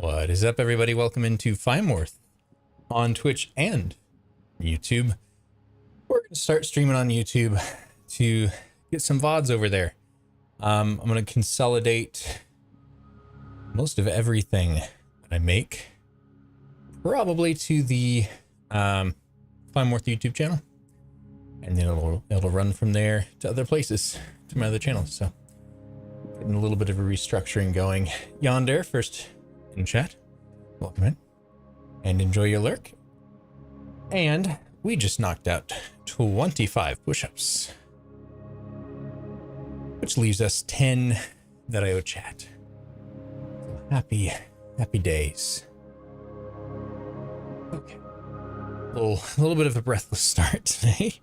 What is up, everybody? Welcome into Fimeworth on Twitch and YouTube. We're going to start streaming on YouTube to get some VODs over there. I'm going to consolidate most of everything that I make probably to the Fimeworth YouTube channel, and then it'll run from there to other places, to my other channels. So getting a little bit of a restructuring going. Yonder first in chat, welcome in and enjoy your lurk. And we just knocked out 25 push-ups, which leaves us 10 that I owe chat. So happy days. Okay, a little bit of a breathless start today,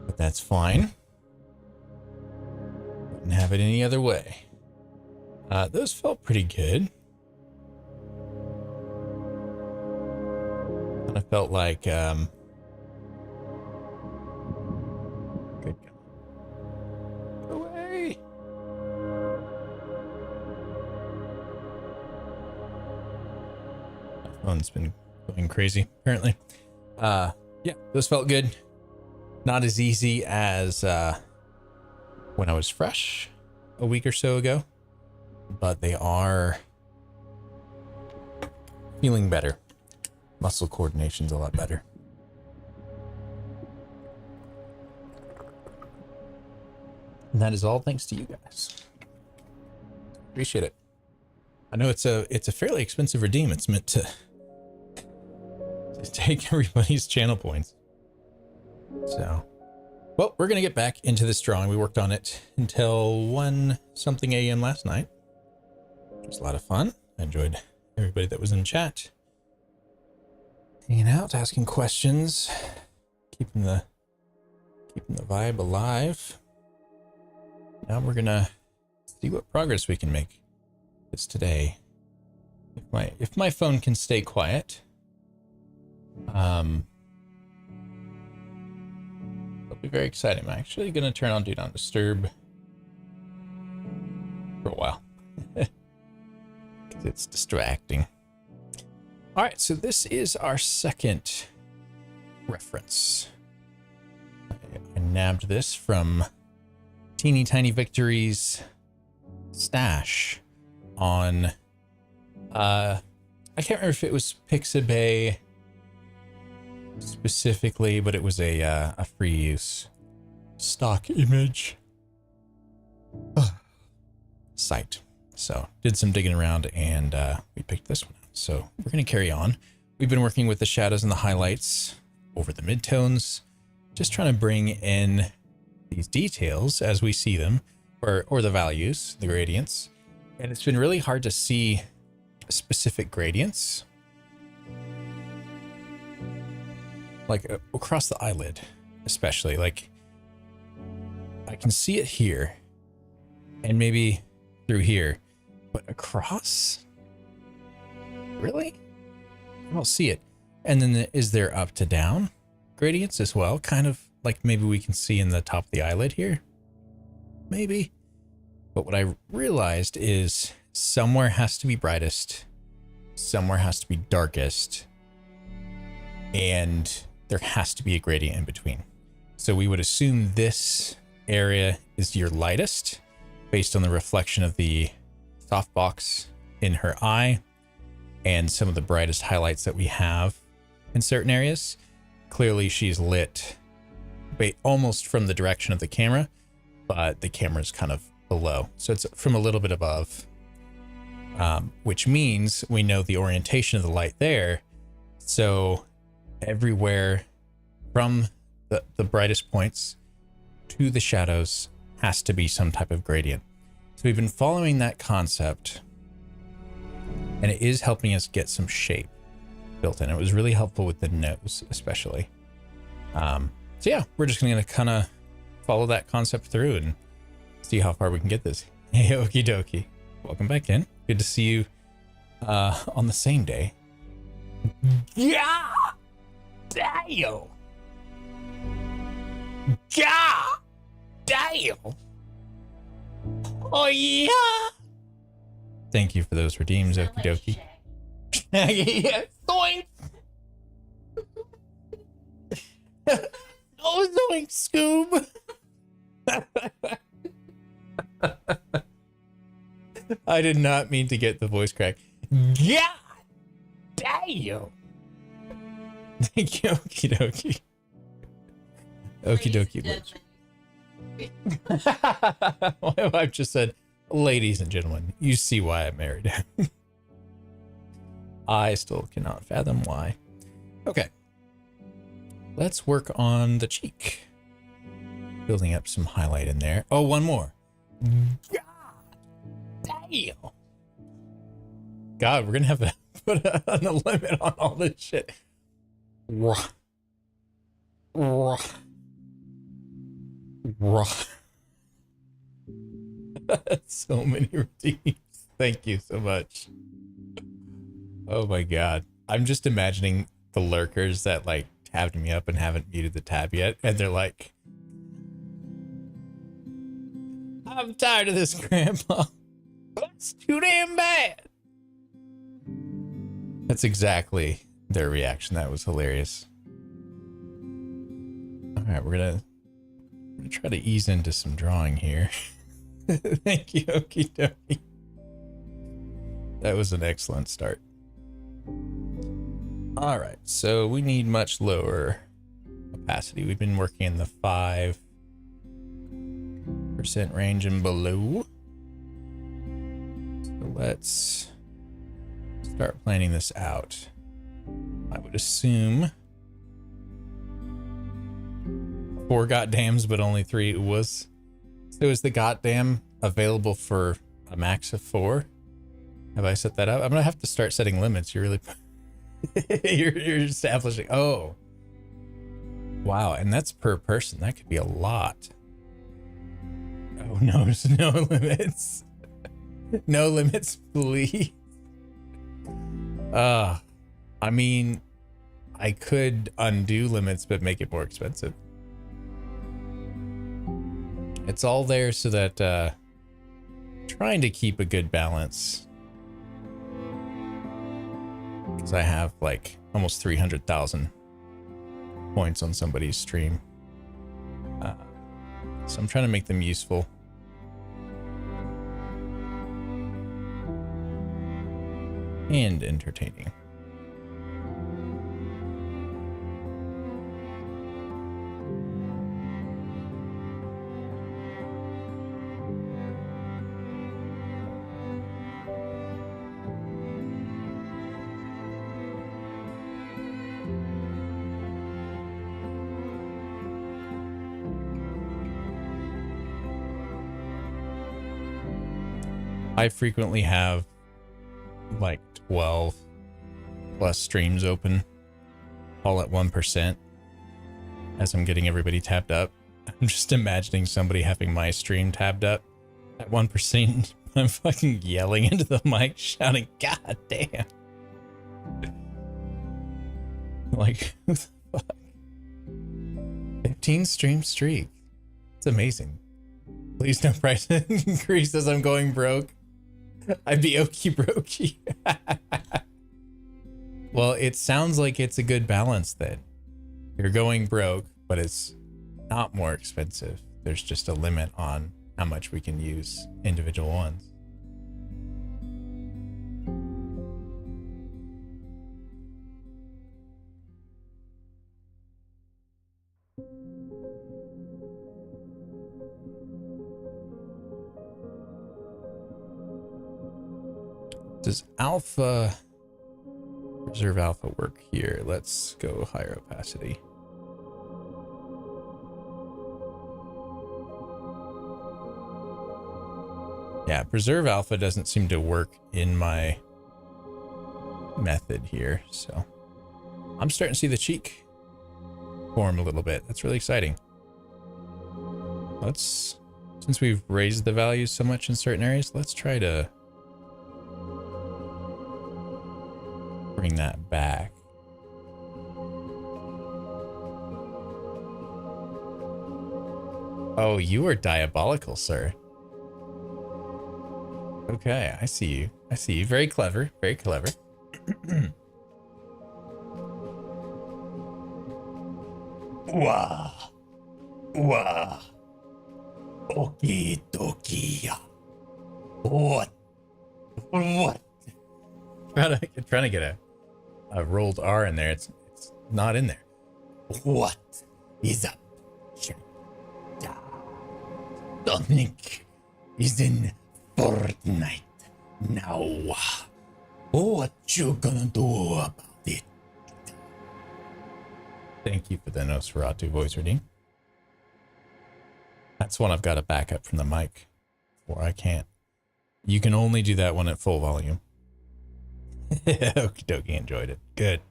but that's fine. Wouldn't have it any other way. Those felt pretty good. And I felt like, good God. Go away. My phone's been going crazy, apparently. Yeah, those felt good. Not as easy as when I was fresh a week or so ago, but they are feeling better. Muscle coordination's a lot better. And that is all thanks to you guys. Appreciate it. I know it's a fairly expensive redeem. It's meant to take everybody's channel points. So, well, we're gonna get back into this drawing. We worked on it until 1 something a.m. last night. It was a lot of fun. I enjoyed everybody that was in chat, hanging out, asking questions, keeping the vibe alive. Now we're gonna see what progress we can make this today. If my phone can stay quiet, it'll be very exciting. I'm actually gonna turn on Do Not Disturb for a while because it's distracting. All right, so this is our second reference. I nabbed this from Teeny Tiny Victories stash on, I can't remember if it was Pixabay specifically, but it was a free use stock image site. So did some digging around and we picked this one. So we're going to carry on. We've been working with the shadows and the highlights over the midtones, just trying to bring in these details as we see them, or the values, the gradients. And it's been really hard to see specific gradients, like across the eyelid, especially. Like I can see it here and maybe through here, but across, really? I don't see it. And then is there up to down gradients as well? Kind of like maybe we can see in the top of the eyelid here. Maybe. But what I realized is somewhere has to be brightest, somewhere has to be darkest, and there has to be a gradient in between. So we would assume this area is your lightest based on the reflection of the softbox in her eye and some of the brightest highlights that we have in certain areas. Clearly she's lit almost from the direction of the camera, but the camera's kind of below. So it's from a little bit above, which means we know the orientation of the light there. So everywhere from the brightest points to the shadows has to be some type of gradient. So we've been following that concept, and it is helping us get some shape built in. It was really helpful with the nose, especially. So yeah, we're just going to kind of follow that concept through and see how far we can get this. Hey, okie dokie. Welcome back in. Good to see you on the same day. Yeah! Damn! Yeah! Damn! Oh yeah! Thank you for those redeems, okie dokie. Yeah, zoink! Oh, zoink, Scoob! I did not mean to get the voice crack. God damn! Thank you, okie dokie. Okie dokie. My wife just said, ladies and gentlemen, you see why I'm married. I still cannot fathom why. Okay. Let's work on the cheek. Building up some highlight in there. Oh, one more. God damn. God, we're going to have to put a limit on all this shit. So many redeems. Thank you so much. Oh my god. I'm just imagining the lurkers that like tabbed me up and haven't muted the tab yet, and they're like, I'm tired of this, Grandpa. That's too damn bad. That's exactly their reaction. That was hilarious. All right, we're gonna try to ease into some drawing here. Thank you, okie dokie. That was an excellent start. All right, so we need much lower opacity. We've been working in the 5% range and below. So let's start planning this out. I would assume 4 goddams, but only 3 was. So is the goddamn available for a max of 4? Have I set that up? I'm gonna have to start setting limits. You're really you're establishing. Oh, wow, and that's per person. That could be a lot. Oh no, there's no limits. No limits, please. I mean, I could undo limits, but make it more expensive. It's all there so that trying to keep a good balance, because I have like almost 300,000 points on somebody's stream, so I'm trying to make them useful. And entertaining. I frequently have like 12 plus streams open all at 1% as I'm getting everybody tabbed up. I'm just imagining somebody having my stream tabbed up at 1%. I'm fucking yelling into the mic, shouting, God damn. Like, who the fuck? 15 stream streak. It's amazing. Please no price increase as I'm going broke. I'd be okie brokey. Well, it sounds like it's a good balance then. You're going broke, but it's not more expensive. There's just a limit on how much we can use individual ones. Does alpha, reserve alpha work here? Let's go higher opacity. Yeah, preserve alpha doesn't seem to work in my method here, so I'm starting to see the cheek form a little bit. That's really exciting. Let's, since we've raised the values so much in certain areas, let's try to bring that back. Oh, you are diabolical, sir. Okay, I see you. I see you. Very clever. Very clever. Wah. Wah. Okie dokie. What? What? Trying to get a rolled R in there. It's not in there. What is up? Sonic is in Fortnite now. What you gonna do about it? Thank you for the Nosferatu voice reading. That's one I've got to back up from the mic, or I can't. You can only do that one at full volume. Okie dokie, enjoyed it. Good.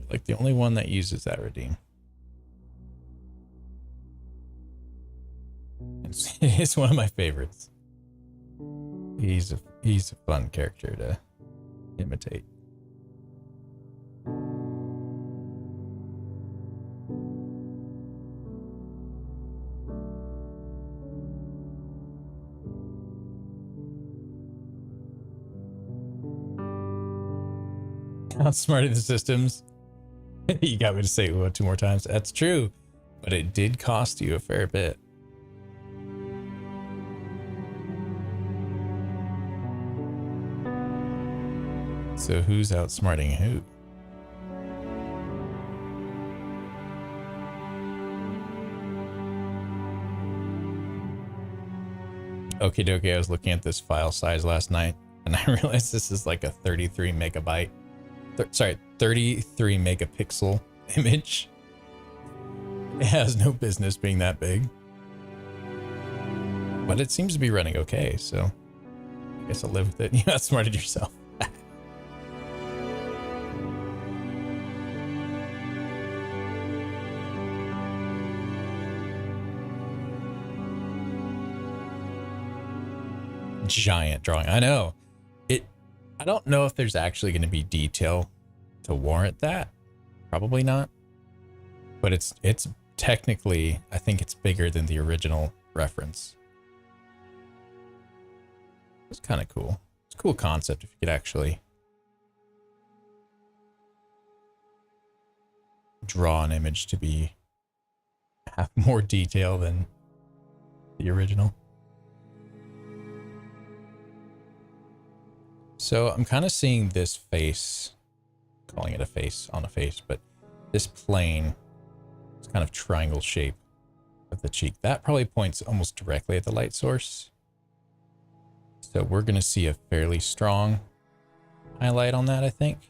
Like the only one that uses that redeem. It's one of my favorites. He's a fun character to imitate. Outsmarting the systems. You got me to say ooh 2 more times. That's true, but it did cost you a fair bit. So who's outsmarting who? Okie dokie, I was looking at this file size last night and I realized this is like a 33 megabyte. 33 megapixel image. It has no business being that big. But it seems to be running okay, so I guess I'll live with it. You outsmarted yourself. Giant drawing. I know. I don't know if there's actually going to be detail to warrant that. Probably not. But it's technically, I think it's bigger than the original reference. It's kind of cool. It's a cool concept if you could actually draw an image to have more detail than the original. So I'm kind of seeing this face, calling it a face on a face, but this plane, this kind of triangle shape of the cheek, that probably points almost directly at the light source. So we're going to see a fairly strong highlight on that, I think.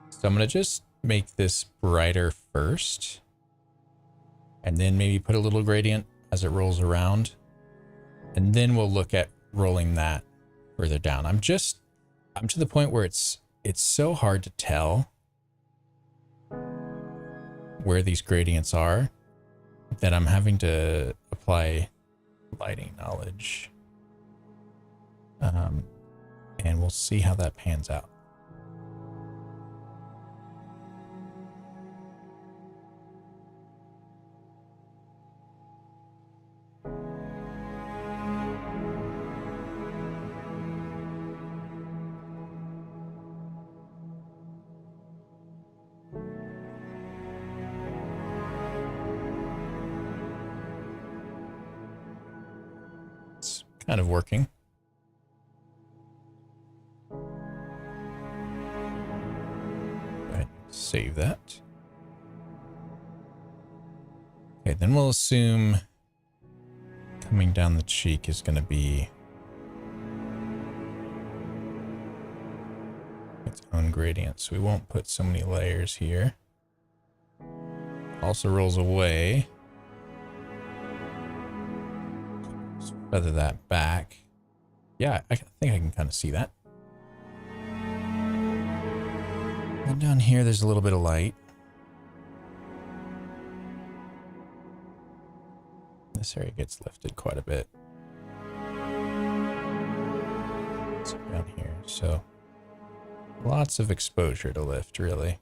So I'm going to just make this brighter first, and then maybe put a little gradient as it rolls around. And then we'll look at rolling that further down. I'm to the point where it's so hard to tell where these gradients are that I'm having to apply lighting knowledge. And we'll see how that pans out. Kind of working. Go ahead, save that. Okay, then we'll assume coming down the cheek is going to be its own gradient, so we won't put so many layers here. Also rolls away. Feather that back. Yeah, I think I can kind of see that. And down here, there's a little bit of light. This area gets lifted quite a bit. It's down here, so lots of exposure to lift, really.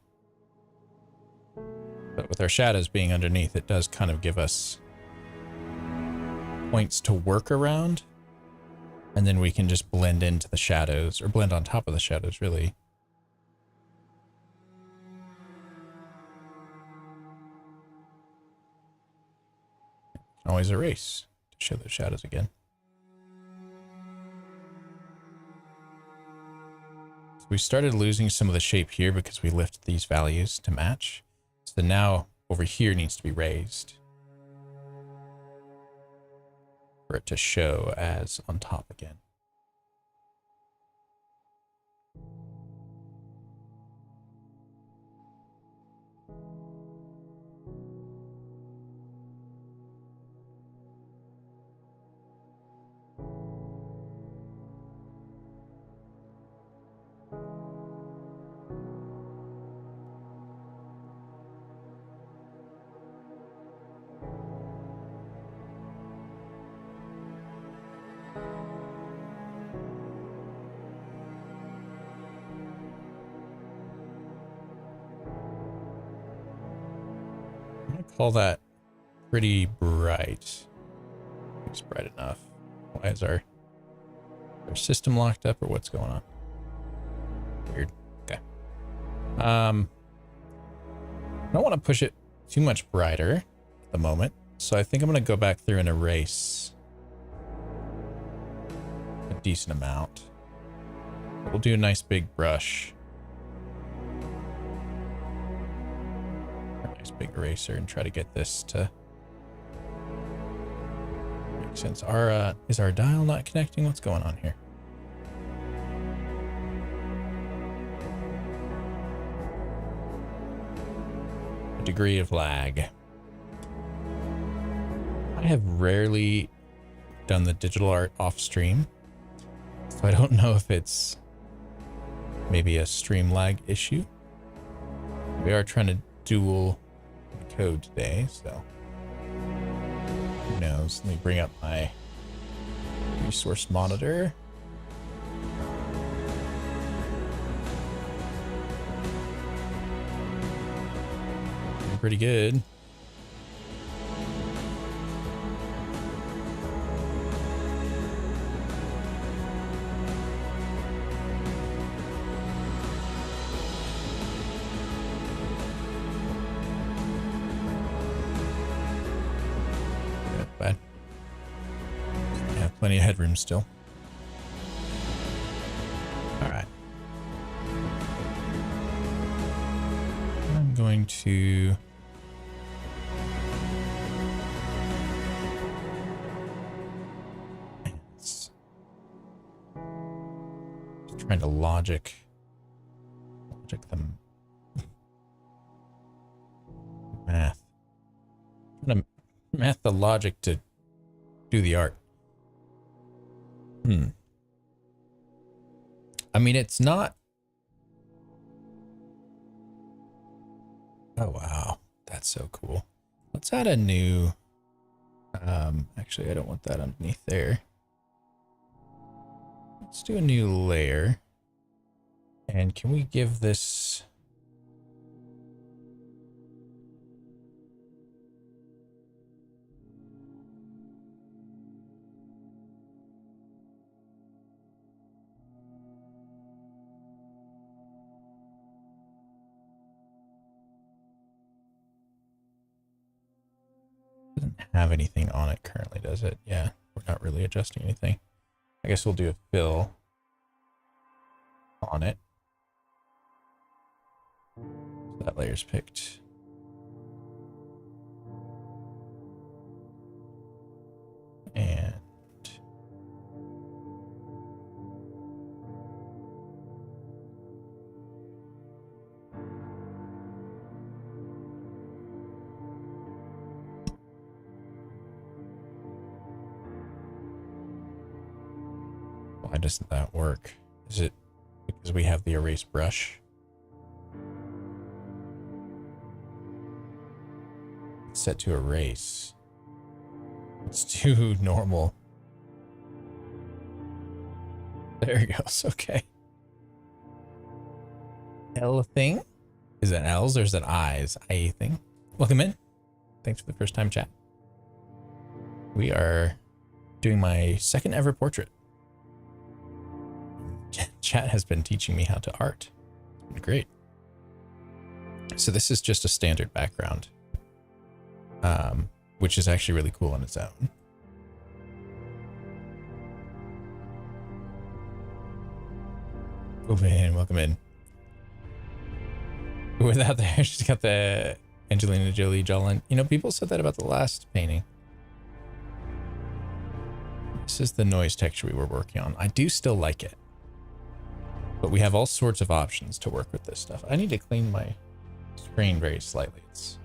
But with our shadows being underneath, it does kind of give us points to work around. And then we can just blend into the shadows, or blend on top of the shadows, really. Always erase to show those shadows again. So we started losing some of the shape here because we lifted these values to match. So now over here needs to be raised for it to show as on top again. Call that pretty bright. It's bright enough. Why is our system locked up, or what's going on? Weird. Okay. I don't want to push it too much brighter at the moment, so I think I'm going to go back through and erase a decent amount. We'll do a nice big brush. Big eraser and try to get this to make sense. Is our dial not connecting? What's going on here? A degree of lag. I have rarely done the digital art off stream, so I don't know if it's maybe a stream lag issue. We are trying to dual code today, so who knows. Let me bring up my resource monitor. Doing pretty good. Plenty of headroom still. All right. I'm going to just trying to logic them. Math. Trying to math the logic to do the art. I mean, it's not. Oh, wow. That's so cool. Let's add a new. Actually, I don't want that underneath there. Let's do a new layer. And can we give this. Doesn't have anything on it currently, does it? Yeah, we're not really adjusting anything. I guess we'll do a fill on it. So that layer's picked. And why doesn't that work? Is it because we have the erase brush? It's set to erase. It's too normal. There it goes. Okay. L thing? Is that L's or is that I's? I thing. Welcome in. Thanks for the first time chat. We are doing my second ever portrait. Chat has been teaching me how to art. It's been great. So this is just a standard background, which is actually really cool on its own. Oh man, welcome in. Without the hair, she's got the Angelina Jolie jawline. You know, people said that about the last painting. This is the noise texture we were working on. I do still like it, but we have all sorts of options to work with this stuff. I need to clean my screen very slightly. It's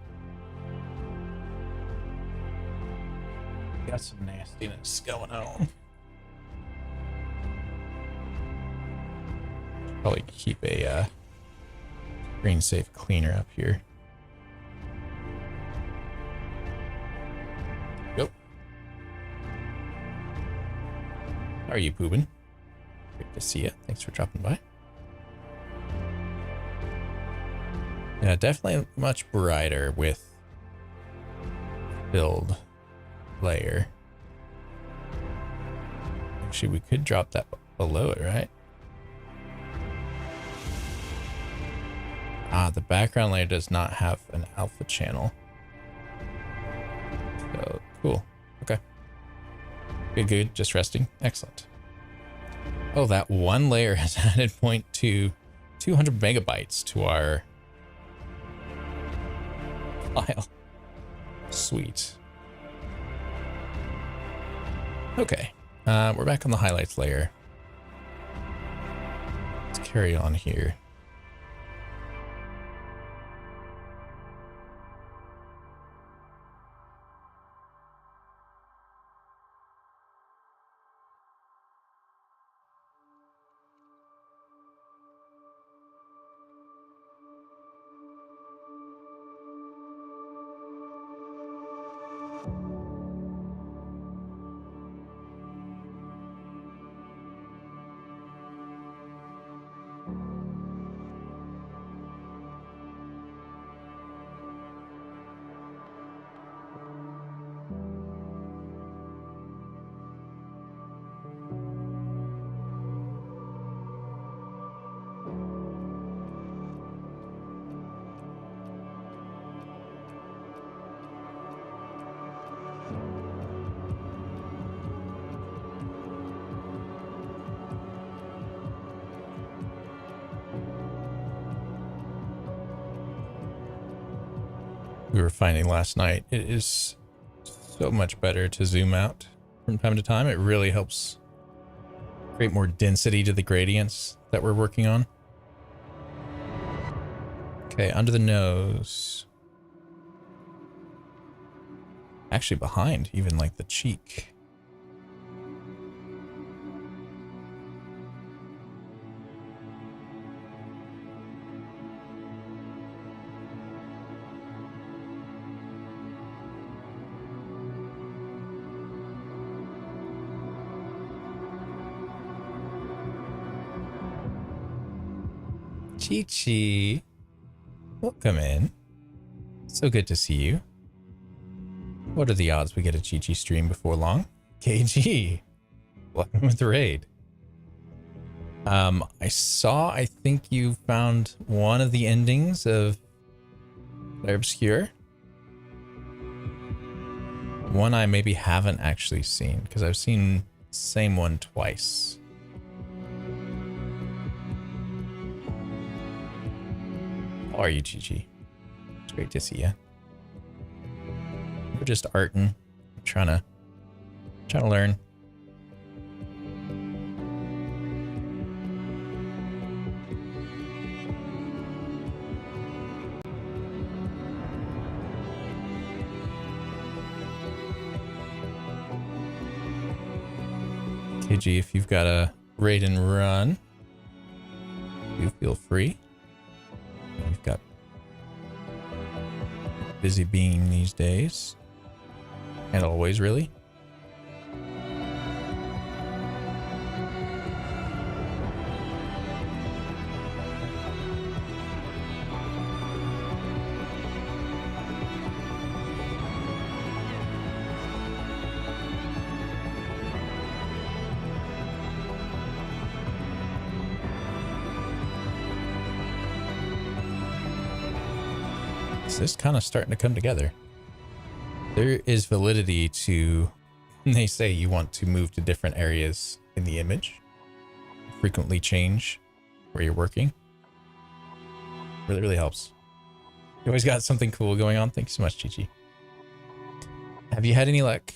got some nastiness going on. Probably keep a screen safe cleaner up here. Go. How are you, Poobin? Great to see you. Thanks for dropping by. Yeah, definitely much brighter with filled layer. Actually, we could drop that below it, right? Ah, the background layer does not have an alpha channel. So, cool. Okay. Good. Just resting. Excellent. Oh, that one layer has added 200 megabytes to our file. Sweet. Okay. We're back on the highlights layer. Let's carry on here. We were finding last night, it is so much better to zoom out from time to time. It really helps create more density to the gradients that we're working on. Okay, under the nose. Actually behind, even like the cheek. Chi-Chi, welcome in. So good to see you. What are the odds we get a Chi-Chi stream before long? KG, welcome with the raid. I think you found one of the endings of Clair Obscur. One I maybe haven't actually seen, because I've seen the same one twice. How are you, Chi-Chi? It's great to see you. We're just arting, trying to learn. KG, if you've got a raid and run, do feel free. You've got busy being these days, and always, really. So this kind of starting to come together. There is validity to, they say you want to move to different areas in the image, frequently change where you're working. Really, really helps. You always got something cool going on. Thank you so much, Chi-Chi. Have you had any luck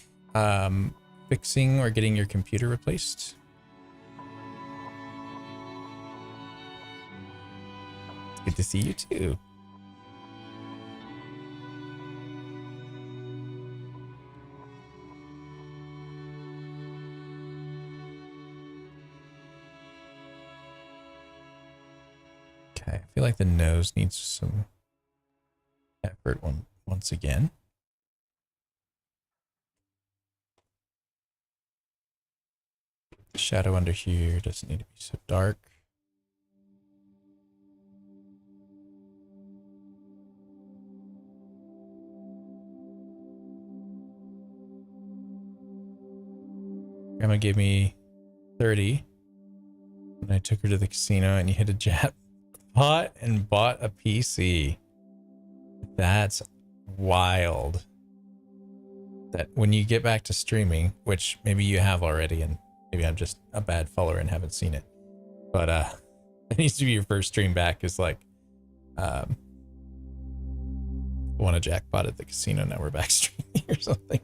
fixing or getting your computer replaced? Good to see you too. Okay, I feel like the nose needs some effort once again. The shadow under here doesn't need to be so dark. Grandma gave me 30 when I took her to the casino, and you hit a jackpot and bought a PC. That's wild. That when you get back to streaming, which maybe you have already, and maybe I'm just a bad follower and haven't seen it, but it needs to be your first stream back, is like won a jackpot at the casino, now we're back streaming or something.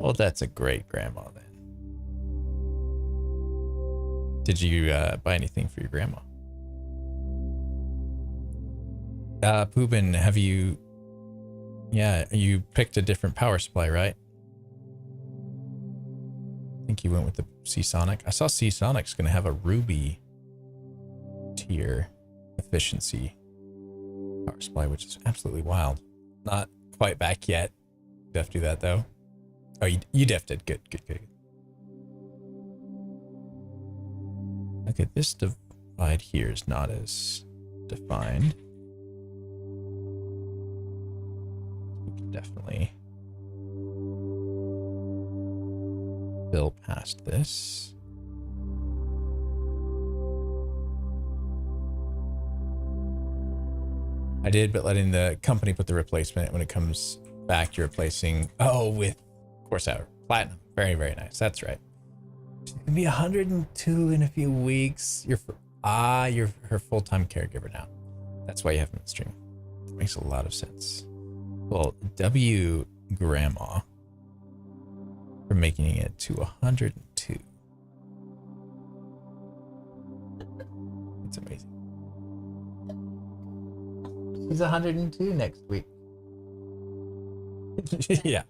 Well, that's a great grandma then. Did you buy anything for your grandma? Poobin, have you... Yeah, you picked a different power supply, right? I think you went with the Seasonic. I saw Seasonic's going to have a Ruby tier efficiency power supply, which is absolutely wild. Not quite back yet. Def do that though. Oh, you def did. Good. Okay, this divide here is not as defined. We can definitely build past this. I did, but letting the company put the replacement when it comes back, you're replacing, with Corsair Platinum. Very, very nice. That's right. She's gonna be 102 in a few weeks. You're her full-time caregiver now. That's why you haven't been streaming. That makes a lot of sense. Well, W Grandma for making it to 102. It's amazing. She's 102 next week. Yeah.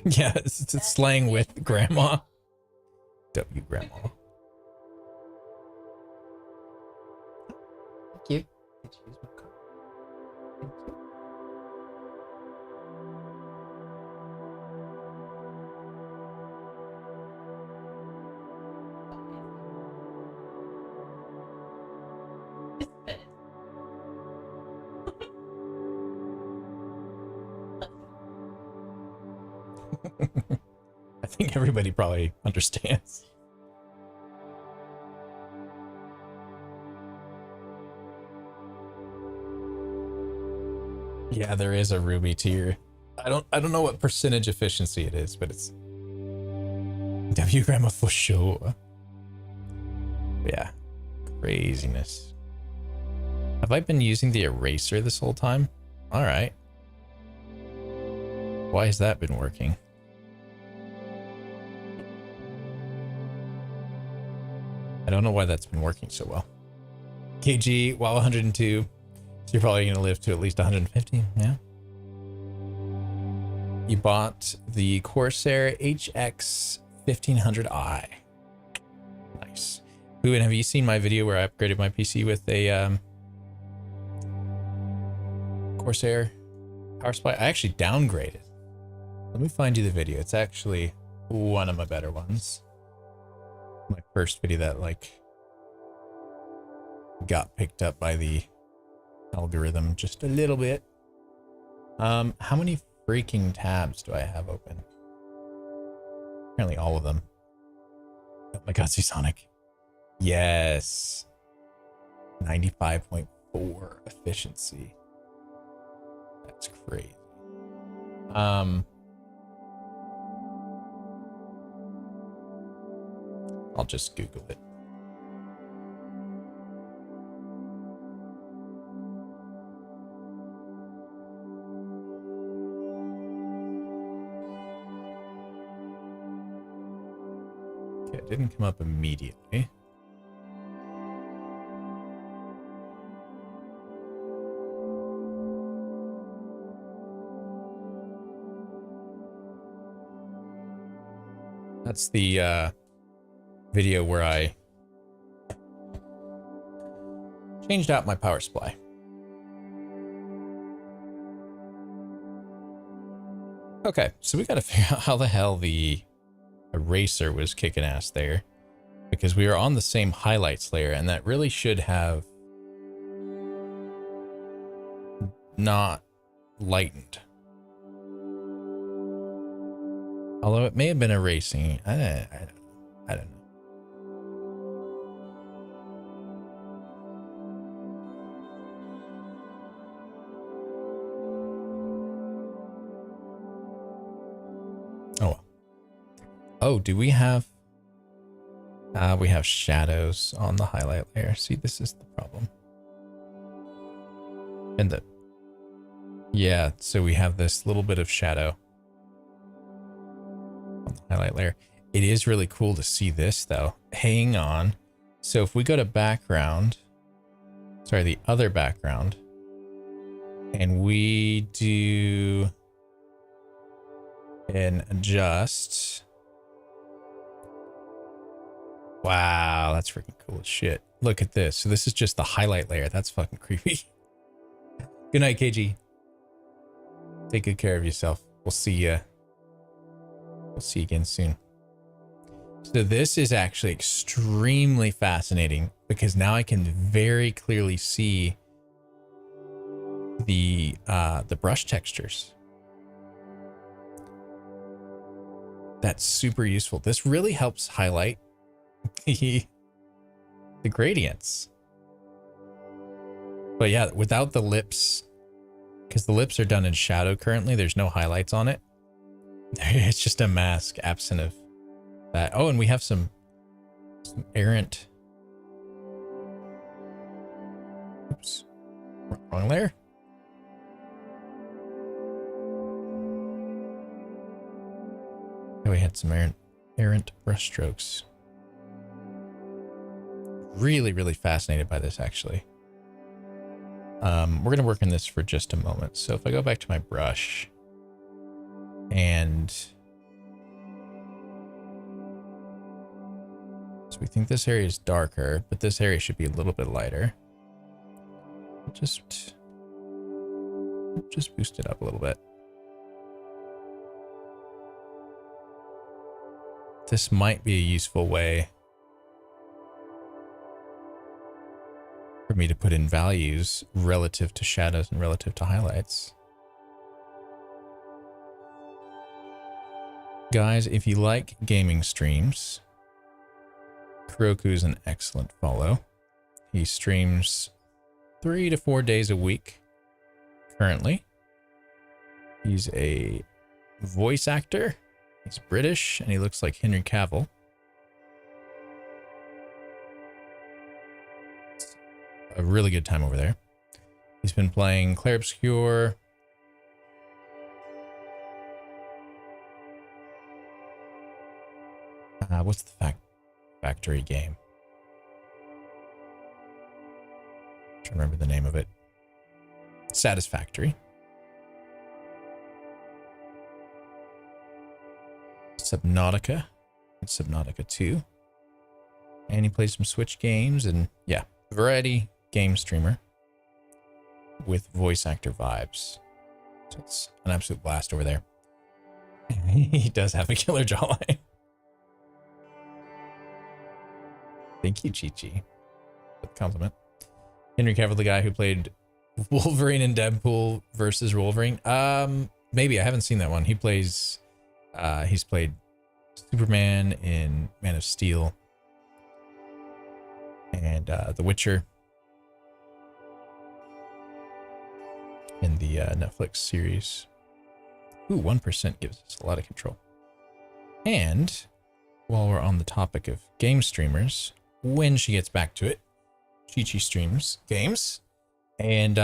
Yeah, it's slang with grandma. W Grandma. Thank you. Excuse my car. Thank you. I think everybody probably understands. Yeah, there is a Ruby tier. I don't know what percentage efficiency it is, but it's W Grandma for sure. Yeah, craziness. Have I been using the eraser this whole time? All right. Why has that been working? I don't know why that's been working so well. KG, wow, 102. So you're probably going to live to at least 150. Yeah. You bought the Corsair HX 1500i. Nice. Ooh, and have you seen my video where I upgraded my PC with a Corsair power supply? I actually downgraded. Let me find you the video. It's actually one of my better ones. My first video that got picked up by the algorithm just a little bit. How many freaking tabs do I have open? Apparently all of them. Oh my god, Seasonic. Yes. 95.4 4 efficiency. That's crazy. I'll just Google it. Okay, it didn't come up immediately. That's the video where I changed out my power supply. Okay, so we got to figure out how the hell the eraser was kicking ass there, because we are on the same highlights layer, and that really should have not lightened. Although it may have been erasing. I don't know. Oh well. Oh, do we have shadows on the highlight layer? See, this is the problem. And yeah, so we have this little bit of shadow on the highlight layer. It is really cool to see this though. Hang on. So if we go to background, sorry, the other background, and we do an adjust. Wow, that's freaking cool as shit. Look at this. So this is just the highlight layer. That's fucking creepy. Good night, KG. Take good care of yourself. We'll see you again soon. So this is actually extremely fascinating because now I can very clearly see the brush textures. That's super useful. This really helps highlight the gradients. But yeah, without the lips, because the lips are done in shadow currently, there's no highlights on it. It's just a mask absent of that. Oh, and we have some errant. Oops. Wrong layer. Oh, we had some errant brush strokes. Really, really fascinated by this, actually. We're going to work on this for just a moment. So if I go back to my brush and so we think this area is darker, but this area should be a little bit lighter. Just boost it up a little bit. This might be a useful way for me to put in values relative to shadows and relative to highlights. Guys, if you like gaming streams, Kuroku's an excellent follow. He streams 3 to 4 days a week currently. He's a voice actor. He's British and he looks like Henry Cavill. It's a really good time over there. He's been playing Clair Obscur. What's the factory game? I'm trying to remember the name of it. Satisfactory. Subnautica and Subnautica 2. And he plays some Switch games and yeah, variety game streamer with voice actor vibes. So it's an absolute blast over there. He does have a killer jawline. Thank you, Chi-Chi. For the compliment. Henry Cavill, the guy who played Wolverine in Deadpool versus Wolverine. Maybe I haven't seen that one. He plays he's played Superman in Man of Steel and The Witcher. in the Netflix series. Ooh, 1% gives us a lot of control. And while we're on the topic of game streamers, when she gets back to it, Chi-Chi streams games. And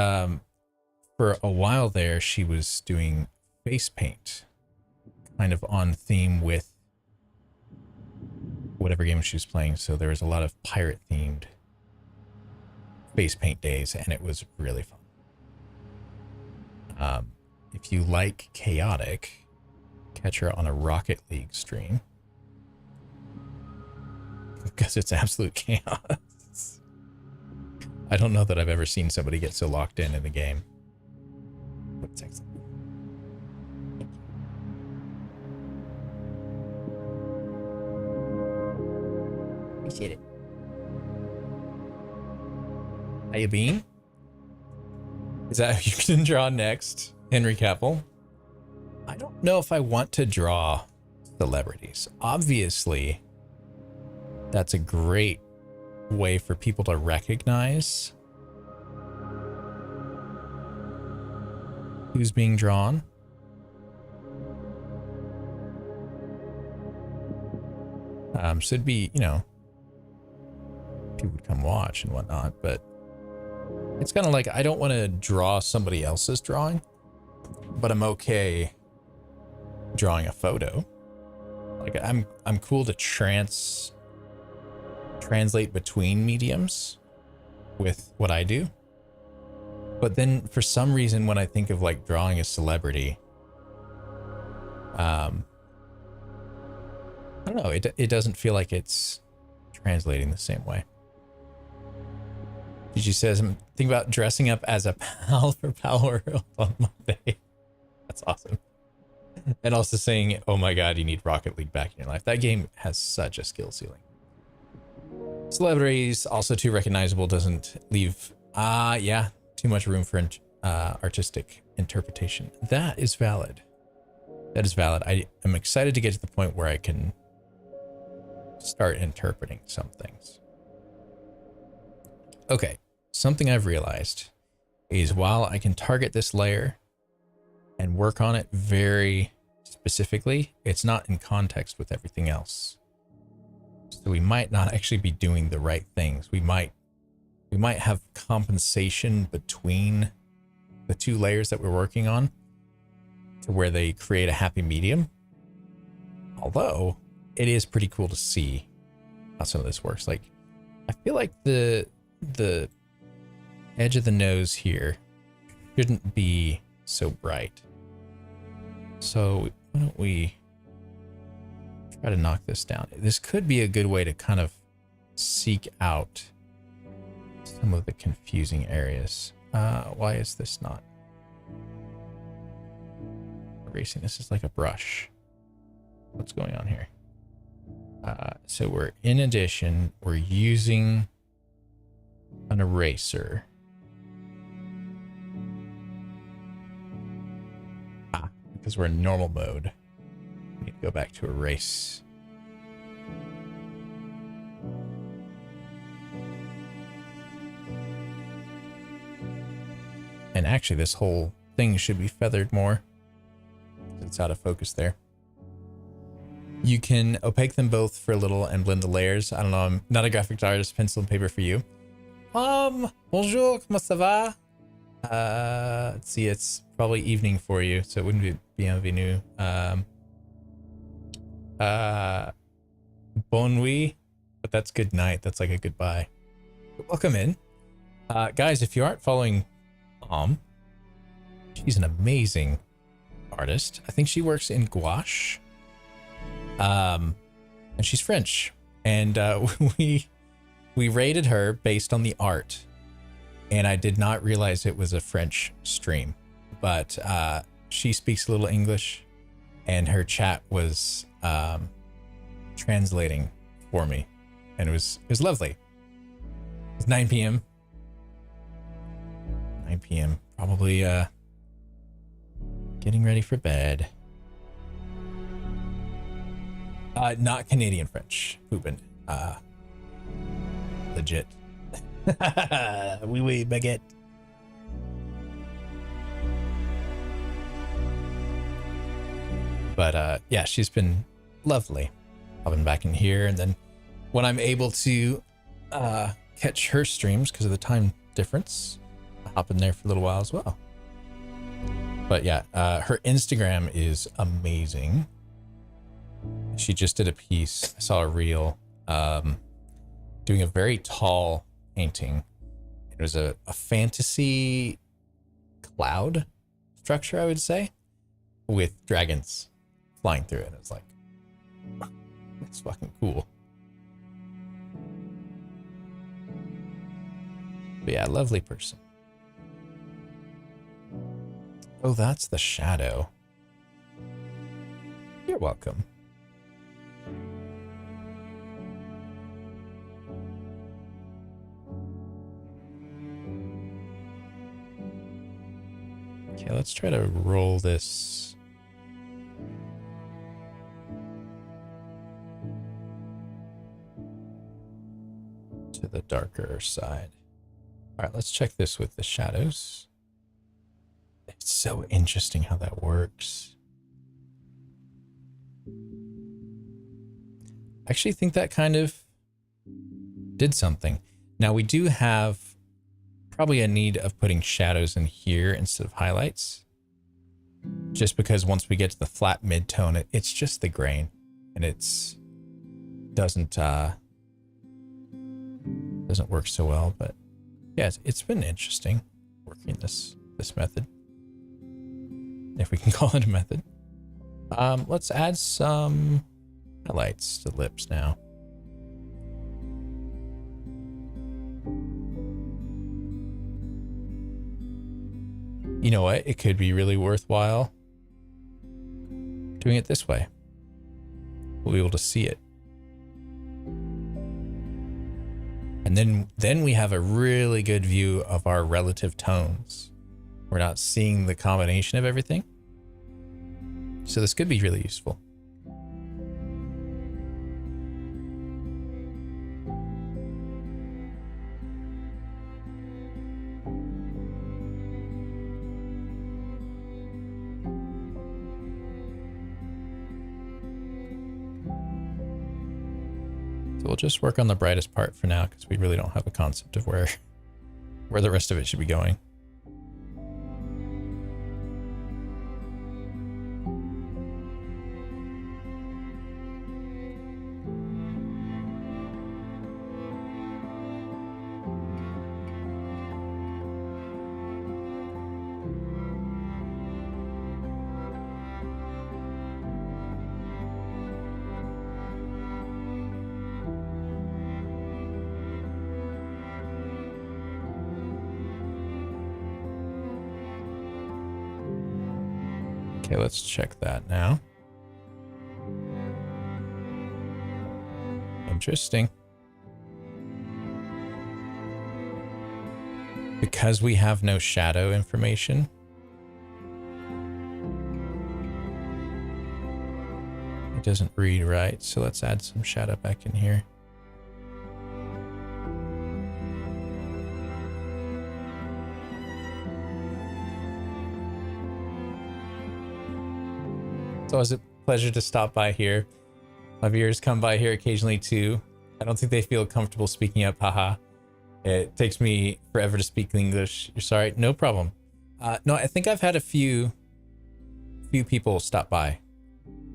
for a while there, she was doing face paint, kind of on theme with whatever game she was playing. So there was a lot of pirate themed face paint days, and it was really fun. If you like chaotic, catch her on a Rocket League stream, because it's absolute chaos. I don't know that I've ever seen somebody get so locked in the game. But it's excellent. Appreciate it. How you been? Is that who you can draw next, Henry Cavill? I don't know if I want to draw celebrities. Obviously, that's a great way for people to recognize who's being drawn. So it'd be, you know, people would come watch and whatnot, but it's kind of like, I don't want to draw somebody else's drawing, but I'm okay drawing a photo. Like I'm cool to translate between mediums with what I do. But then for some reason, when I think of like drawing a celebrity, I don't know, it doesn't feel like it's translating the same way. Gigi says, I'm thinking about dressing up as a pal for Power World on Monday. That's awesome. And also saying, oh my god, you need Rocket League back in your life. That game has such a skill ceiling. Celebrities, also too recognizable, doesn't leave, too much room for artistic interpretation. That is valid. That is valid. I am excited to get to the point where I can start interpreting some things. Okay, something I've realized is while I can target this layer and work on it very specifically, it's not in context with everything else. So we might not actually be doing the right things. We might have compensation between the two layers that we're working on to where they create a happy medium. Although it is pretty cool to see how some of this works. Like, I feel like the edge of the nose here shouldn't be so bright. So why don't we try to knock this down? This could be a good way to kind of seek out some of the confusing areas. Why is this not erasing? This is like a brush. What's going on here? So we're, in addition, we're using an eraser. Because we're in normal mode. We need to go back to erase. And actually, this whole thing should be feathered more. It's out of focus there. You can opaque them both for a little and blend the layers. I don't know, I'm not a graphic artist. Pencil and paper for you. Bonjour, comment ça va? Let's see, it's probably evening for you, so it wouldn't be bienvenue. Bonne nuit, but that's good night. That's like a goodbye. Welcome in. Guys, if you aren't following she's an amazing artist. I think she works in gouache. And she's French. And we rated her based on the art. And I did not realize it was a French stream. But she speaks a little English, and her chat was translating for me. And it was lovely. It's 9 p.m. 9 p.m. Probably getting ready for bed. Not Canadian French. Poopin'. Legit. Oui, baguette. But yeah, she's been lovely. Hopping back in here, and then when I'm able to catch her streams because of the time difference, I hop in there for a little while as well. But yeah, her Instagram is amazing. She just did a piece. I saw a reel doing a very tall painting. It was a fantasy cloud structure, I would say, with dragons flying through it. It was like, that's fucking cool. But yeah, lovely person. Oh, that's the shadow. You're welcome. Okay, let's try to roll this. To the darker side. All right, let's check this with the shadows. It's so interesting how that works. I actually think that kind of did something. Now we do have probably a need of putting shadows in here instead of highlights. Just because once we get to the flat mid-tone, it's just the grain. And it's doesn't work so well, but yeah, it's been interesting working this method, if we can call it a method. Let's add some highlights to lips now. You know what? It could be really worthwhile doing it this way. We'll be able to see it. And then we have a really good view of our relative tones. We're not seeing the combination of everything. So this could be really useful. So we'll just work on the brightest part for now because we really don't have a concept of where the rest of it should be going. Okay, let's check that now. Interesting. Because we have no shadow information, it doesn't read right. So let's add some shadow back in here. It's always a pleasure to stop by here. My viewers come by here occasionally too. I don't think they feel comfortable speaking up, haha. It takes me forever to speak English. You're sorry? No problem. No, I think I've had a few people stop by,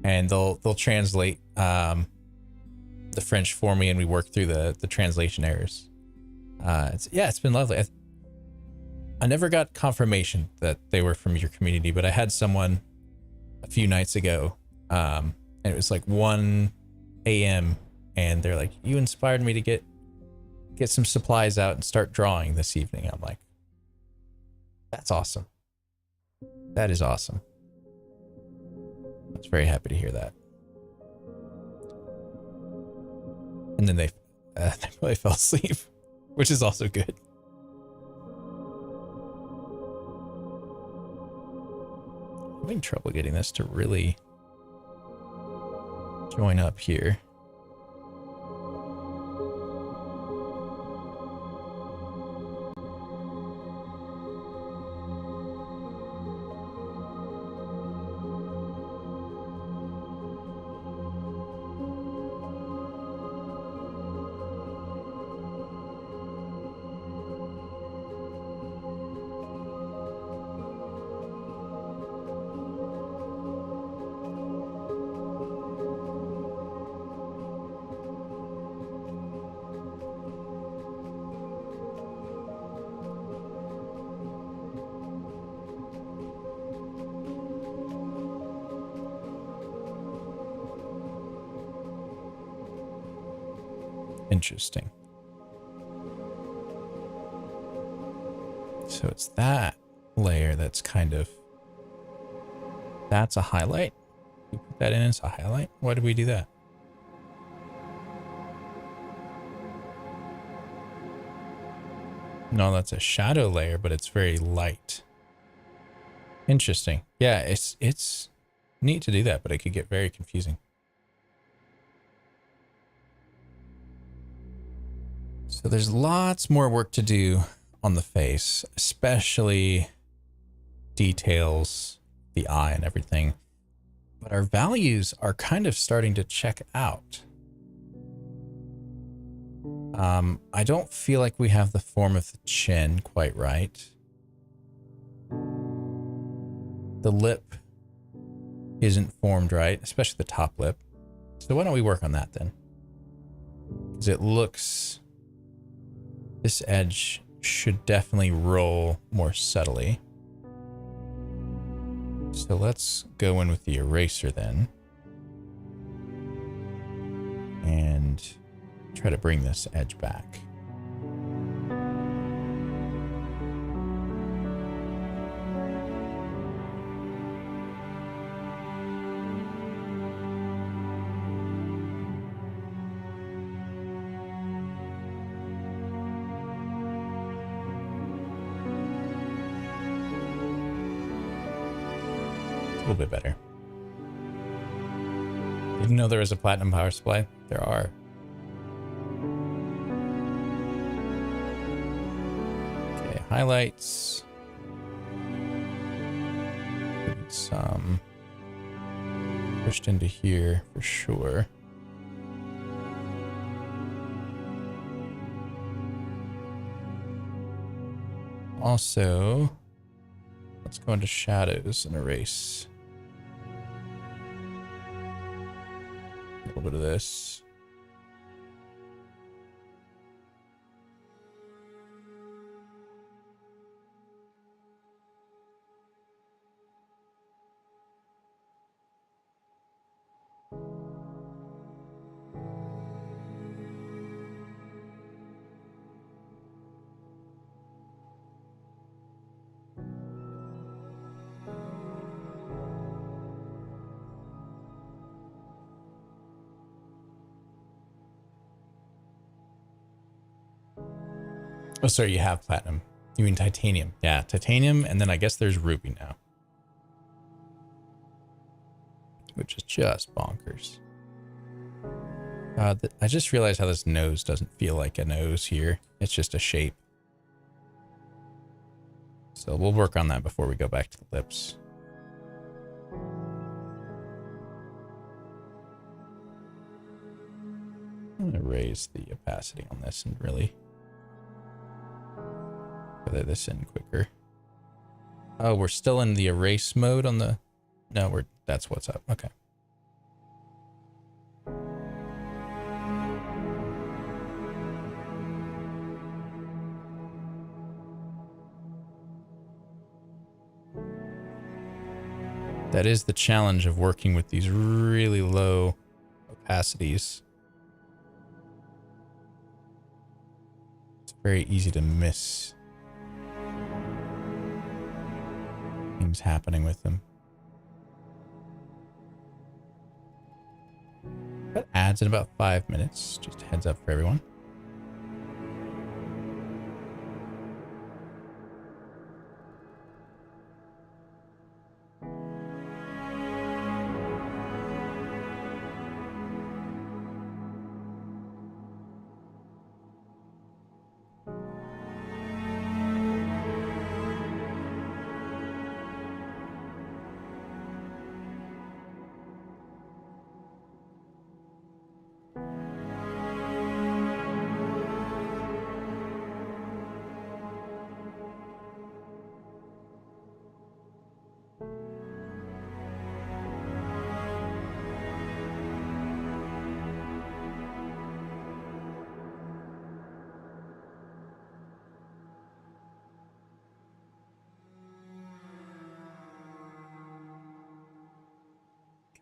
and they'll translate the French for me, and we work through the translation errors. It's been lovely. I never got confirmation that they were from your community, but I had someone a few nights ago, and it was like 1 a.m. and they're like, "You inspired me to get some supplies out and start drawing this evening." I'm like, that's awesome. That is awesome. I was very happy to hear that. And then they probably fell asleep, which is also good. I'm having trouble getting this to really join up here. Interesting. So it's that layer that's kind of... That's a highlight? We put that in as a highlight? Why did we do that? No, that's a shadow layer, but it's very light. Interesting. Yeah, it's neat to do that, but it could get very confusing. So there's lots more work to do on the face, especially details, the eye and everything. But our values are kind of starting to check out. I don't feel like we have the form of the chin quite right. The lip isn't formed right, especially the top lip. So why don't we work on that then? Because it looks... This edge should definitely roll more subtly. So let's go in with the eraser then. And try to bring this edge back. A little bit better. Didn't know there was a platinum power supply. There are. Okay, highlights. Some pushed into here for sure. Also, let's go into shadows and erase. A little bit of this. Oh, sorry, you have platinum. You mean titanium. Yeah, titanium, and then I guess there's ruby now. Which is just bonkers. I just realized how this nose doesn't feel like a nose here. It's just a shape. So we'll work on that before we go back to the lips. I'm going to raise the opacity on this and really feather this in quicker. Oh, we're still in the erase mode on the... No, that's what's up. Okay. That is the challenge of working with these really low opacities. It's very easy to miss things happening with them. That adds in about 5 minutes. Just a heads up for everyone.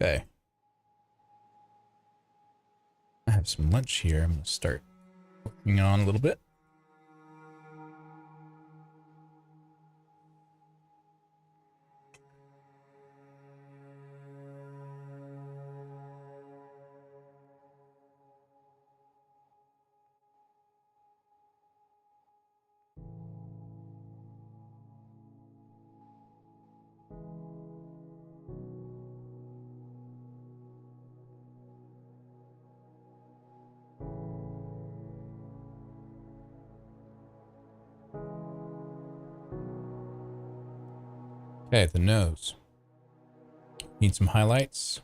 Okay. I have some lunch here. I'm going to start Hang on a little bit. Okay, the nose. Need some highlights.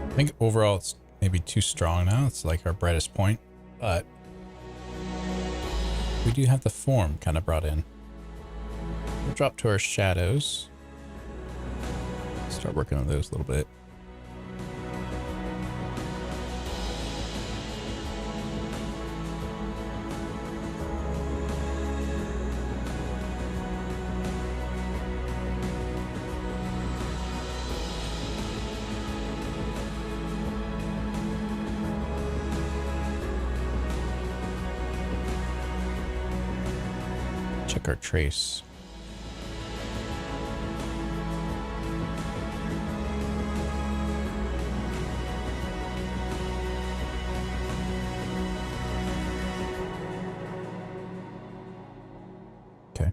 I think overall it's maybe too strong now. It's like our brightest point, but we do have the form kind of brought in. We'll drop to our shadows. Start working on those a little bit. Check our trace. Okay.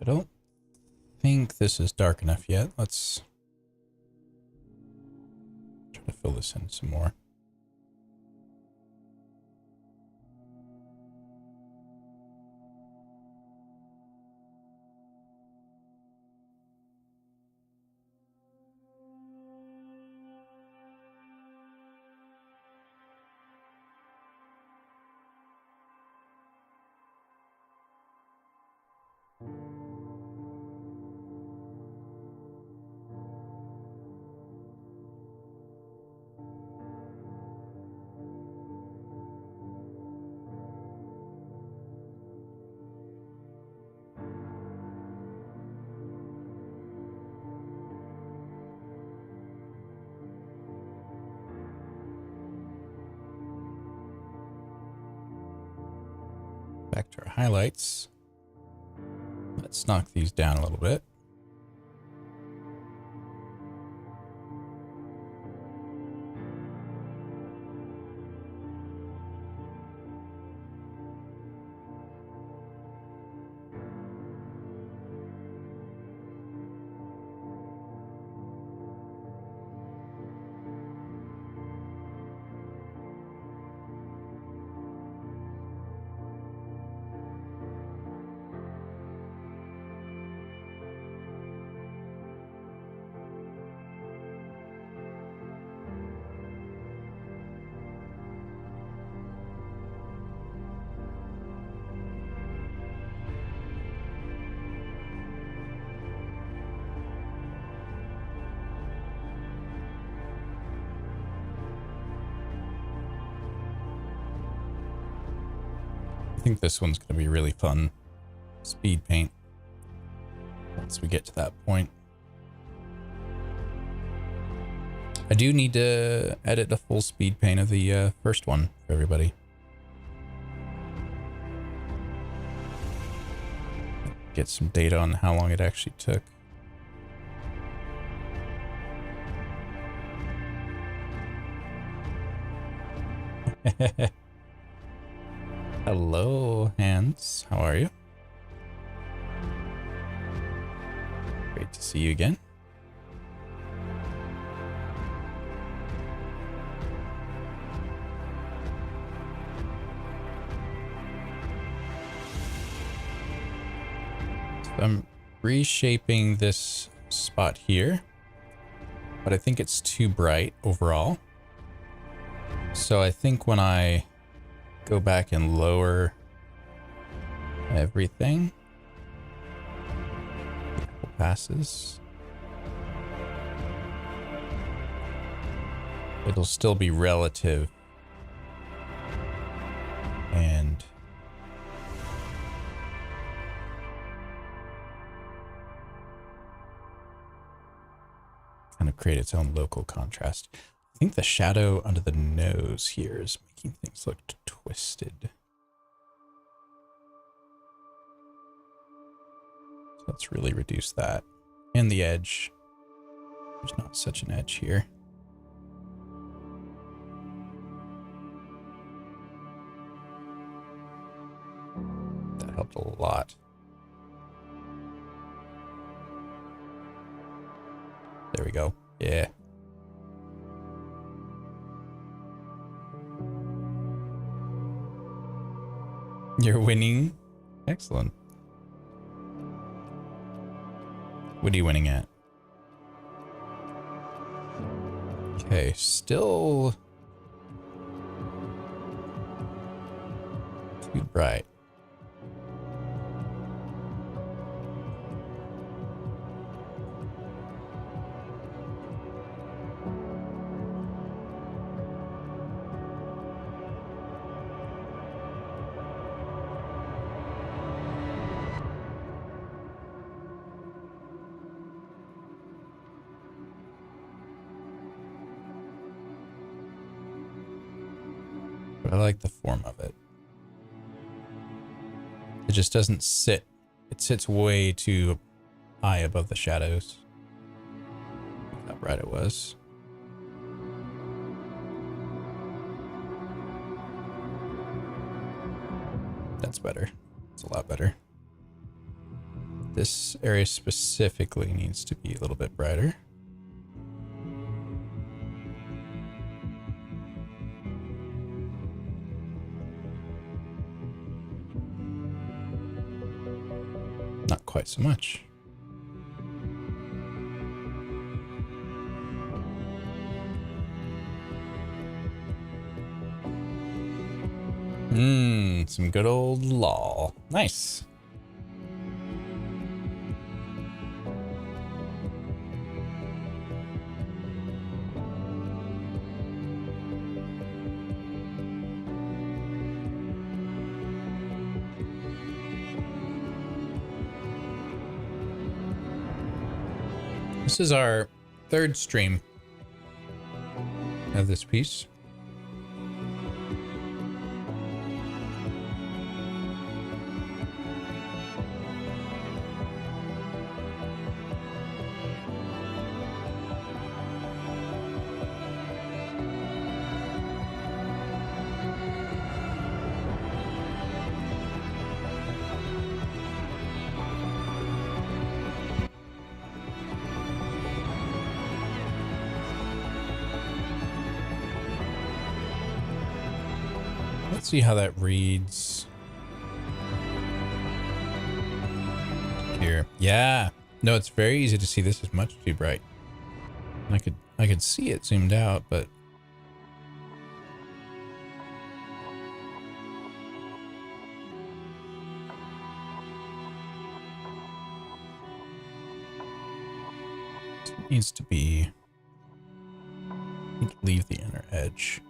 I don't think this is dark enough yet. Let's try to fill this in some more. Back to our highlights. Let's knock these down a little bit. think this one's going to be really fun. Speed paint. Once we get to that point. I do need to edit a full speed paint of the first one for everybody. Get some data on how long it actually took. Hello, Hans. How are you? Great to see you again. So I'm reshaping this spot here, but I think it's too bright overall. So I think when I go back and lower everything, passes, it'll still be relative and kind of create its own local contrast. I think the shadow under the nose here is making things look twisted. So let's really reduce that. And the edge. There's not such an edge here. That helped a lot. There we go. Yeah. You're winning. Excellent. What are you winning at? Okay, still too bright. But I like the form of it. It just doesn't sit. It sits way too high above the shadows. Look how bright it was. That's better. It's a lot better. This area specifically needs to be a little bit brighter. Not quite so much. Some good old law. Nice. This is our third stream of this piece. Let's see how that reads here. Yeah, no, it's very easy to see. This is much too bright. I could see it zoomed out, but it needs to be. Need to leave the inner edge.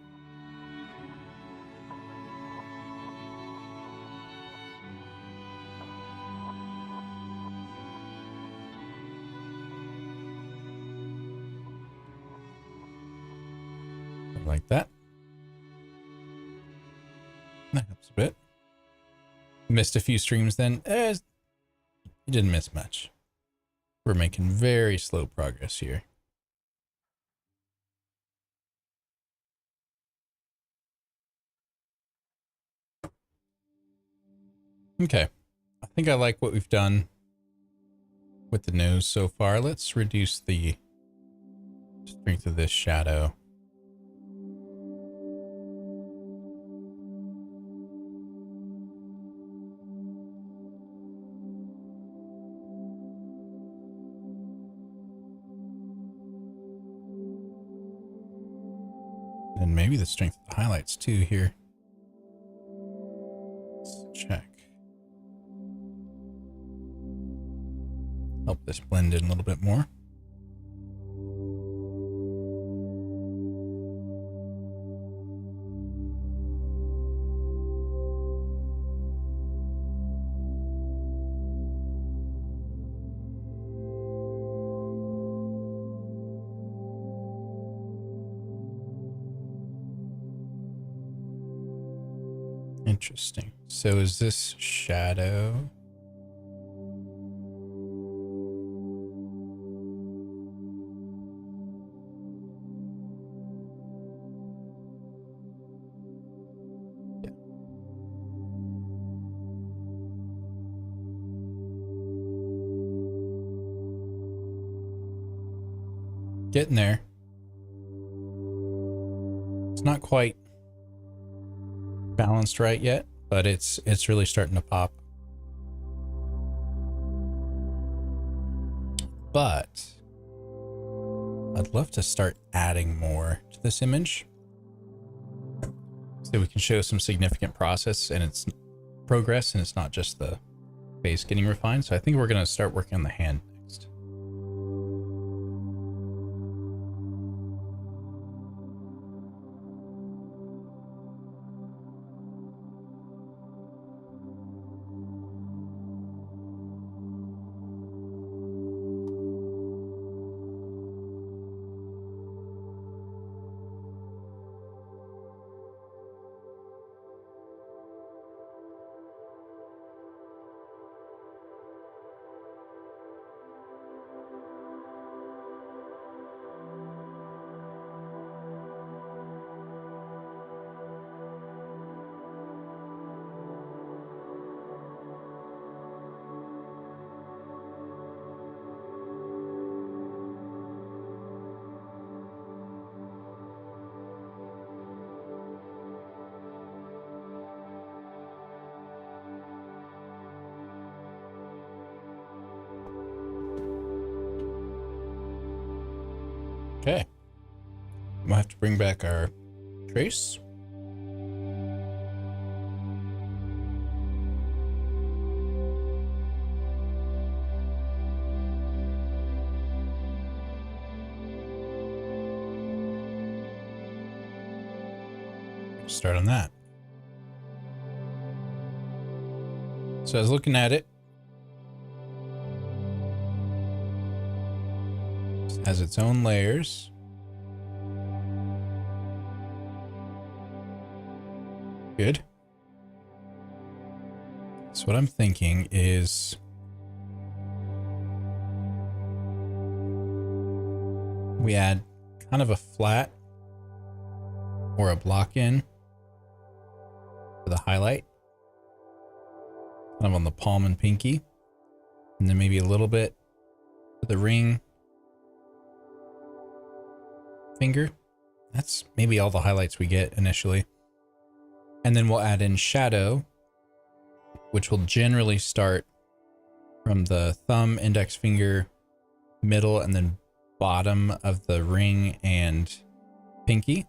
like that. That helps a bit. Missed a few streams then. You didn't miss much. We're making very slow progress here. Okay. I think I like what we've done with the nose so far. Let's reduce the strength of this shadow. And maybe the strength of the highlights too here. Let's check. Help this blend in a little bit more. Interesting. So is this shadow? Yeah. Getting there. It's not quite balanced right yet, but it's really starting to pop. But I'd love to start adding more to this image so we can show some significant progress and it's not just the face getting refined. So I think we're going to start working on the hand next. Okay. We'll have to bring back our trace. Start on that. So I was looking at it. It has its own layers. Good. So what I'm thinking is we add kind of a flat or a block in for the highlight, kind of on the palm and pinky, and then maybe a little bit for the ring finger. That's maybe all the highlights we get initially. And then we'll add in shadow, which will generally start from the thumb, index finger, middle, and then bottom of the ring and pinky.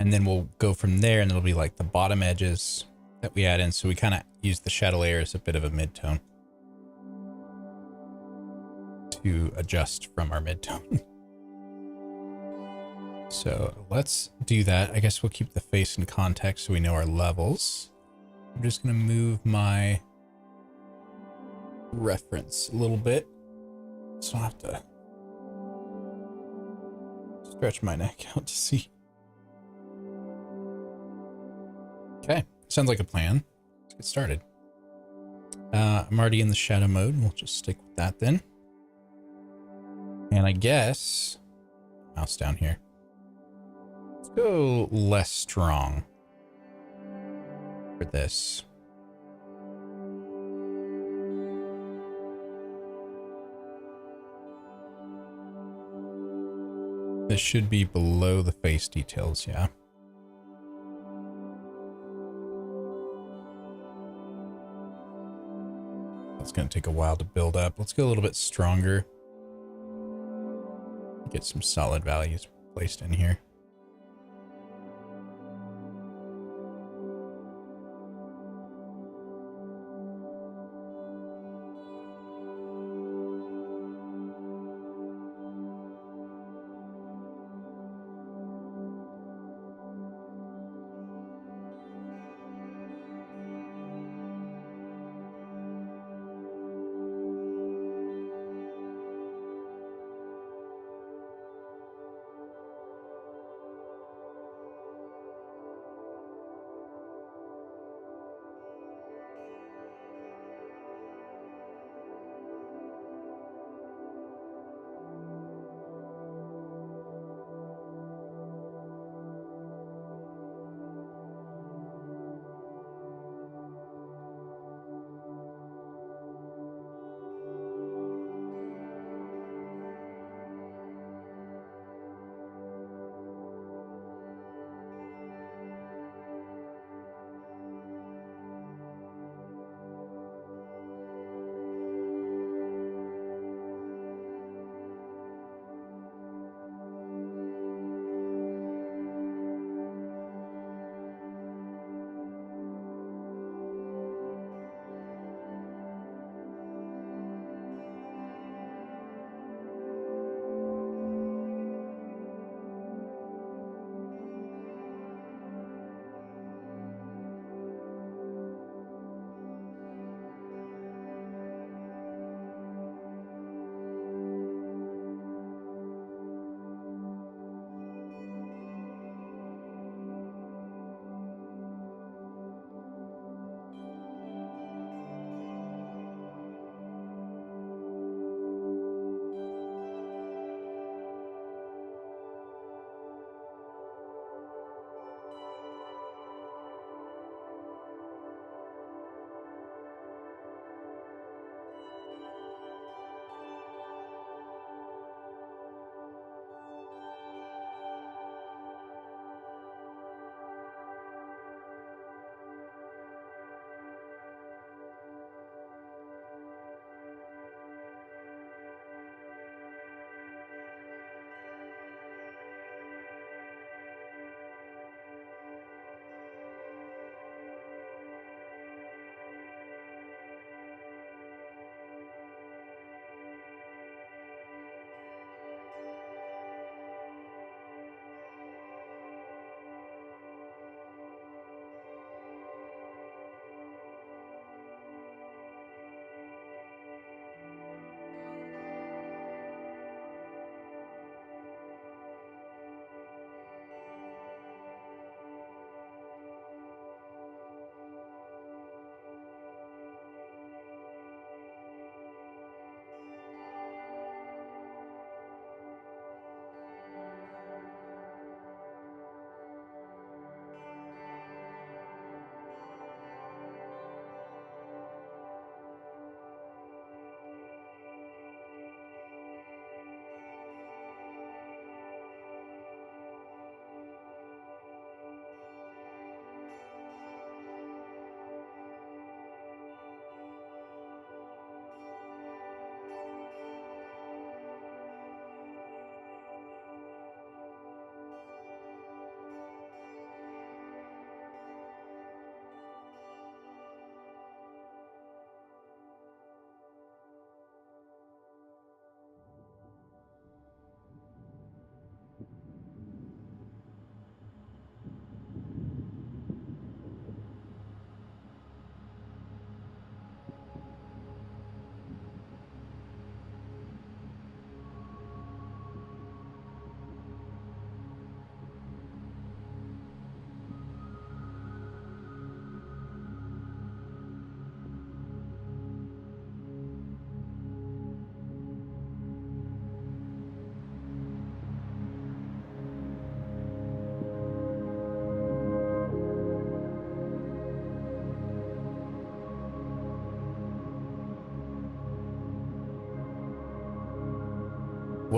And then we'll go from there, and it'll be like the bottom edges that we add in. So we kind of use the shadow layer as a bit of a mid-tone to adjust from our mid-tone. So let's do that. I guess we'll keep the face in context so we know our levels. I'm just going to move my reference a little bit, so I'll have to Stretch my neck out to see. Okay, sounds like a plan. Let's get started. I'm already in the shadow mode. We'll just stick with that then. And I guess mouse down here. Let's go less strong for this. This should be below the face details, yeah. It's going to take a while to build up. Let's go a little bit stronger. Get some solid values placed in here.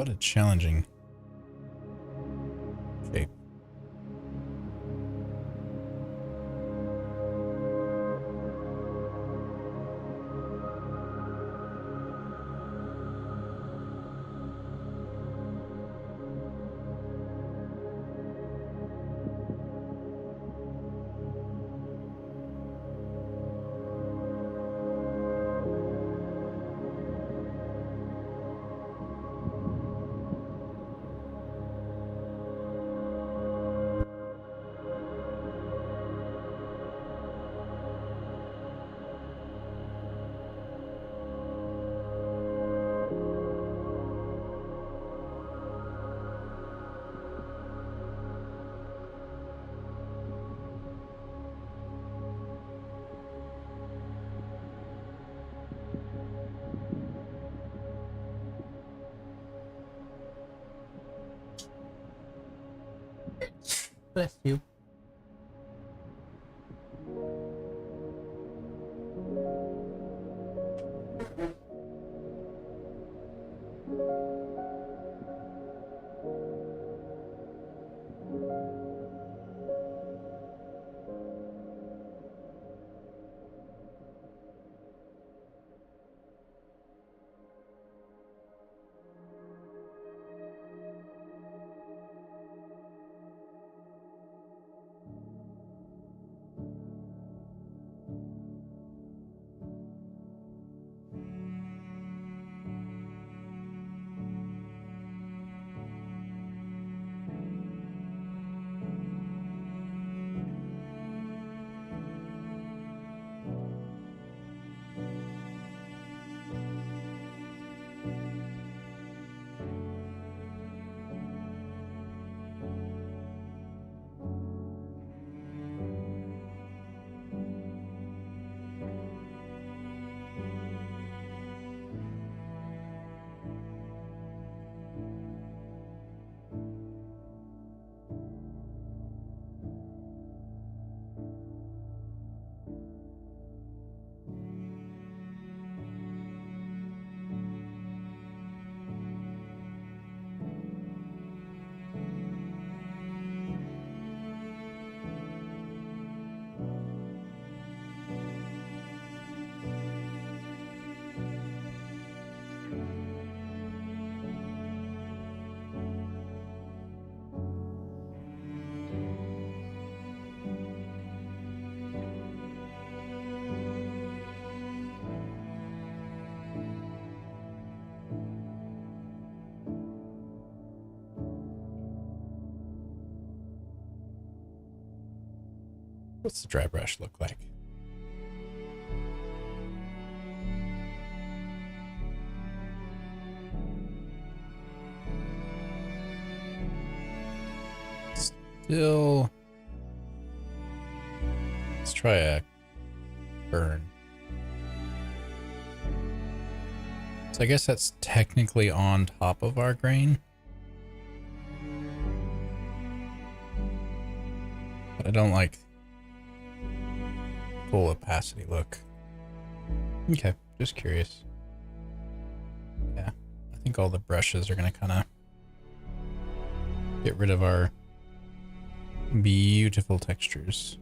what a challenging shape. Bless you. What's the dry brush look like? Still, let's try a burn. So I guess that's technically on top of our grain. But I don't like full opacity look. Okay, just curious. Yeah, I think all the brushes are gonna kind of get rid of our beautiful textures.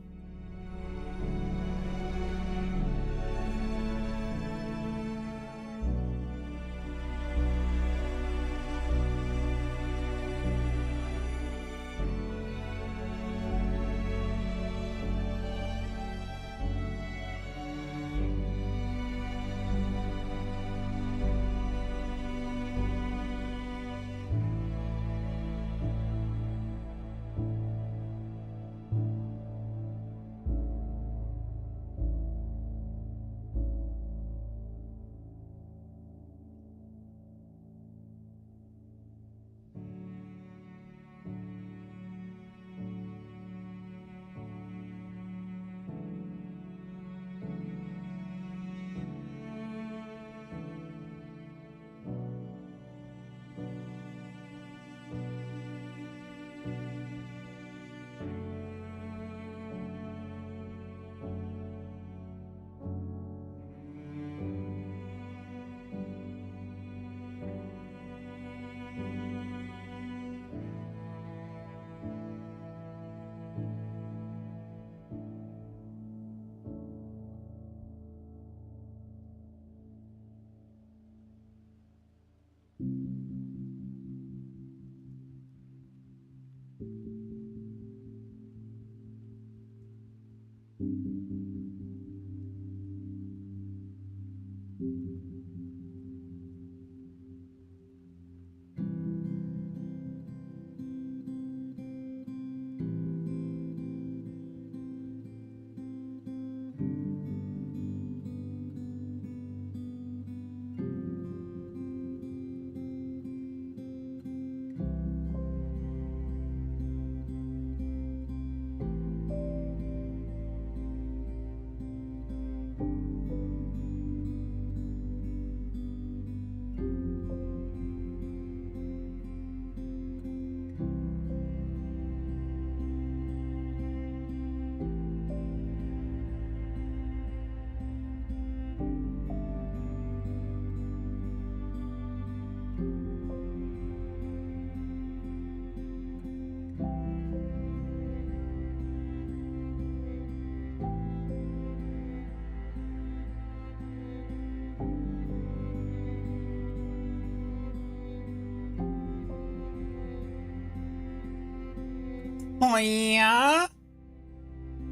Oh, yeah?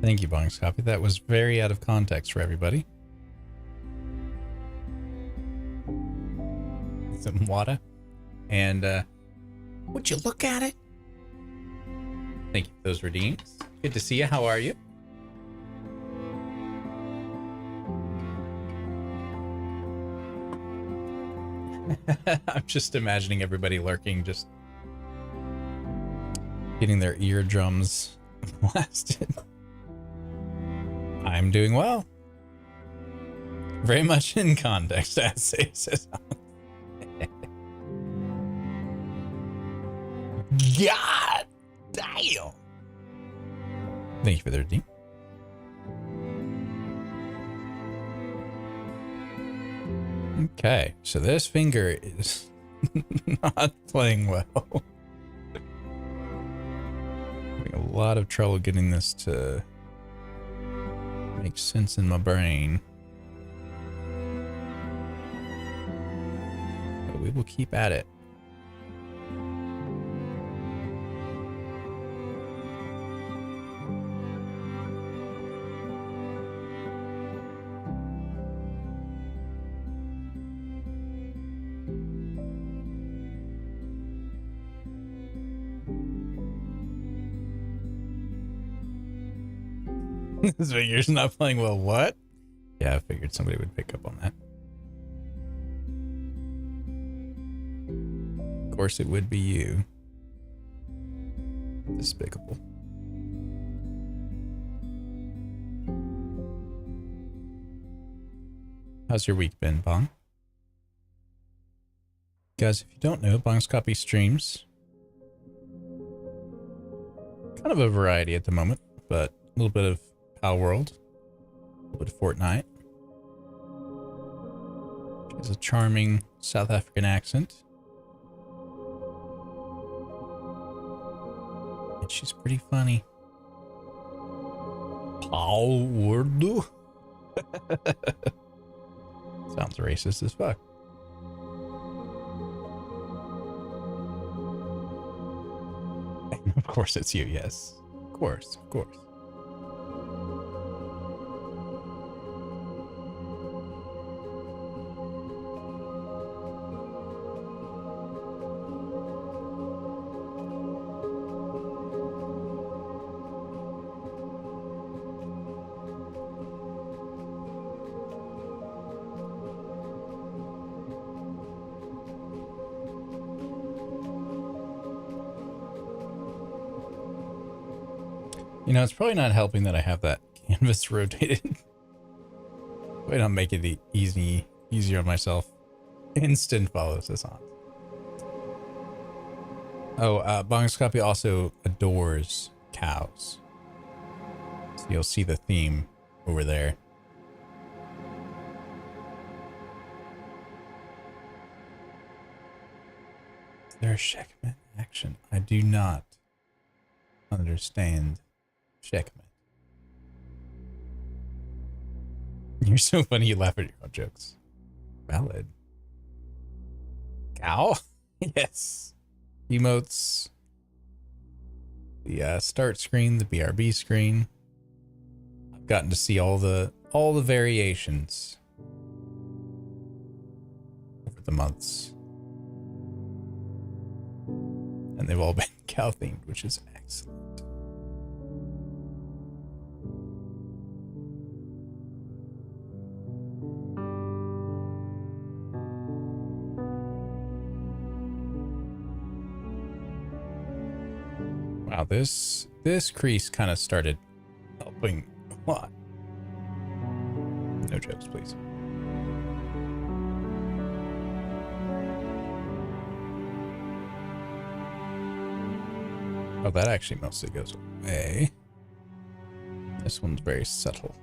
Thank you, Bongs Copy. That was very out of context for everybody. Some water. And, Would you look at it? thank you for those redeems. Good to see you. How are you? I'm just imagining everybody lurking, just getting their eardrums blasted. I'm doing well. Very much in context, as say says. God damn. Thank you for the redeem. Okay, so this finger is not playing well. Having a lot of trouble getting this to make sense in my brain. But we will keep at it. This finger's not playing well. What? Yeah, I figured somebody would pick up on that. Of course, it would be you. Despicable. How's your week been, Bong? Guys, if you don't know, Bong's Copy streams kind of a variety at the moment, but a little bit of Pal World, a little bit of Fortnite. She has a charming South African accent. And she's pretty funny. Pal World? Sounds racist as fuck. Of course it's you, yes. Of course, of course. You know, it's probably not helping that I have that canvas rotated. Why not make it easier on myself? Instant follows us on. Oh, Bong's Copy also adores cows. So you'll see the theme over there. Is there a Checkmate action? I do not understand Checkmate. You're so funny, you laugh at your own jokes. Valid. Cow? Yes. Emotes. The start screen, the BRB screen. I've gotten to see all the variations over the months. And they've all been cow themed, which is excellent. Wow, this crease kind of started helping a lot. No jokes, please. Oh, that actually mostly goes away. This one's very subtle.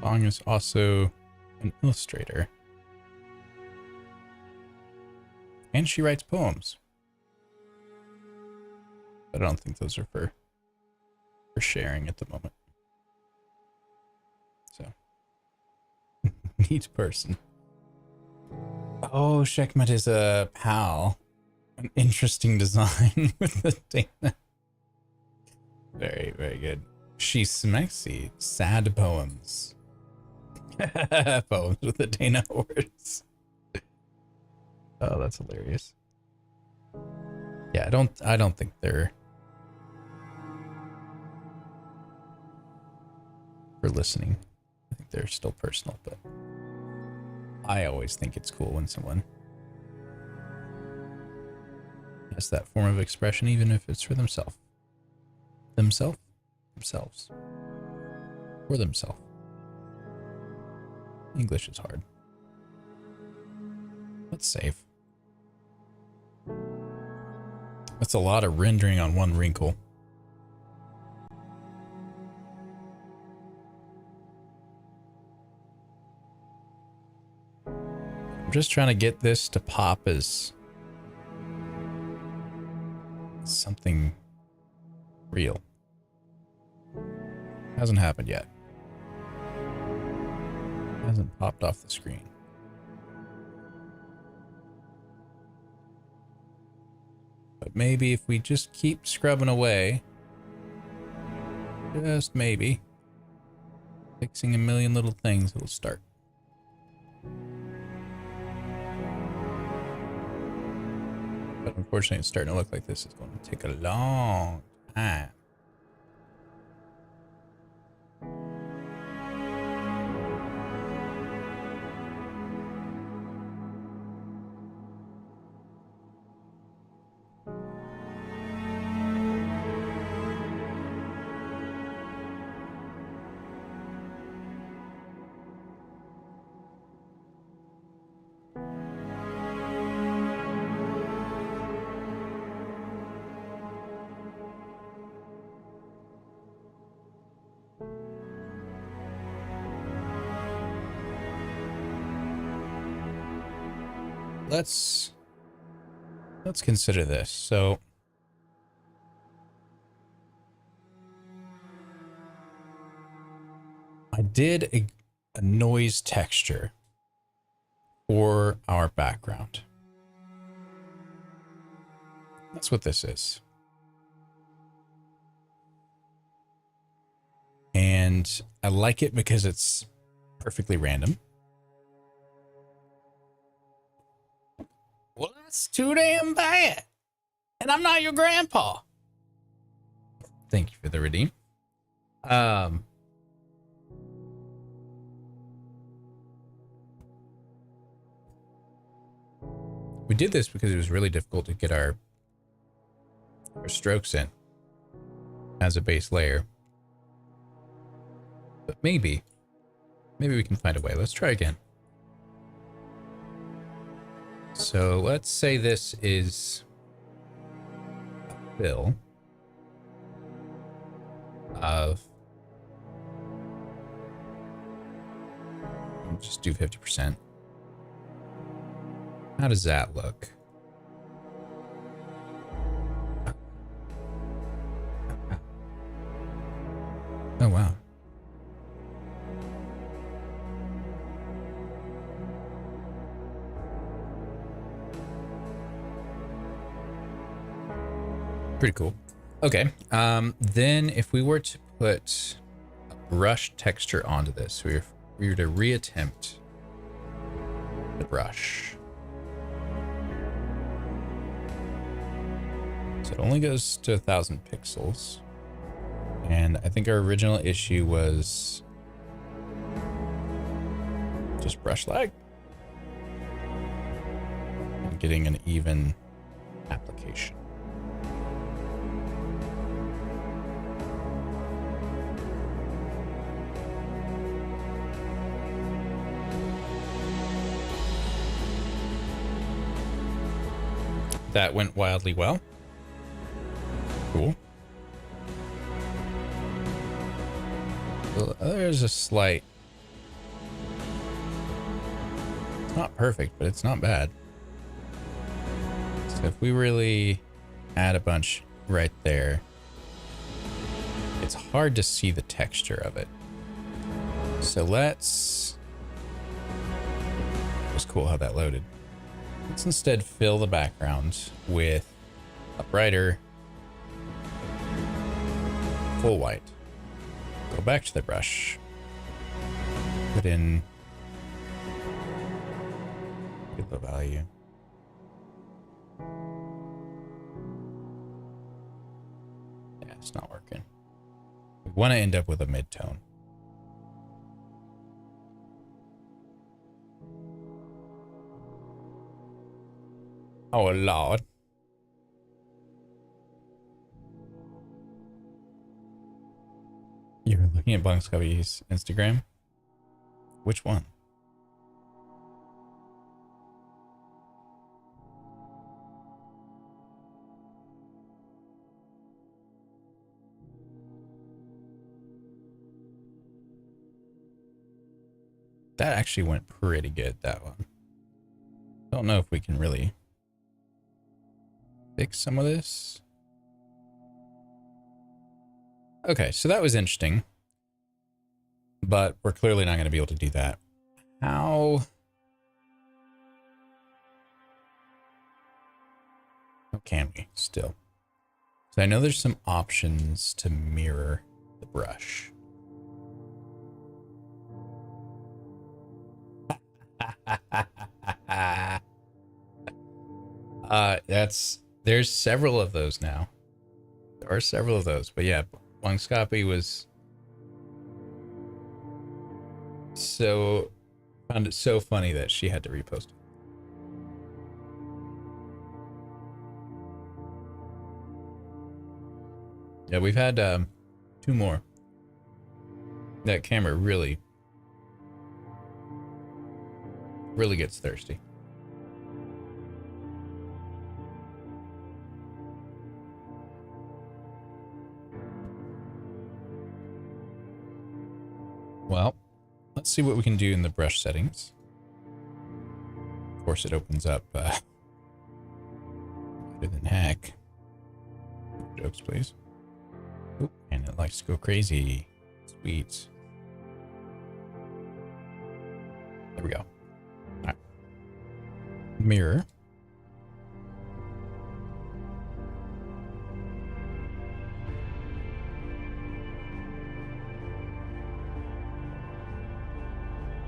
Song is also an illustrator. And she writes poems. But I don't think those are for sharing at the moment. So, neat person. Oh, Shekmet is a pal. An interesting design with the Dana. Very, very good. She's smexy. Sad poems. Poems with the Dana horse. Oh, that's hilarious. Yeah, I don't think they're for listening. I think they're still personal, but I always think it's cool when someone has that form of expression, even if it's for themselves. Themselves. For themselves. English is hard. Let's save. That's a lot of rendering on one wrinkle. I'm just trying to get this to pop as something real. Hasn't happened yet. Hasn't popped off the screen. But maybe if we just keep scrubbing away, just maybe, fixing a million little things, it'll start. But unfortunately, it's starting to look like this is going to take a long time. Let's consider this. So I did a noise texture for our background. That's what this is. And I like it because it's perfectly random. Well, that's too damn bad. And I'm not your grandpa. Thank you for the redeem. We did this because it was really difficult to get our strokes in as a base layer. But maybe we can find a way. Let's try again. So let's say this is a fill of, we'll just do 50%. How does that look? Oh, wow. Pretty cool. Okay. Then if we were to put a brush texture onto this, we were to reattempt the brush. So it only goes to 1,000 pixels. And I think our original issue was just brush lag and getting an even application. That went wildly well. Cool. Well, there's a slight not perfect, but it's not bad. So if we really add a bunch right there, it's hard to see the texture of it. So let's... It was cool how that loaded. Let's instead fill the background with a brighter full white. Go back to the brush. Put in good low value. Yeah, it's not working. We want to end up with a mid-tone. Oh, Lord. You're looking at Bunkscubby's Instagram? Which one? That actually went pretty good, that one. Don't know if we can really fix some of this. Okay, so that was interesting. But we're clearly not going to be able to do that. How can we still? So I know there's some options to mirror the brush. There's several of those now. There are several of those, but yeah, Bunkscubby was found it so funny that she had to repost it. Yeah, we've had 2 more. That camera really gets thirsty. Well, let's see what we can do in the brush settings. Of course, it opens up better than heck. Jokes, please. Oop, and it likes to go crazy. Sweet. There we go. All right. Mirror.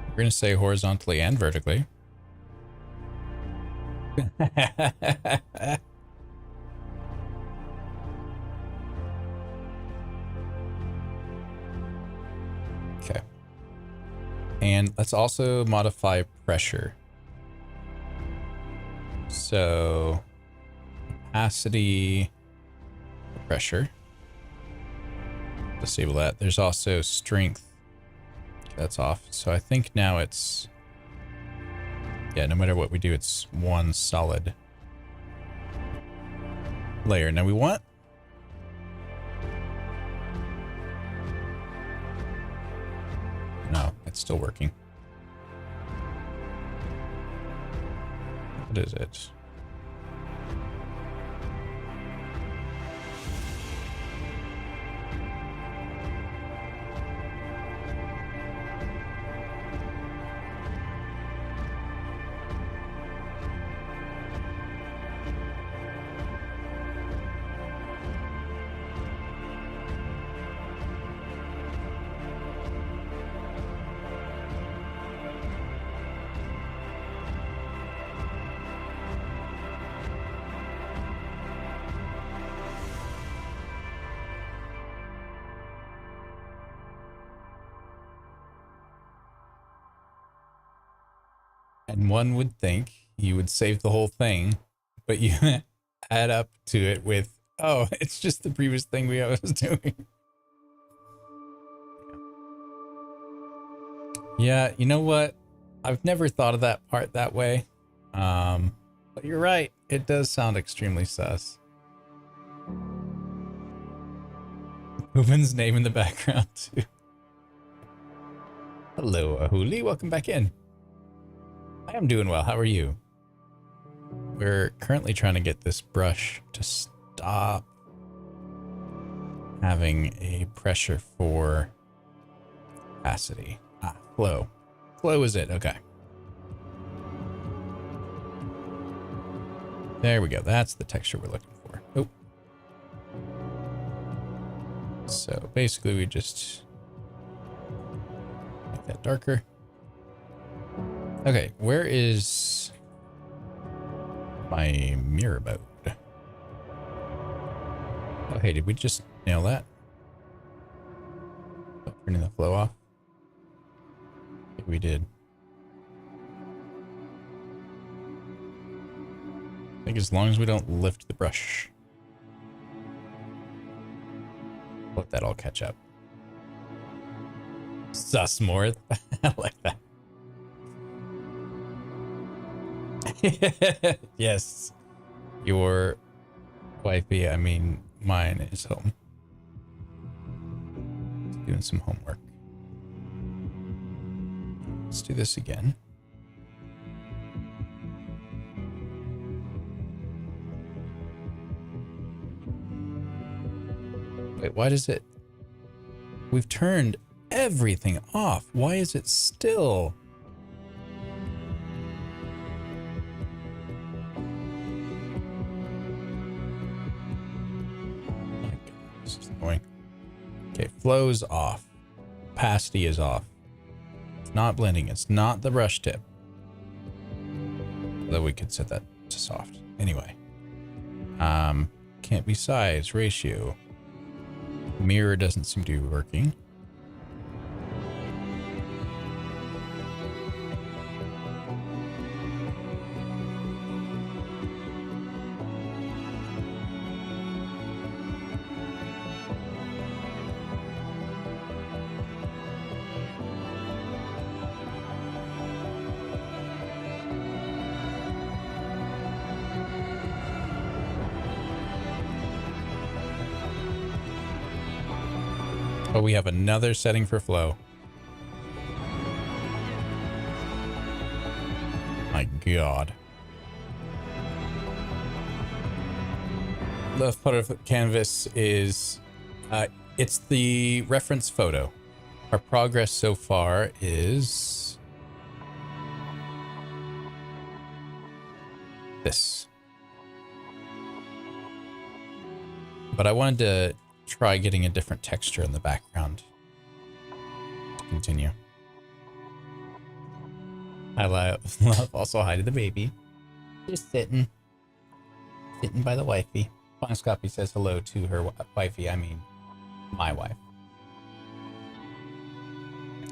We're going to say horizontally and vertically. Okay. And let's also modify pressure. So opacity, pressure. Disable that. There's also strength. That's off. So I think now it's, yeah, no matter what we do, it's one solid layer. Now we want, no, it's still working. What is it? And one would think you would save the whole thing, but you add up to it with, oh, it's just the previous thing we was doing. Yeah, you know what? I've never thought of that part that way. But you're right. It does sound extremely sus. Hooven's name in the background too. Hello, Ahuli. Welcome back in. I am doing well. How are you? We're currently trying to get this brush to stop having a pressure for opacity. Flow. Flow is it. Okay. There we go. That's the texture we're looking for. Oh. So basically we just make that darker. Okay, where is my mirror mode? Oh, hey, did we just nail that? Oh, turning the flow off? I think we did. I think as long as we don't lift the brush, let that all catch up. Sus more. I like that. Yes. Your wifey, I mean mine, is home. Doing some homework. Let's do this again. Wait, why does it... We've turned everything off. Why is it still... This is annoying. Okay, flow's off. Opacity is off. It's not blending. It's not the brush tip. Though we could set that to soft. Anyway. Can't be size, ratio. Mirror doesn't seem to be working. Oh, we have another setting for flow. My God. The part of canvas is, it's the reference photo. Our progress so far is this. But I wanted to try getting a different texture in the background to continue. I love also hi to the baby. Just sitting by the wifey. Bongscopy says hello to her wifey. I mean, my wife.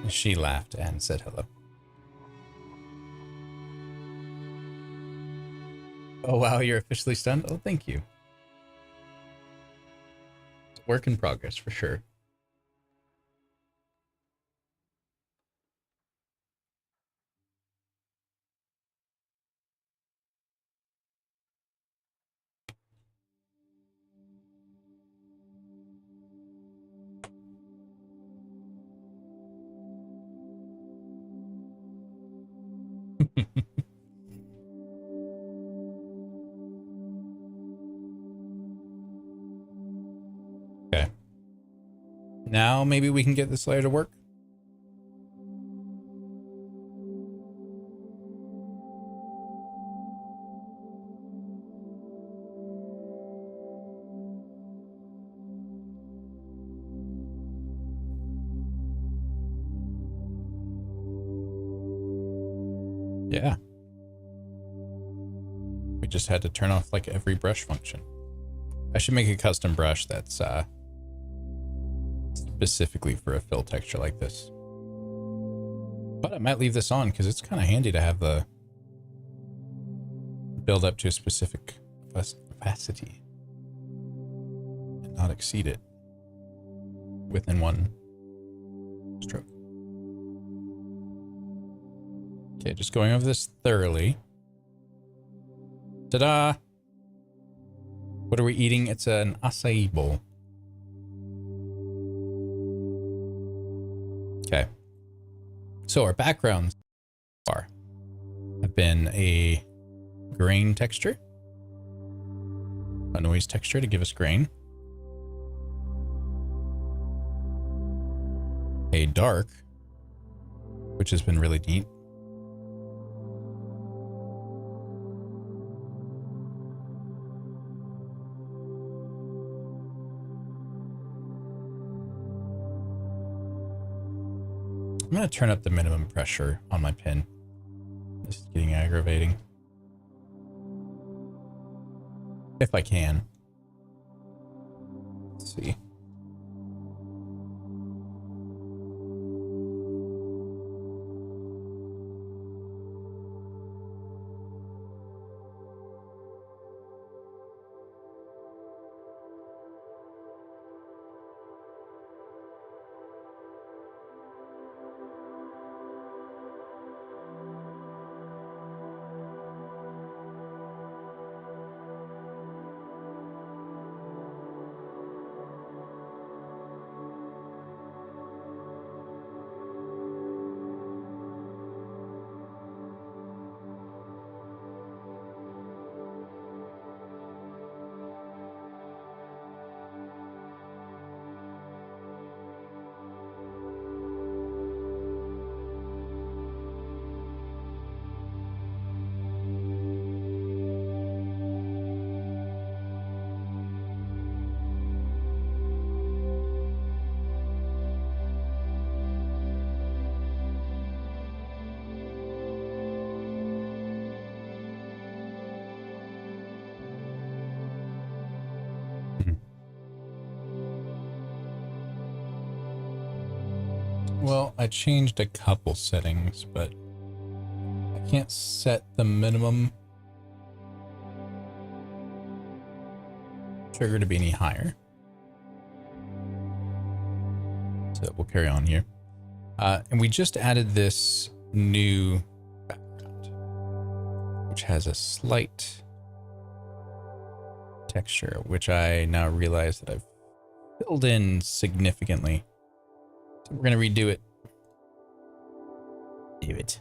She laughed and said hello. Oh wow, you're officially stunned. Oh, thank you. Work in progress for sure. Okay. Now maybe we can get this layer to work. Yeah. We just had to turn off like every brush function. I should make a custom brush that's specifically for a fill texture like this. But I might leave this on because it's kind of handy to have the build up to a specific opacity and not exceed it within one stroke. Okay, just going over this thoroughly. Ta-da! What are we eating? It's an acai bowl. Okay. So our backgrounds are have been a grain texture, a noise texture to give us grain, a dark, which has been really neat, I'm going to turn up the minimum pressure on my pin. This is getting aggravating. If I can. Let's see. Well, I changed a couple settings, but I can't set the minimum trigger to be any higher. So we'll carry on here. And we just added this new background, which has a slight texture, which I now realize that I've filled in significantly. So we're going to redo it. Do it.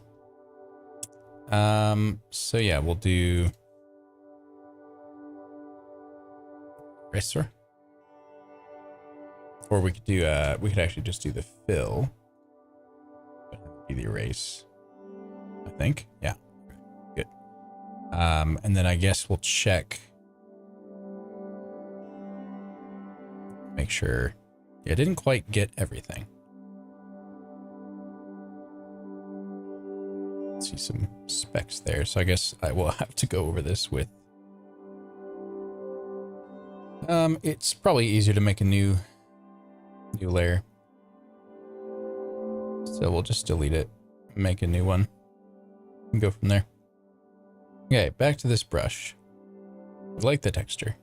So yeah, we'll do eraser. Or we could do we could actually just do the fill. Be the erase. I think. Yeah. Good. And then I guess we'll check. Make sure. Yeah, I didn't quite get everything. See some specs there, so I guess I will have to go over this with it's probably easier to make a new layer, so we'll just delete it, make a new one, and go from there. Okay, back to this brush. I like the texture.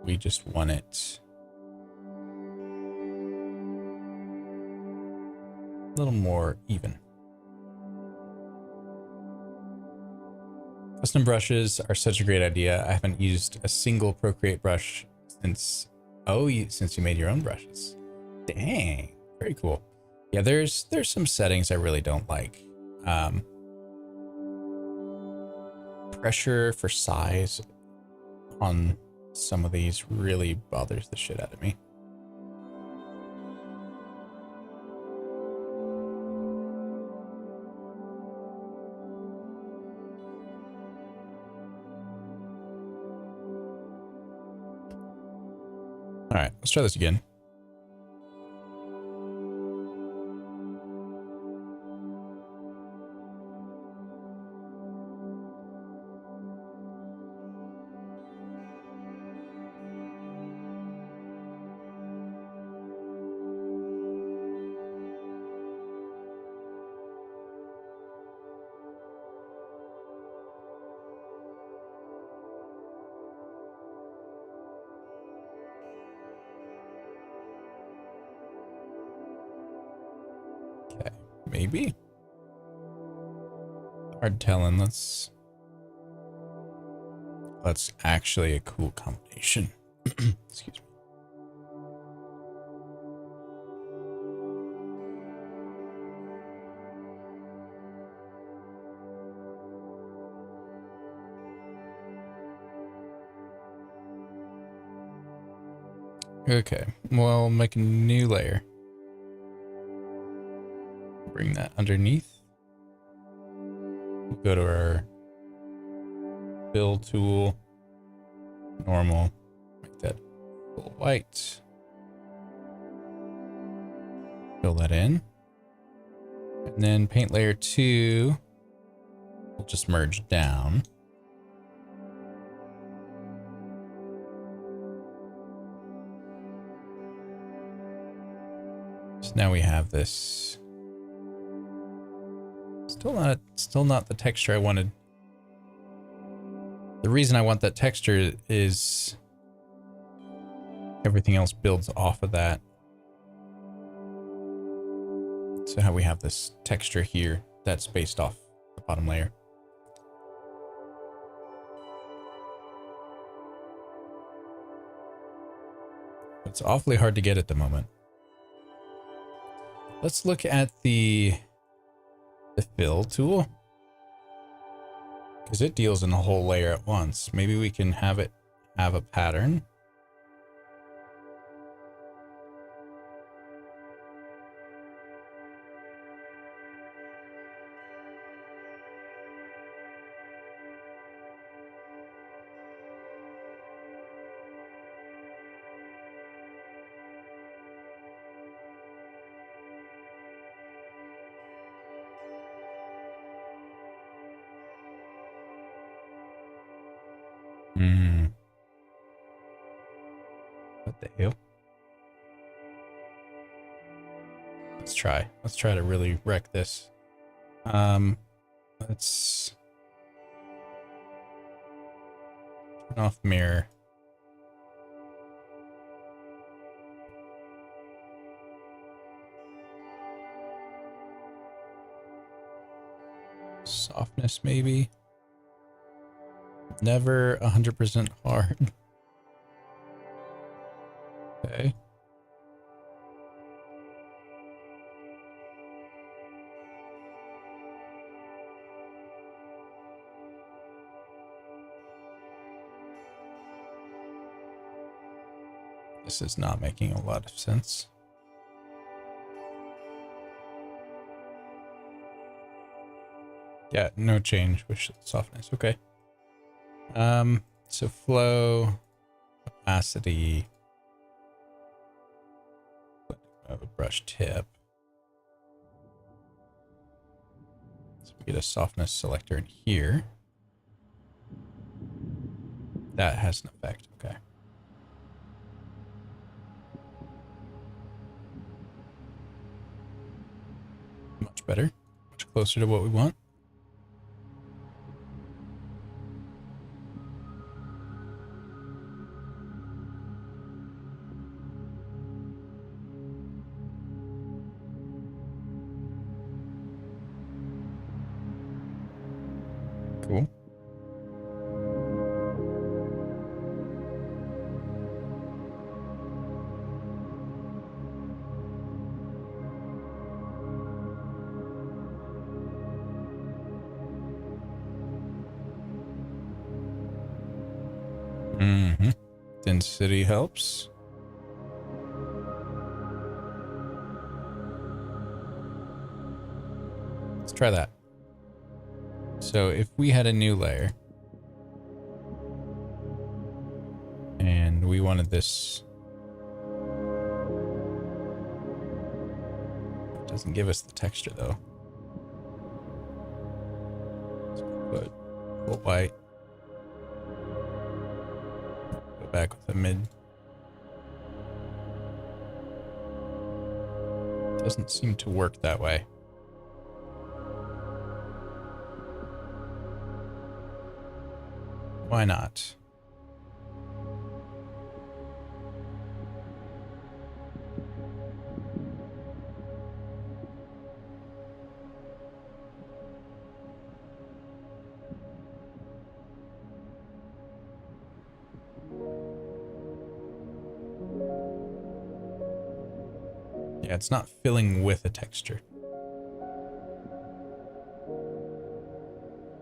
We just want it a little more even. Custom brushes are such a great idea. I haven't used a single Procreate brush since since you made your own brushes. Dang, very cool. Yeah, there's some settings I really don't like. Pressure for size on some of these really bothers the shit out of me. All right, let's try this again. Okay, maybe. Hard telling. That's actually a cool combination. Excuse me. Okay, well, make a new layer. Bring that underneath. We'll go to our fill tool, normal, make that full white. Fill that in. And then paint layer 2, we'll just merge down. So now we have this. Still not the texture I wanted. The reason I want that texture is everything else builds off of that. So how we have this texture here, that's based off the bottom layer. It's awfully hard to get at the moment. Let's look at the fill tool, because it deals in a whole layer at once. Maybe we can have it have a pattern. What the hell? Let's try to really wreck this. Let's turn off mirror. Softness maybe. Never 100% hard. Okay. This is not making a lot of sense. Yeah, no change with softness. Okay. So flow, opacity, a brush tip. So we get a softness selector in here. That has an effect. Okay. Much better. Much closer to what we want. Cool. Density helps. Let's try that. So if we had a new layer and we wanted this, it doesn't give us the texture though. Let's put full white. Go back with the mid. Doesn't seem to work that way. Why not? Yeah, it's not filling with a texture.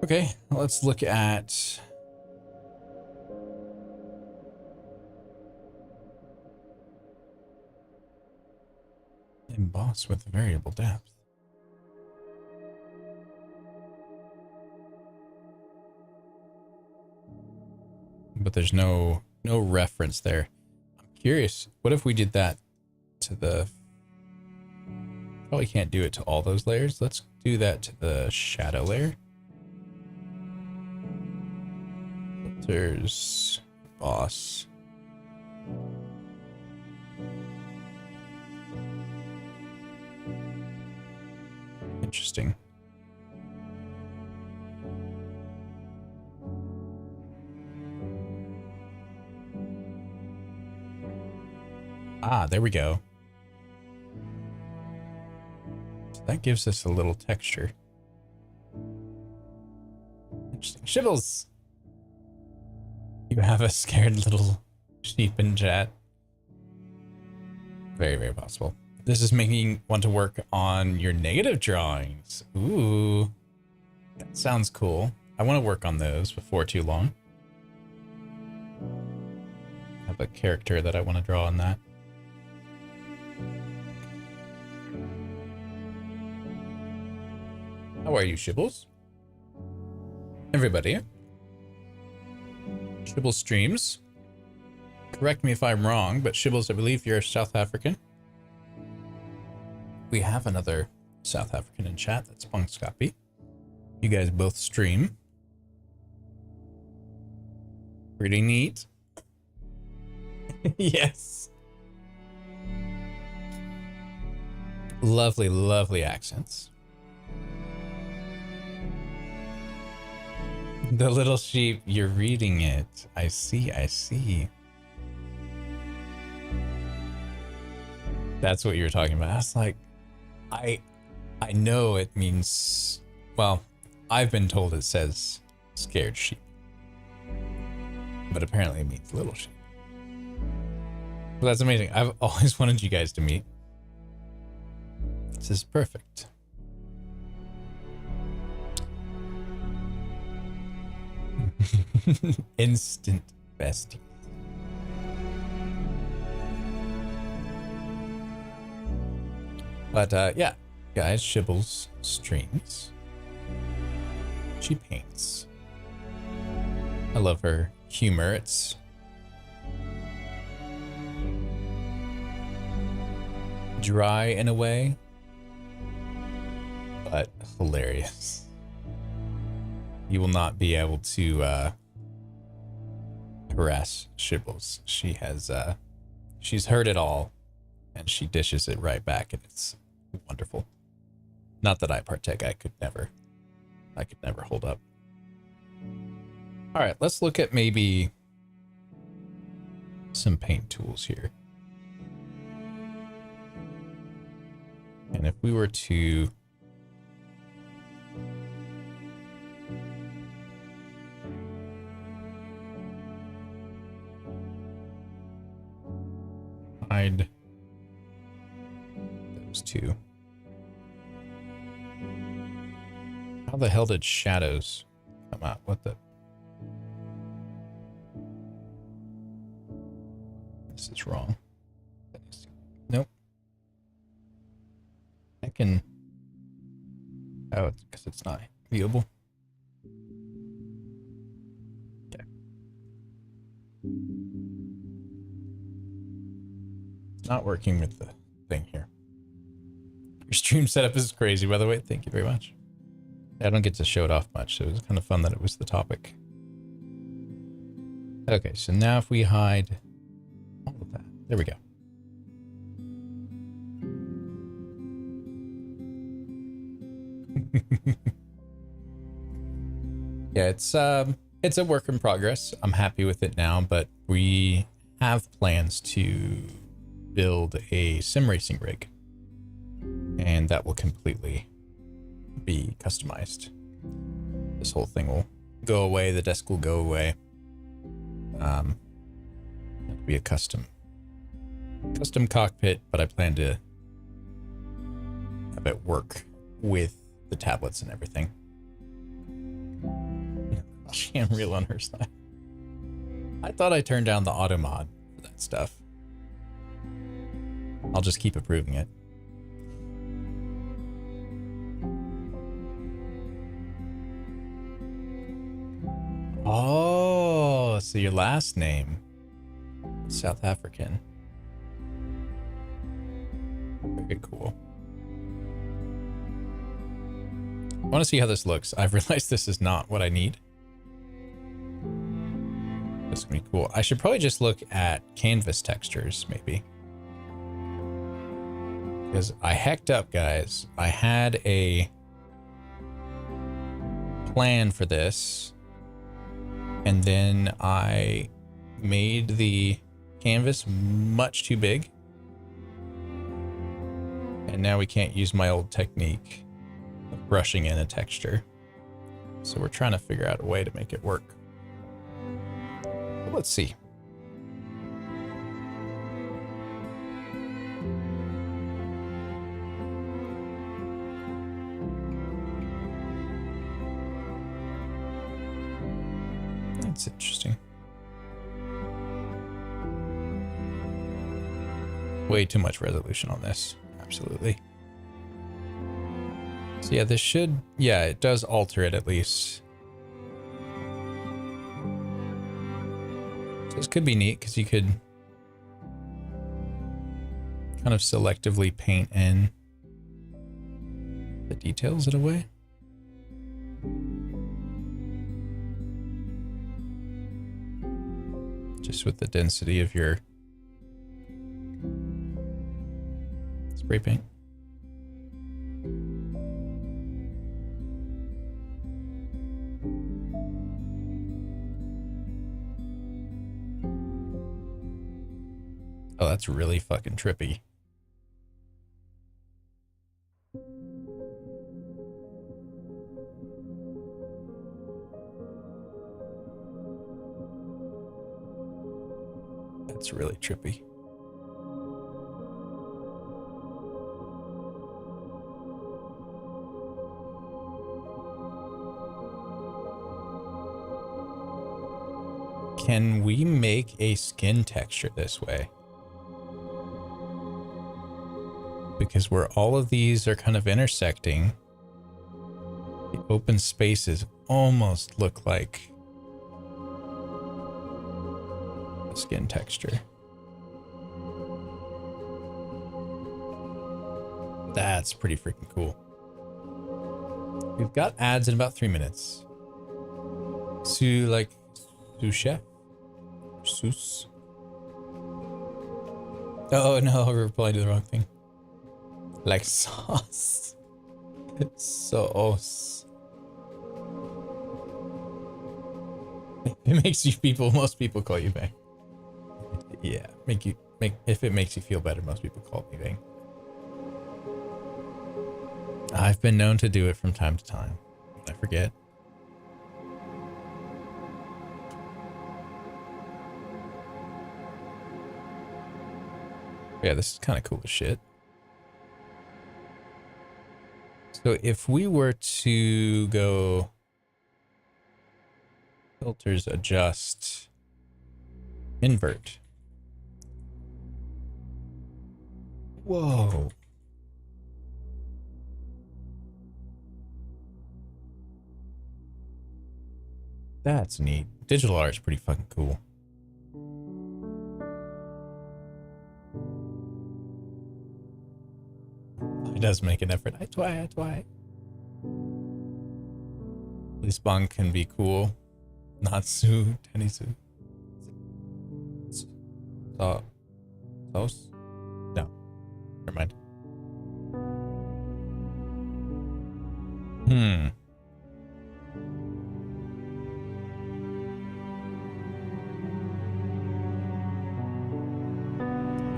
Okay, let's look at Emboss with variable depth. But there's no reference there. I'm curious, what if we did that to the... Probably can't do it to all those layers. Let's do that to the shadow layer. Filters, boss. Interesting. Ah, there we go. So that gives us a little texture. Interesting. Shibbles! You have a scared little sheep in chat. Very, very possible. This is making you want to work on your negative drawings. Ooh. That sounds cool. I want to work on those before too long. I have a character that I want to draw on that. How are you, Shibbles? Everybody. Shibbles streams. Correct me if I'm wrong, but Shibbles, I believe you're South African. We have another South African in chat. That's Punkscopy. You guys both stream. Pretty neat. Yes. Lovely, lovely accents. The little sheep, you're reading it. I see, I see. That's what you were talking about. I was like, I know it means, well, I've been told it says scared sheep. But apparently it means little sheep. Well, that's amazing. I've always wanted you guys to meet. This is perfect. Instant bestie. But yeah, guys, Shibbles streams. She paints. I love her humor. It's dry in a way, but hilarious. You will not be able to harass Shibbles. She has she's heard it all, and she dishes it right back, and it's wonderful. Not that I partake. I could never hold up. All right, let's look at maybe some paint tools here. And if we were to hide those two. How the hell did shadows come out? What the? This is wrong. Nope. I can. Oh, it's because it's not viewable. Okay. It's not working with the thing here. Your stream setup is crazy, by the way. Thank you very much. I don't get to show it off much, so it was kind of fun that it was the topic. Okay, so now if we hide all of that, there we go. Yeah, it's a work in progress. I'm happy with it now, but we have plans to build a sim racing rig, and that will completely be customized. This whole thing will go away. The desk will go away. It'll be a custom cockpit, but I plan to have it work with the tablets and everything. She Unreal on her side. I thought I turned down the auto mod for that stuff. I'll just keep approving it. Oh, so your last name, South African. Very cool. I want to see how this looks. I've realized this is not what I need. This is gonna be cool. I should probably just look at canvas textures, maybe. Because I hecked up, guys. I had a plan for this, and then I made the canvas much too big. And now we can't use my old technique of brushing in a texture. So we're trying to figure out a way to make it work. Let's see. That's interesting. Way too much resolution on this. Absolutely. So yeah, this should, yeah, it does alter it at least. So this could be neat because you could kind of selectively paint in the details in a way. Just with the density of your spray paint. Oh, that's really fucking trippy. That's really trippy. Can we make a skin texture this way? Because where all of these are kind of intersecting, the open spaces almost look like a skin texture. That's pretty freaking cool. We've got ads in about 3 minutes. Sous chef? Sous. Oh no, we're replying to the wrong thing. Like sauce. Sauce. It makes you most people call you Bang. Yeah, if it makes you feel better, most people call me Bang. I've been known to do it from time to time. I forget. Yeah, this is kind of cool as shit. So if we were to go filters, adjust, invert. Whoa. That's neat. Digital art is pretty fucking cool. It does make an effort. I try. Lisbon can be cool. Natsu, Tenisu. Sauce? No. Never mind.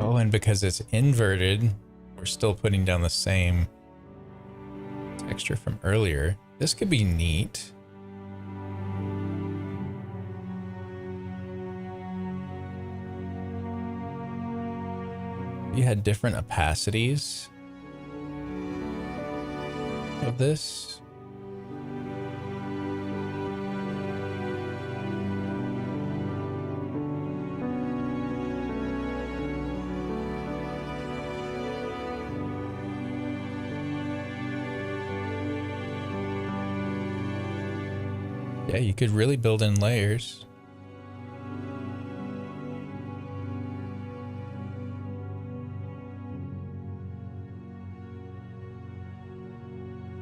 Oh, and because it's inverted, we're still putting down the same texture from earlier. This could be neat. You had different opacities of this. Yeah, you could really build in layers.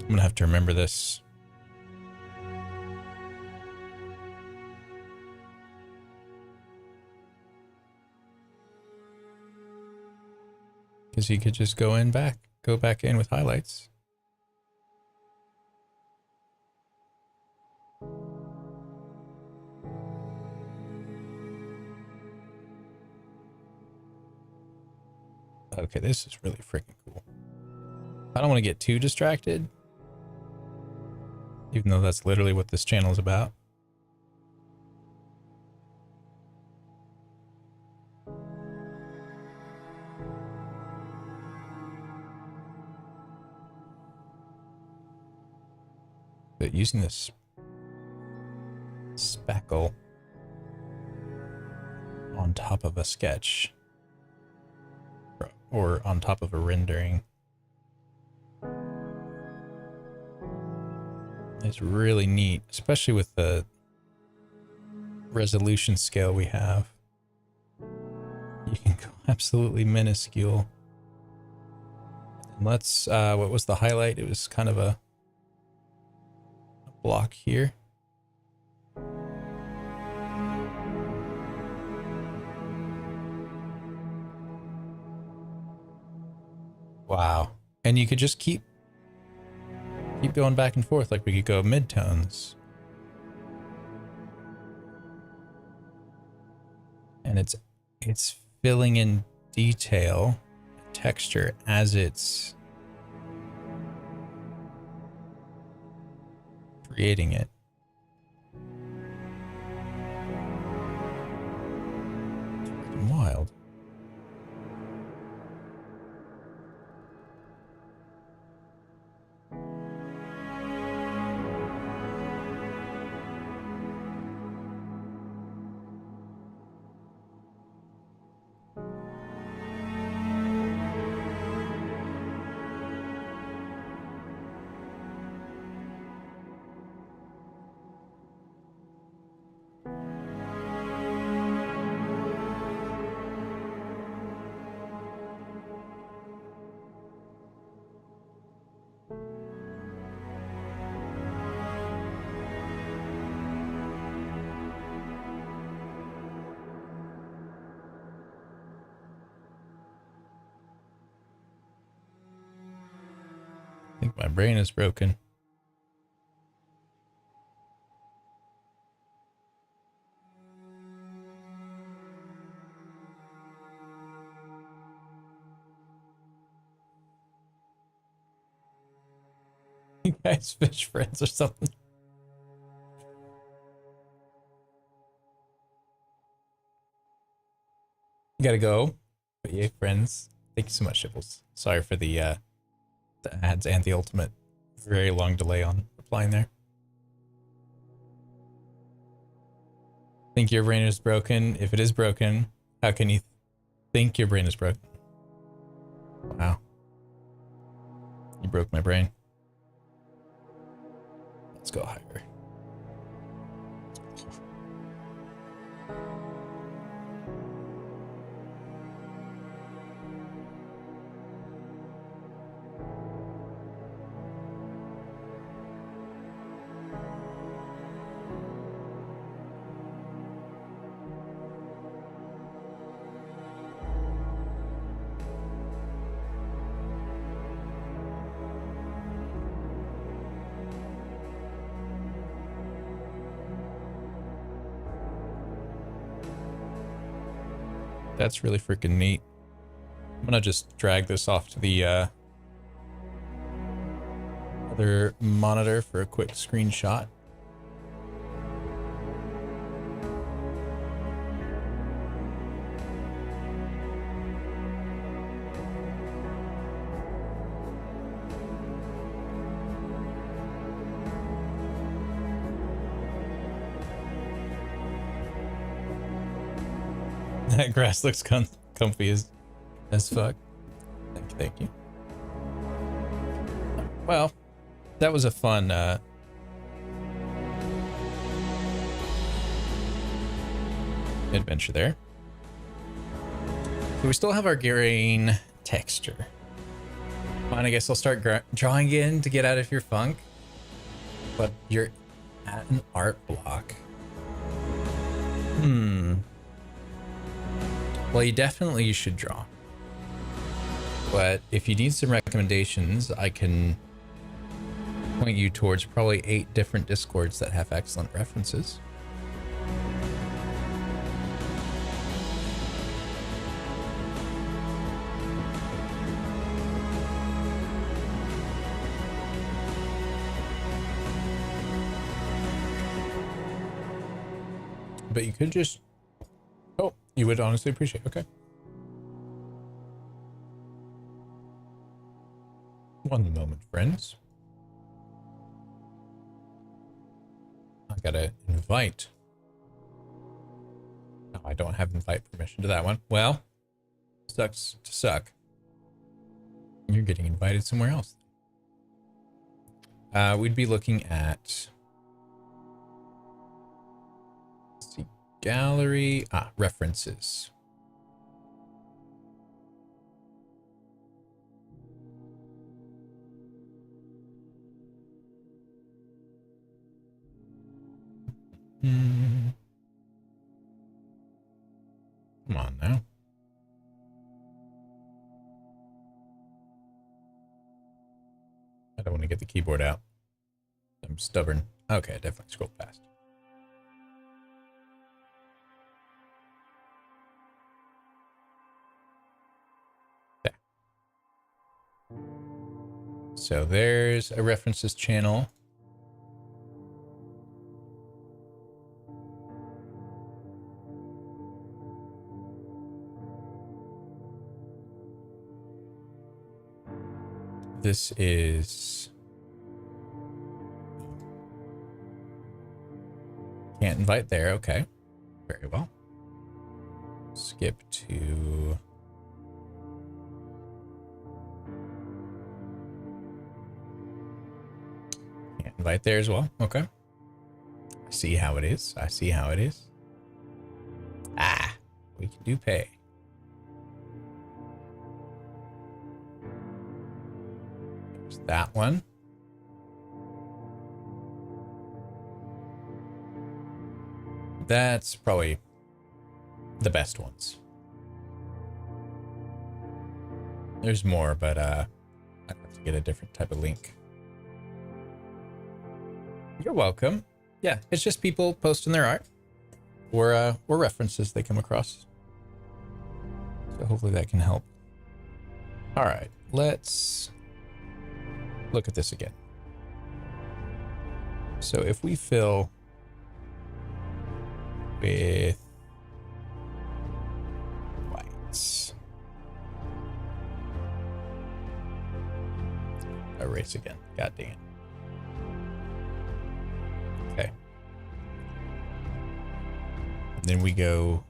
I'm gonna have to remember this. Because you could just go back in with highlights. Okay, this is really freaking cool. I don't want to get too distracted, even though that's literally what this channel is about. But using this spackle on top of a sketch or on top of a rendering is really neat, especially with the resolution scale we have. You can go absolutely minuscule. And let's, what was the highlight? It was kind of a block here. Wow. And you could just keep going back and forth. Like we could go midtones. And it's filling in detail, texture as it's creating it. It's freaking wild. I think my brain is broken. You guys fish friends or something. You gotta go. But yeah, friends. Thank you so much, Shibbles. Sorry for the ads and the ultimate very long delay on replying there. Think your brain is broken? If it is broken, how can you think your brain is broken? Wow. You broke my brain. Let's go higher. That's really freaking neat. I'm gonna just drag this off to the other monitor for a quick screenshot. That grass looks comfy as fuck. Thank you. Well, that was a fun adventure there. So we still have our grain texture. Fine, I guess I'll start drawing in to get out of your funk. But you're at an art block. Well, you definitely should draw. But if you need some recommendations, I can point you towards probably 8 different Discords that have excellent references. But you could just... Oh, you would honestly appreciate. Okay. One moment, friends. I gotta invite. No, I don't have invite permission to that one. Well, sucks to suck. You're getting invited somewhere else. We'd be looking at... Let's see. Gallery. References. Come on now. I don't want to get the keyboard out. I'm stubborn. Okay, I definitely scrolled past. There. So there's a references channel. This is... Can't invite there. Okay. Very well. Skip to... Can't invite there as well. Okay. I see how it is. I see how it is. We can do pay. There's that one. That's probably the best ones. There's more, but I'd have to get a different type of link. You're welcome. Yeah, it's just people posting their art or references they come across. So hopefully that can help. All right, let's look at this again. So if we fill with whites. Erase again. God dang it. Okay. And then we go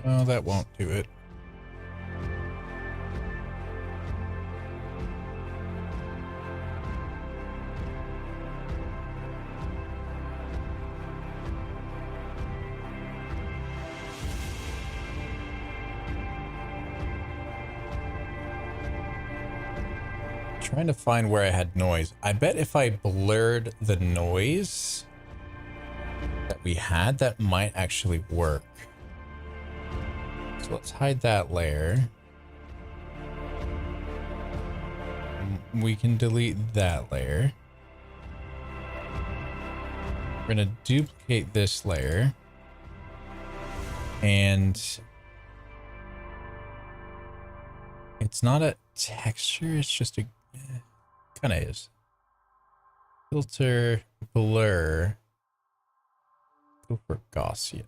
oh, that won't do it. Trying to find where I had noise. I bet if I blurred the noise that we had, that might actually work. So let's hide that layer. We can delete that layer. We're gonna duplicate this layer. And it's not a texture, it's just a kind of is. Filter, blur. Go for Gaussian.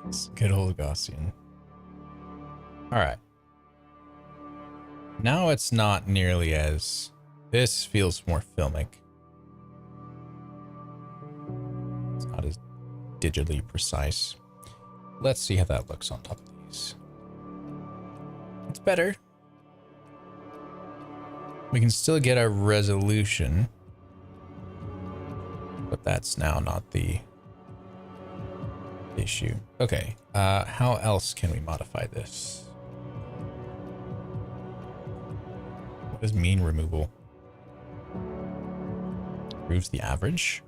It's good old Gaussian. All right. Now it's not nearly as... This feels more filmic. It's not as digitally precise. Let's see how that looks on top of these. It's better. We can still get our resolution, but that's now not the issue. Okay, how else can we modify this? What is mean removal? Improves the average?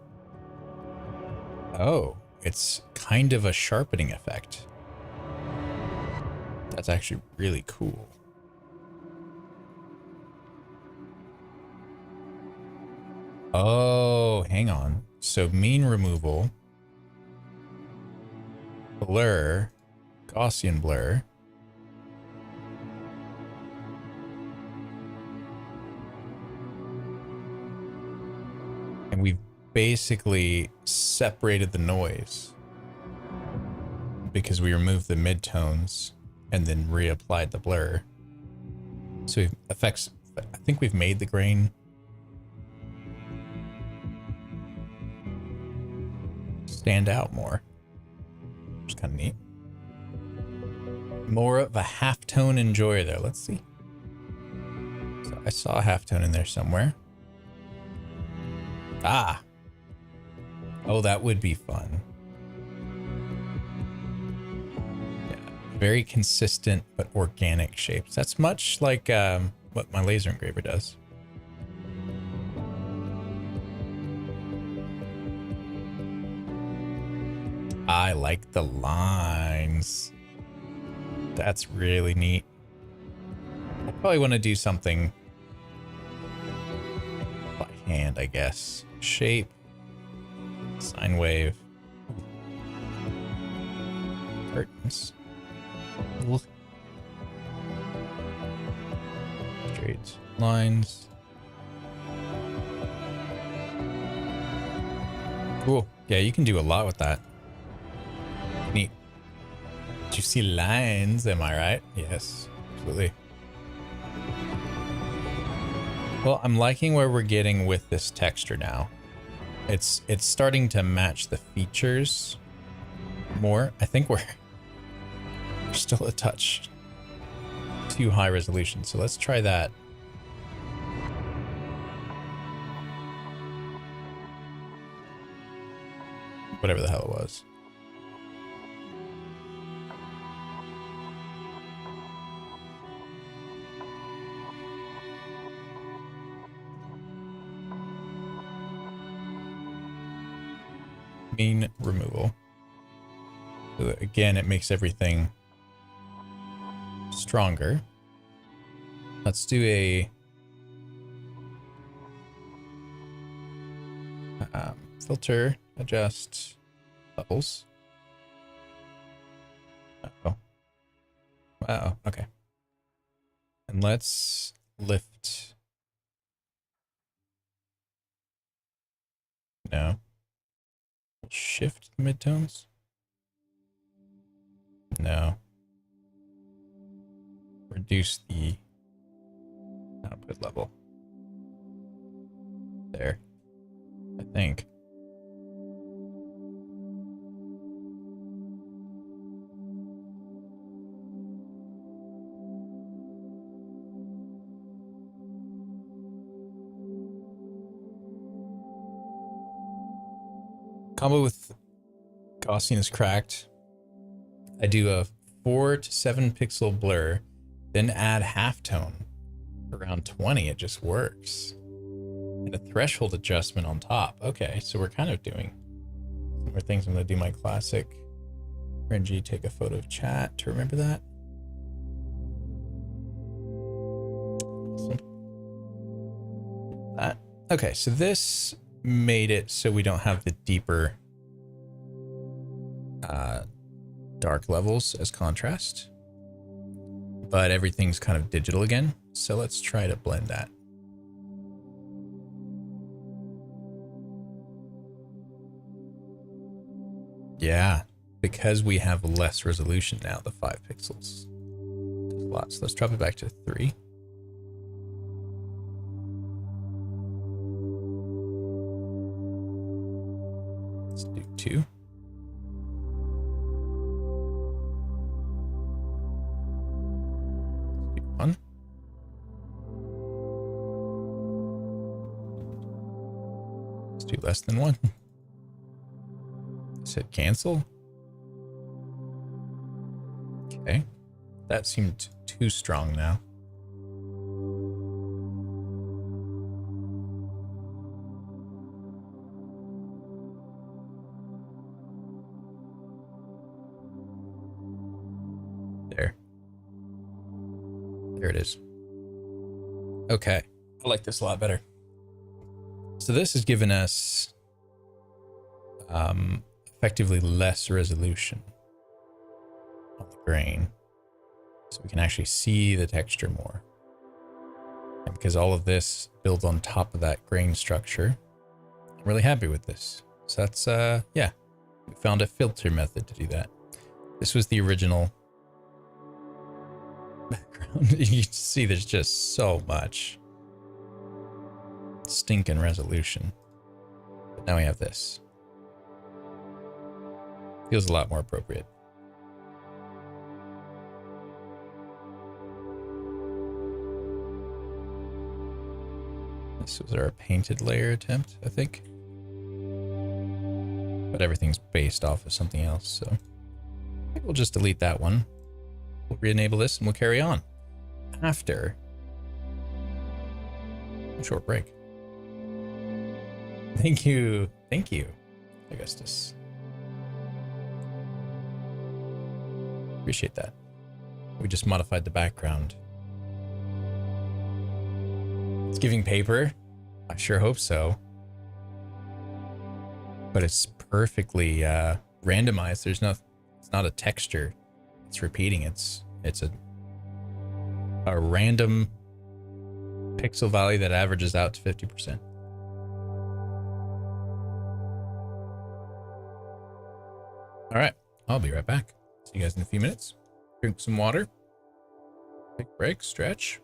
Oh, it's kind of a sharpening effect. That's actually really cool. Oh, hang on. So mean removal, blur, Gaussian blur. And we've basically separated the noise because we removed the midtones and then reapplied the blur. So it affects, I think we've made the grain stand out more, which is kind of neat. More of a halftone enjoyer there. Let's see. So I saw a halftone in there somewhere. Ah. Oh, that would be fun. Yeah, very consistent but organic shapes. That's much like what my laser engraver does. I like the lines. That's really neat. I probably want to do something by hand, I guess. Shape, sine wave, curtains, straight lines. Cool. Yeah, you can do a lot with that. Neat. Juicy lines, am I right? Yes, absolutely. Well, I'm liking where we're getting with this texture now. It's starting to match the features more. I think we're still a touch too high resolution, so let's try that. Whatever the hell it was. Mean removal. So again, it makes everything stronger. Let's do a filter, adjust levels. Oh, wow. Okay. And let's lift. No. Shift the midtones? No. Reduce the output level. There. I think. Combo with Gaussian is cracked. I do a 4 to 7 pixel blur, then add halftone. Around 20, it just works. And a threshold adjustment on top. Okay, so we're kind of doing some more things. I'm going to do my classic RNG, take a photo of chat to remember that. Awesome. That. Okay, so this made it so we don't have the deeper dark levels as contrast, but everything's kind of digital again. So let's try to blend that. Yeah, because we have less resolution now, the 5 pixels does a lot. So let's drop it back to 3. Let's do 2. Let's do 1. Let's do less than 1. Let's hit cancel. Okay. That seemed too strong now. There. There it is. Okay. I like this a lot better. So this has given us effectively less resolution on the grain. So we can actually see the texture more. And because all of this builds on top of that grain structure, I'm really happy with this. So that's, yeah, we found a filter method to do that. This was the original background. You can see there's just so much stinking resolution. But now we have this. Feels a lot more appropriate. This was our painted layer attempt, I think. But everything's based off of something else, so I think we'll just delete that one. We'll re-enable this and we'll carry on after a short break. Thank you, Augustus. Appreciate that. We just modified the background. It's giving paper. I sure hope so. But it's perfectly randomized. It's not a texture. It's repeating. It's a random pixel value that averages out to 50%. All right, I'll be right back. See you guys in a few minutes. Drink some water. Take a break, stretch.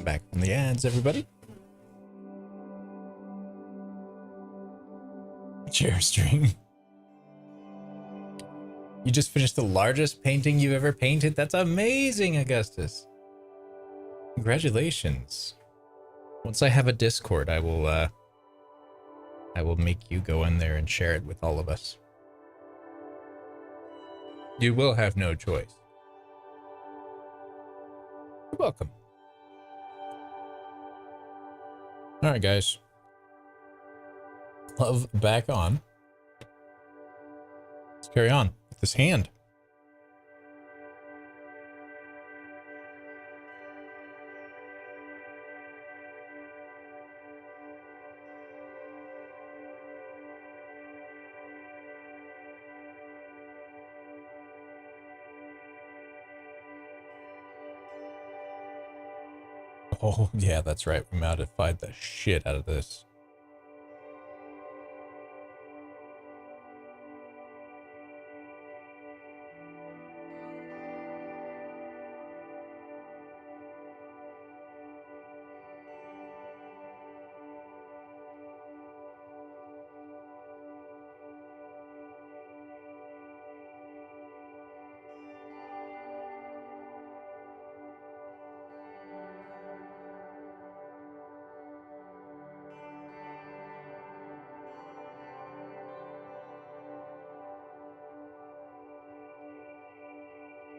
Back from the ads, everybody. Chair string. You just finished the largest painting you've ever painted? That's amazing, Augustus. Congratulations. Once I have a Discord, I will make you go in there and share it with all of us. You will have no choice. You're welcome. All right, guys. Love back on. Let's carry on with this hand. Oh, yeah, that's right. We modified the shit out of this.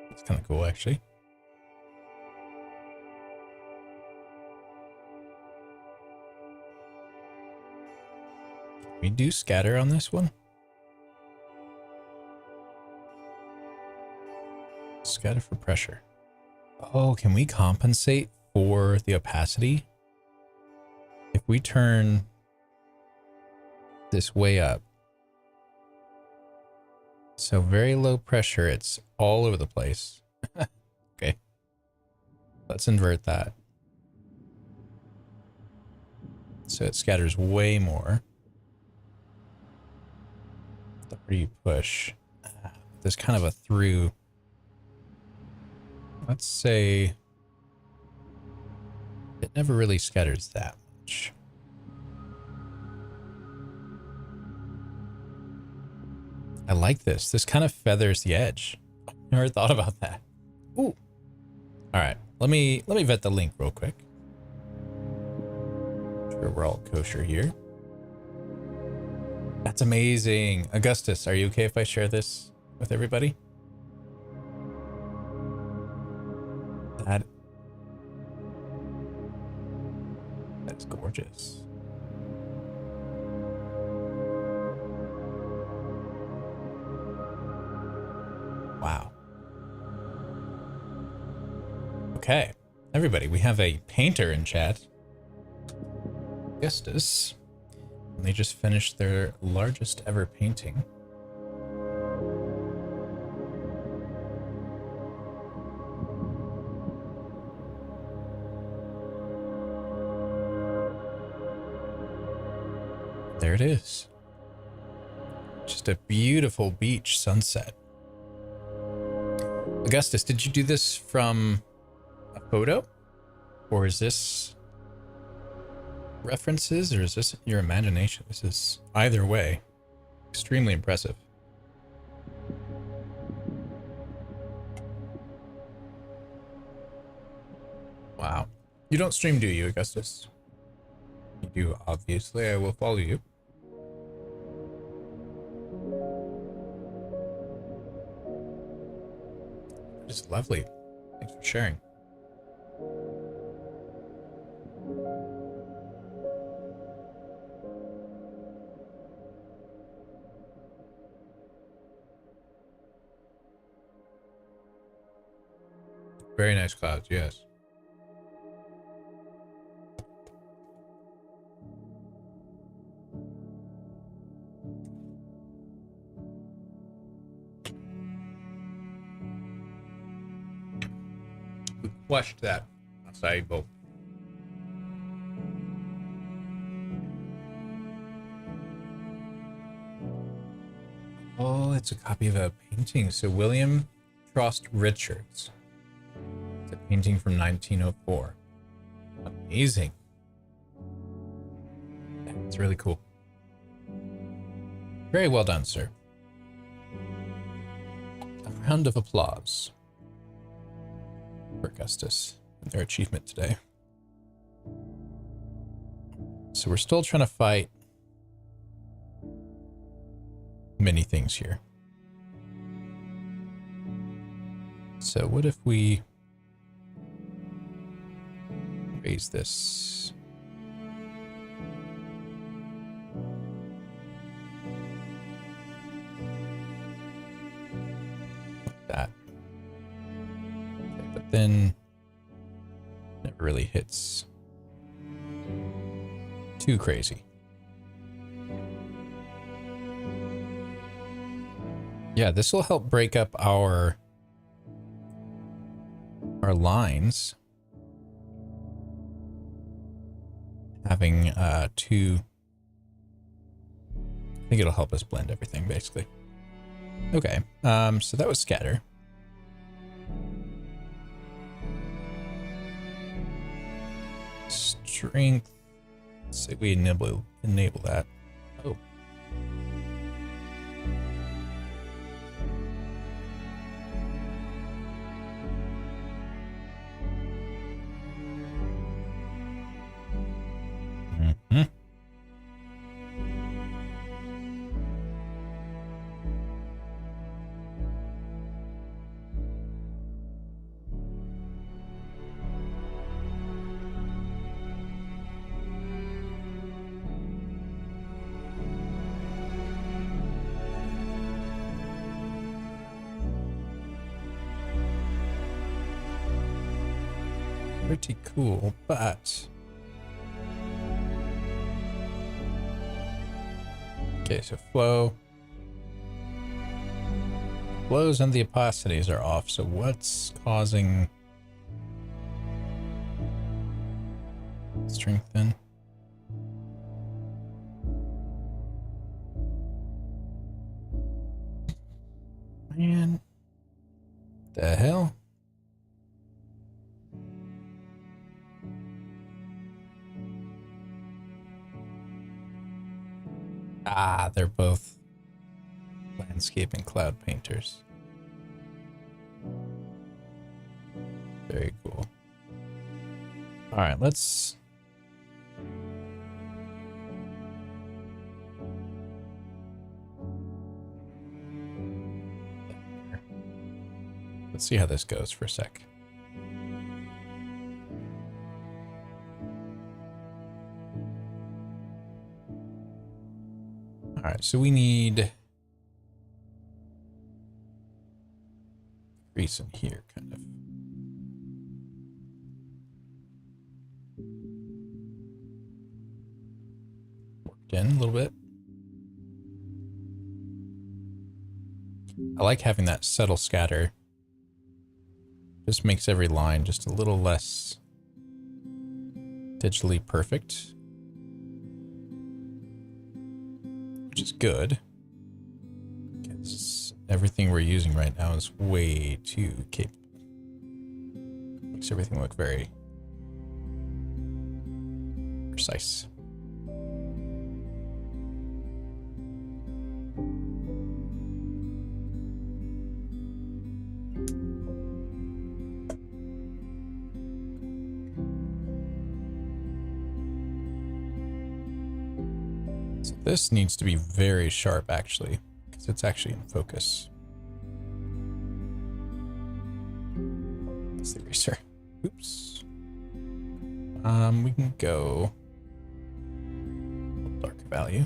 It's kind of cool, actually. Can we do scatter on this one? Scatter for pressure. Oh, can we compensate for the opacity? If we turn this way up, so very low pressure, it's all over the place. Okay. Let's invert that. So it scatters way more. The harder you push, there's kind of a through. Let's say it never really scatters that much. I like this. This kind of feathers the edge. Never thought about that. Ooh. All right. Let me vet the link real quick. Sure we're all kosher here. That's amazing. Augustus, are you okay if I share this with everybody? That's gorgeous. Wow. Okay, everybody, we have a painter in chat. Augustus. And they just finished their largest ever painting. There it is. Just a beautiful beach sunset. Augustus, did you do this from a photo? Or is this references, or is this your imagination? This is, either way, extremely impressive. Wow. You don't stream, do you, Augustus? You do, obviously. I will follow you. Just lovely. Thanks for sharing. Very nice clouds, yes. We flushed that acai bowl. Oh, it's a copy of a painting. So William Trost Richards. It's a painting from 1904. Amazing. It's really cool. Very well done, sir. A round of applause for Augustus and their achievement today. So we're still trying to fight many things here. So what if we raise this? Like that. Okay, but then it really hits too crazy. Yeah, this will help break up our lines. Having two, I think it'll help us blend everything basically. Okay, so that was scatter. Strength. Let's say we enable that. Oh. Mm-hmm. Pretty cool, but okay, so flows and the opacities are off. So what's causing strength then? Man, the hell? Ah, they're both landscape and cloud painters. Very cool. All right, let's see how this goes for a sec. All right, so we need crease in here, kind of. Worked in a little bit. I like having that subtle scatter. Just makes every line just a little less digitally perfect, which is good. Because everything we're using right now is way too capable. Makes everything look very precise. So this needs to be very sharp, actually, because it's actually in focus. That's the eraser. Oops. We can go darker value.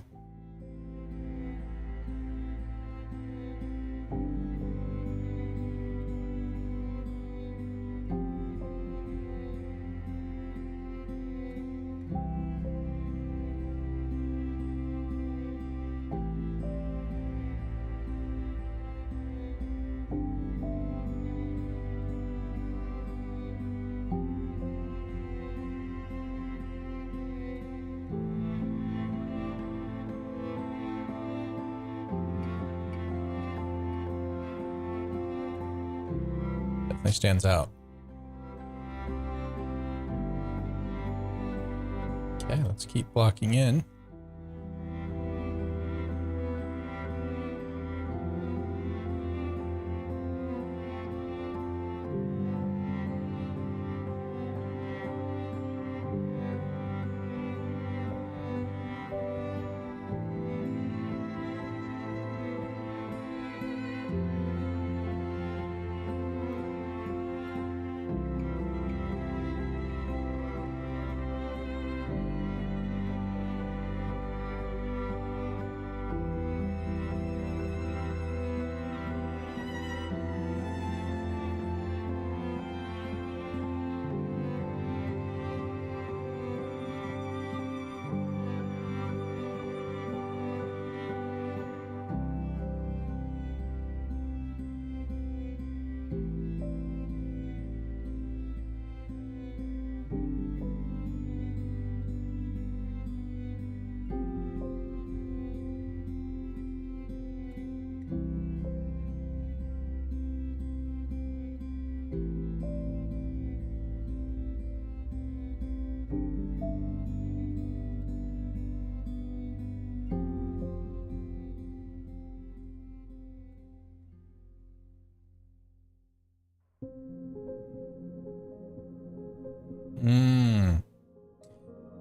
Definitely stands out. Okay, let's keep blocking in.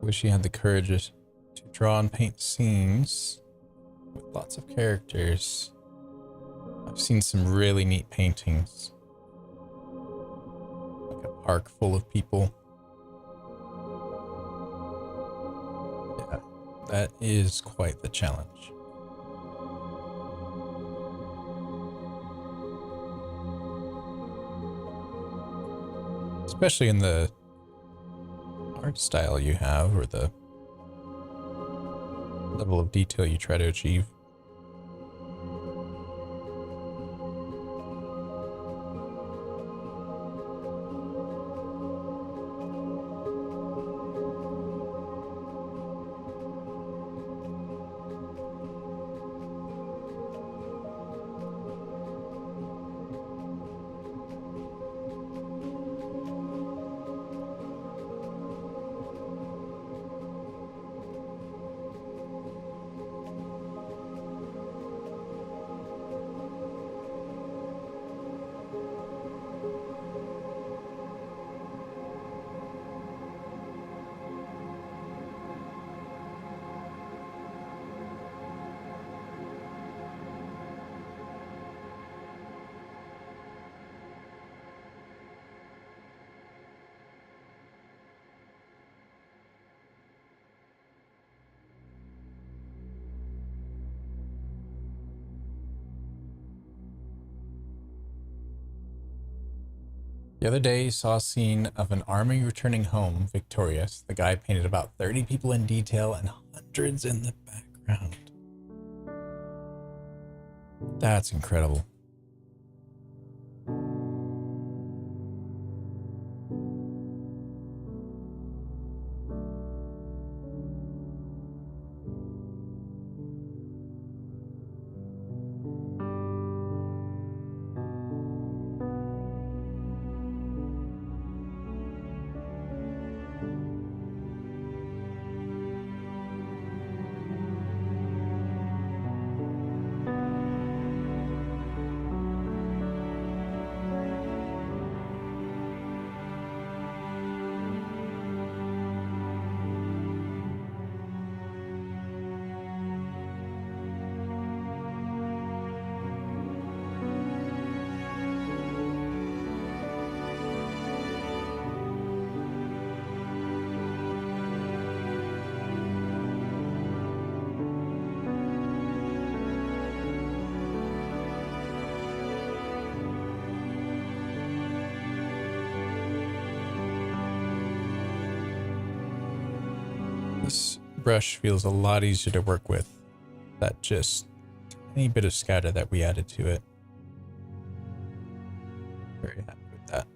Wish you had the courage to draw and paint scenes with lots of characters. I've seen some really neat paintings. Like a park full of people. Yeah, that is quite the challenge. Especially in the art style you have, or the level of detail you try to achieve. The other day, saw a scene of an army returning home victorious. The guy painted about 30 people in detail and hundreds in the background. That's incredible. This brush feels a lot easier to work with. That just tiny bit of scatter that we added to it. Very happy with that.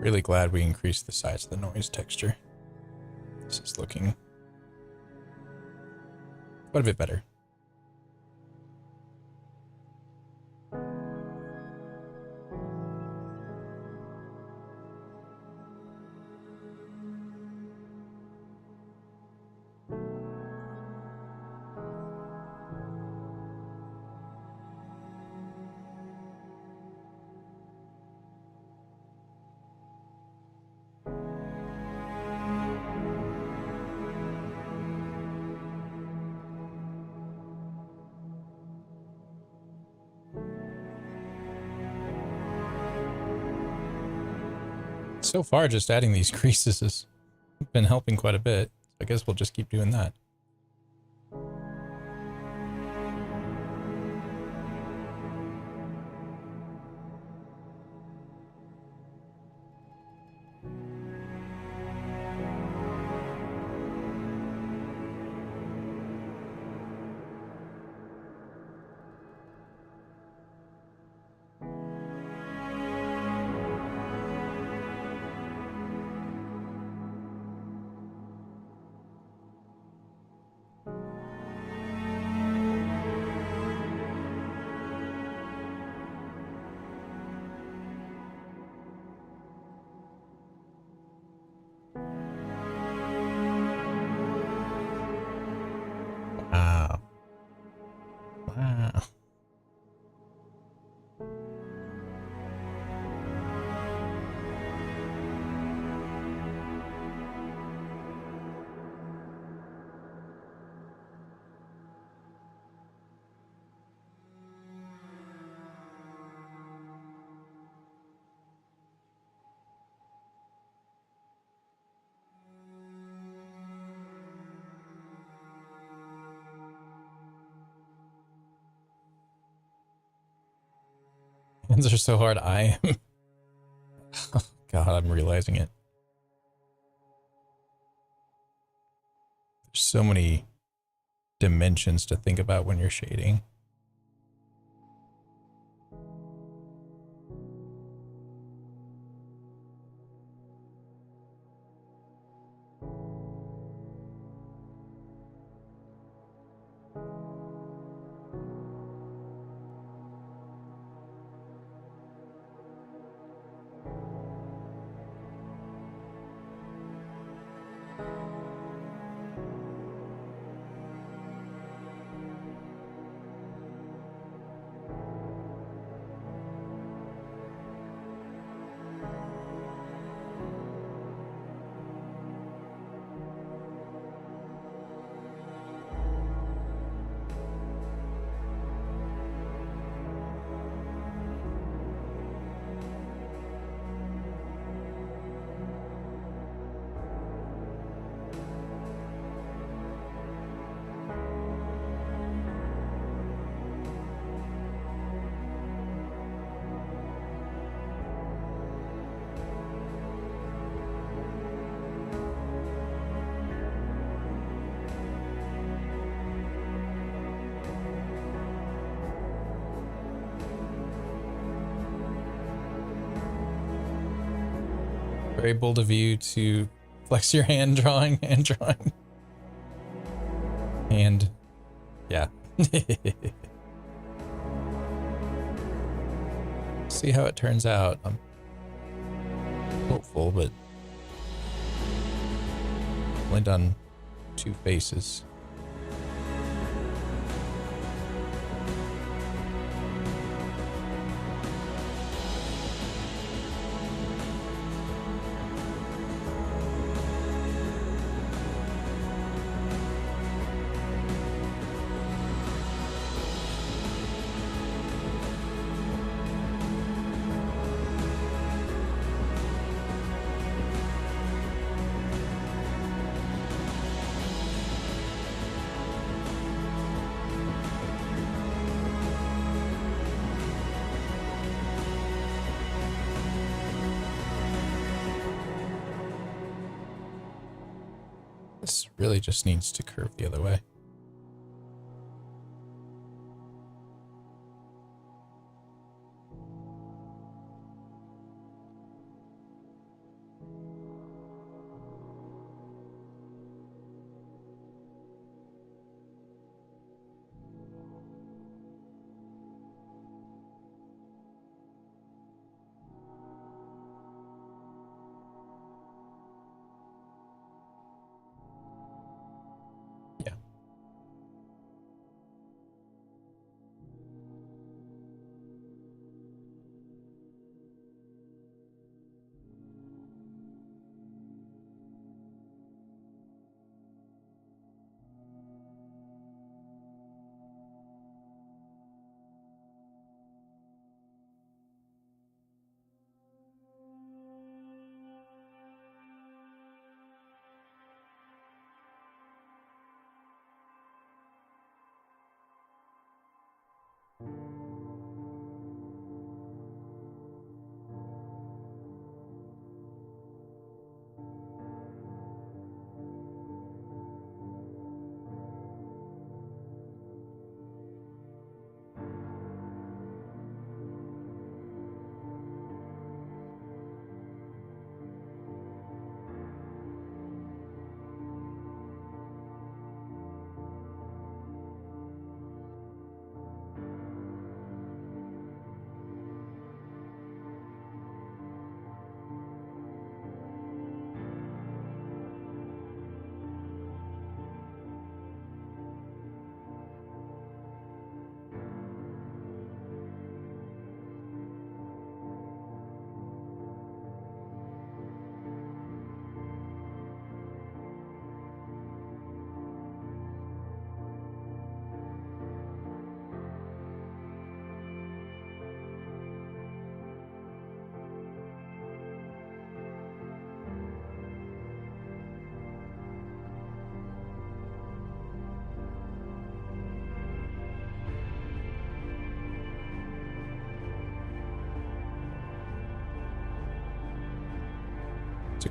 Really glad we increased the size of the noise texture. This is looking quite a bit better. So far, just adding these creases has been helping quite a bit. I guess we'll just keep doing that. Wow. Wow. Hands are so hard. I am. Oh, God, I'm realizing it. There's so many dimensions to think about when you're shading. Very bold of you to flex your hand drawing. And yeah. See how it turns out. I'm hopeful, but only done 2 faces. This really just needs to curve the other way.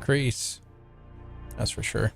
crease. That's for sure.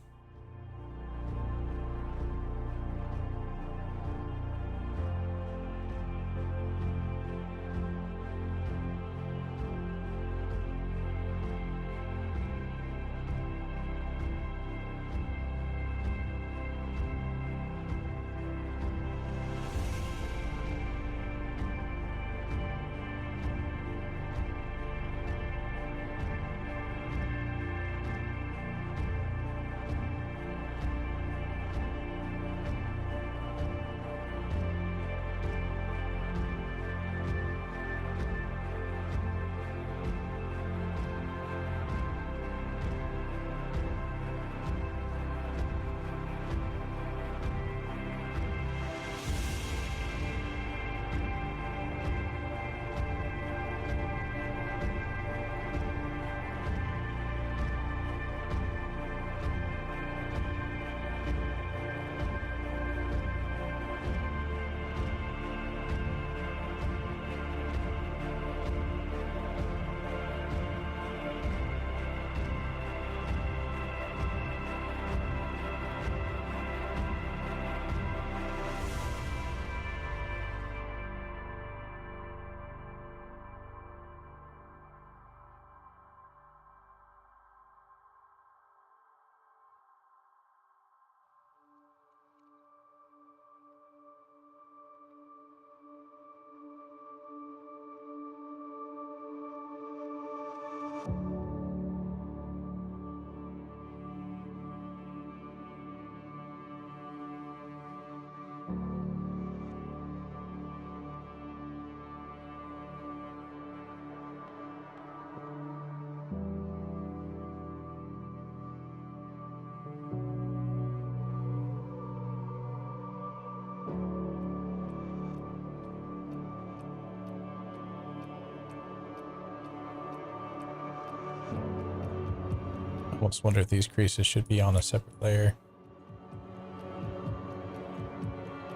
I almost wonder if these creases should be on a separate layer,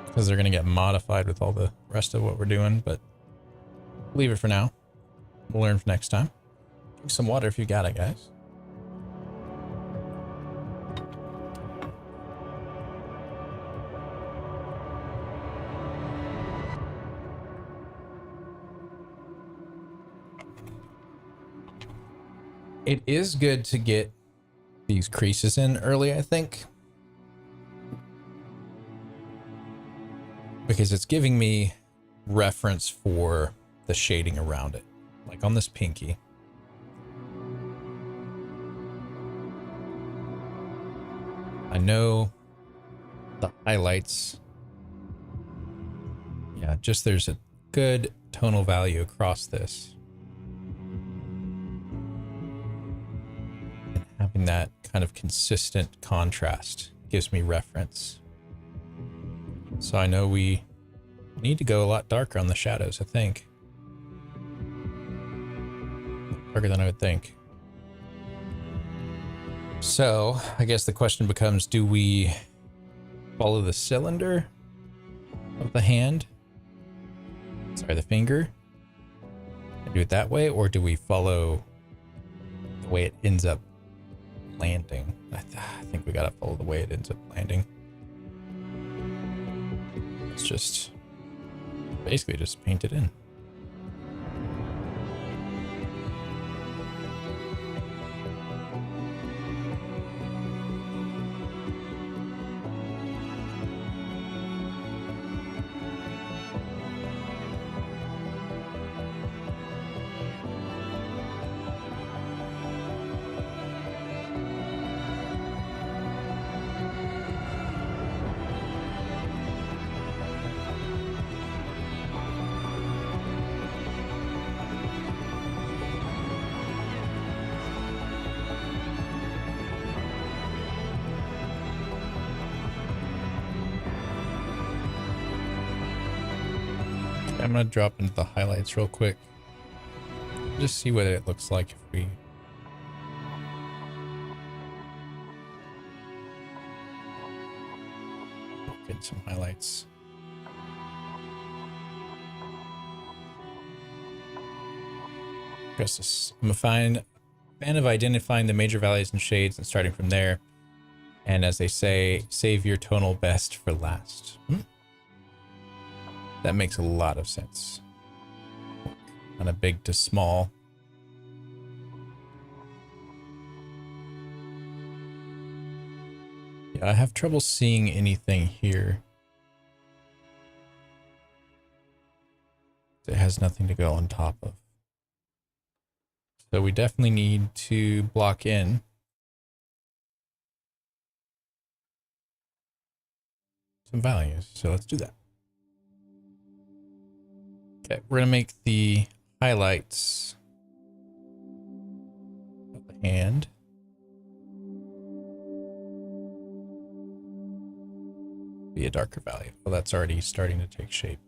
because they're going to get modified with all the rest of what we're doing, but leave it for now. We'll learn for next time. Drink some water if you got it, guys. It is good to get these creases in early, I think, because it's giving me reference for the shading around it, like on this pinky. I know the highlights. Yeah, just there's a good tonal value across this. And having that kind of consistent contrast gives me reference. So I know we need to go a lot darker on the shadows, I think. Darker than I would think. So I guess the question becomes, do we follow the cylinder of the hand? Sorry, the finger? And do it that way, or do we follow the way it ends up landing? I think we gotta follow the way it ends up landing. Let's just basically just paint it in. I'm going to drop into the highlights real quick. Just see what it looks like if we... get some highlights. Guess this, I'm going to find fan of identifying the major values and shades and starting from there. And as they say, save your tonal best for last. That makes a lot of sense. Kind of big to small. Yeah, I have trouble seeing anything here. It has nothing to go on top of. So we definitely need to block in some values. So let's do that. Okay, we're gonna make the highlights of the hand. Be a darker value. Well, that's already starting to take shape.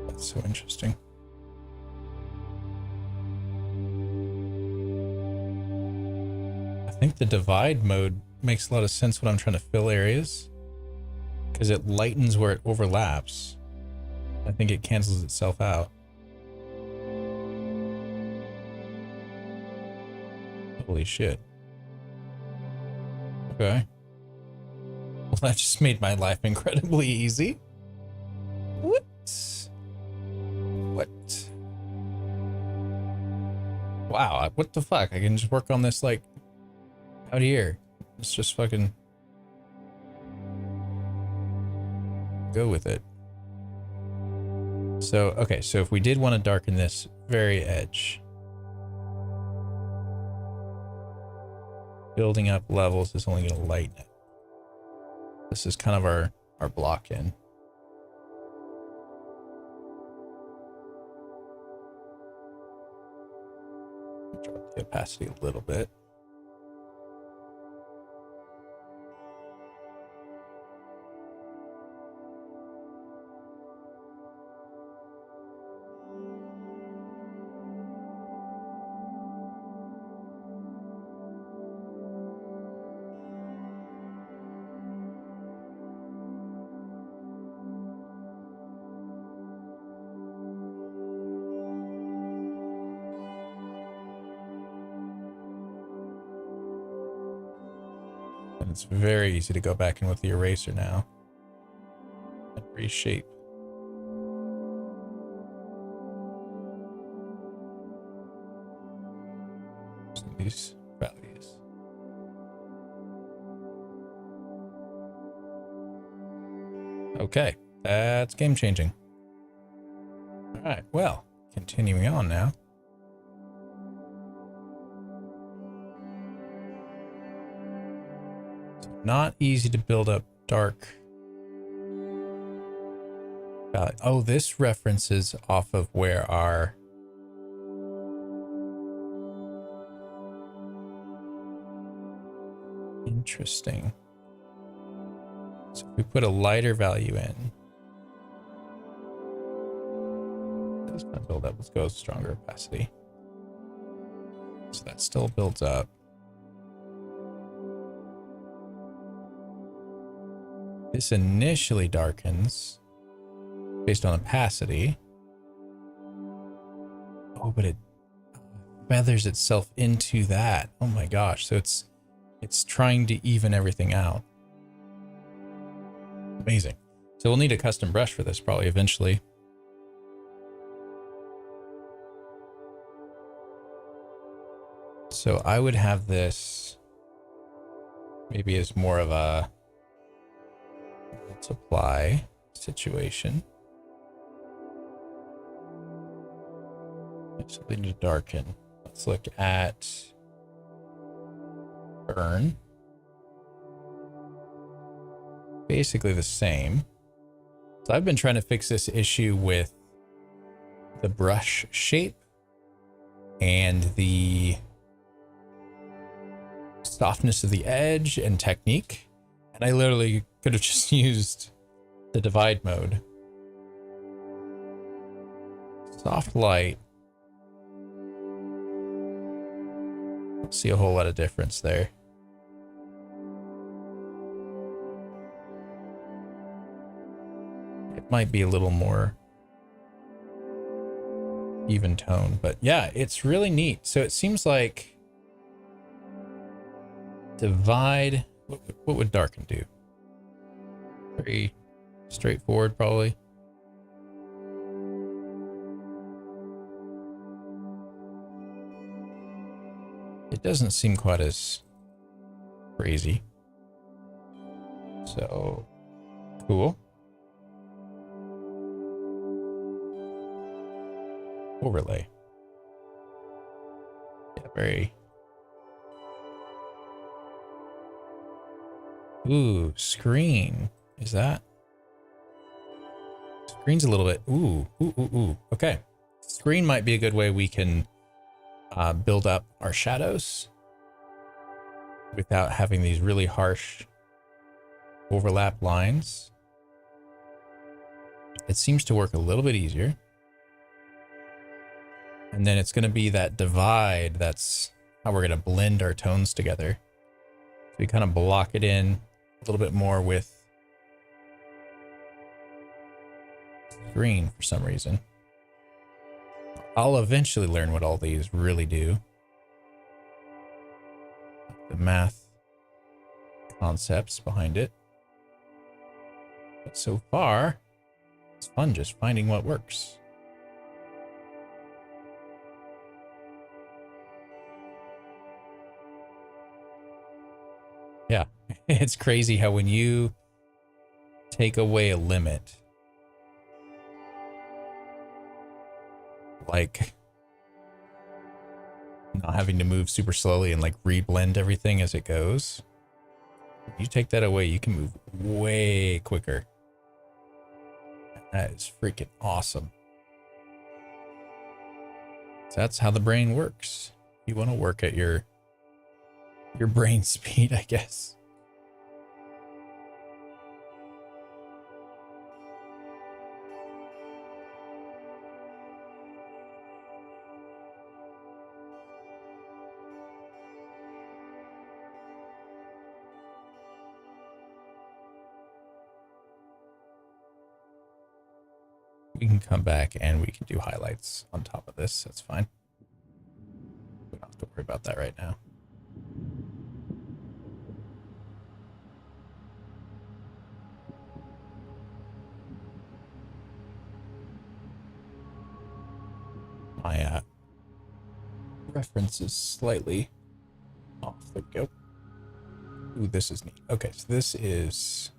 That's so interesting. I think the divide mode makes a lot of sense when I'm trying to fill areas, because it lightens where it overlaps. I think it cancels itself out. Holy shit. Okay. Well, that just made my life incredibly easy. What? What? Wow, what the fuck? I can just work on this, like, out here. Let's just fucking go with it. So, okay, so if we did want to darken this very edge, building up levels is only going to lighten it. This is kind of our block in. Drop the opacity a little bit. And it's very easy to go back in with the eraser now and reshape. These values. Okay, that's game changing. All right, well, continuing on now. It's not easy to build up dark. Oh, this references off of where our interesting. So if we put a lighter value in, it's going to build up. Let's go with stronger opacity. So that still builds up. This initially darkens based on opacity. Oh, but it feathers itself into that. Oh my gosh. So it's trying to even everything out. Amazing. So we'll need a custom brush for this probably eventually. So I would have this maybe as more of a multiply situation. Something to darken. Let's look at burn. Basically the same. So I've been trying to fix this issue with the brush shape and the softness of the edge and technique. And I literally could have just used the divide mode. Soft light. Don't see a whole lot of difference there. It might be a little more even tone, but yeah, it's really neat. So it seems like divide, what would darken do? Very straightforward, probably. It doesn't seem quite as crazy. So, cool. Overlay. Yeah, very. Ooh, screen. Is that? Screen's a little bit. Ooh. Okay. Screen might be a good way we can build up our shadows without having these really harsh overlap lines. It seems to work a little bit easier. And then it's going to be that divide. That's how we're going to blend our tones together. So we kind of block it in a little bit more with green for some reason. I'll eventually learn what all these really do. The math concepts behind it. But so far, it's fun just finding what works. Yeah, it's crazy how when you take away a limit, like not having to move super slowly and like reblend everything as it goes, you take that away, you can move way quicker. That is freaking awesome. So that's how the brain works. You want to work at your brain speed, I guess. We can come back and we can do highlights on top of this. That's fine. We don't have to worry about that right now. reference is slightly off. There we go. Ooh, this is neat. Okay, so this is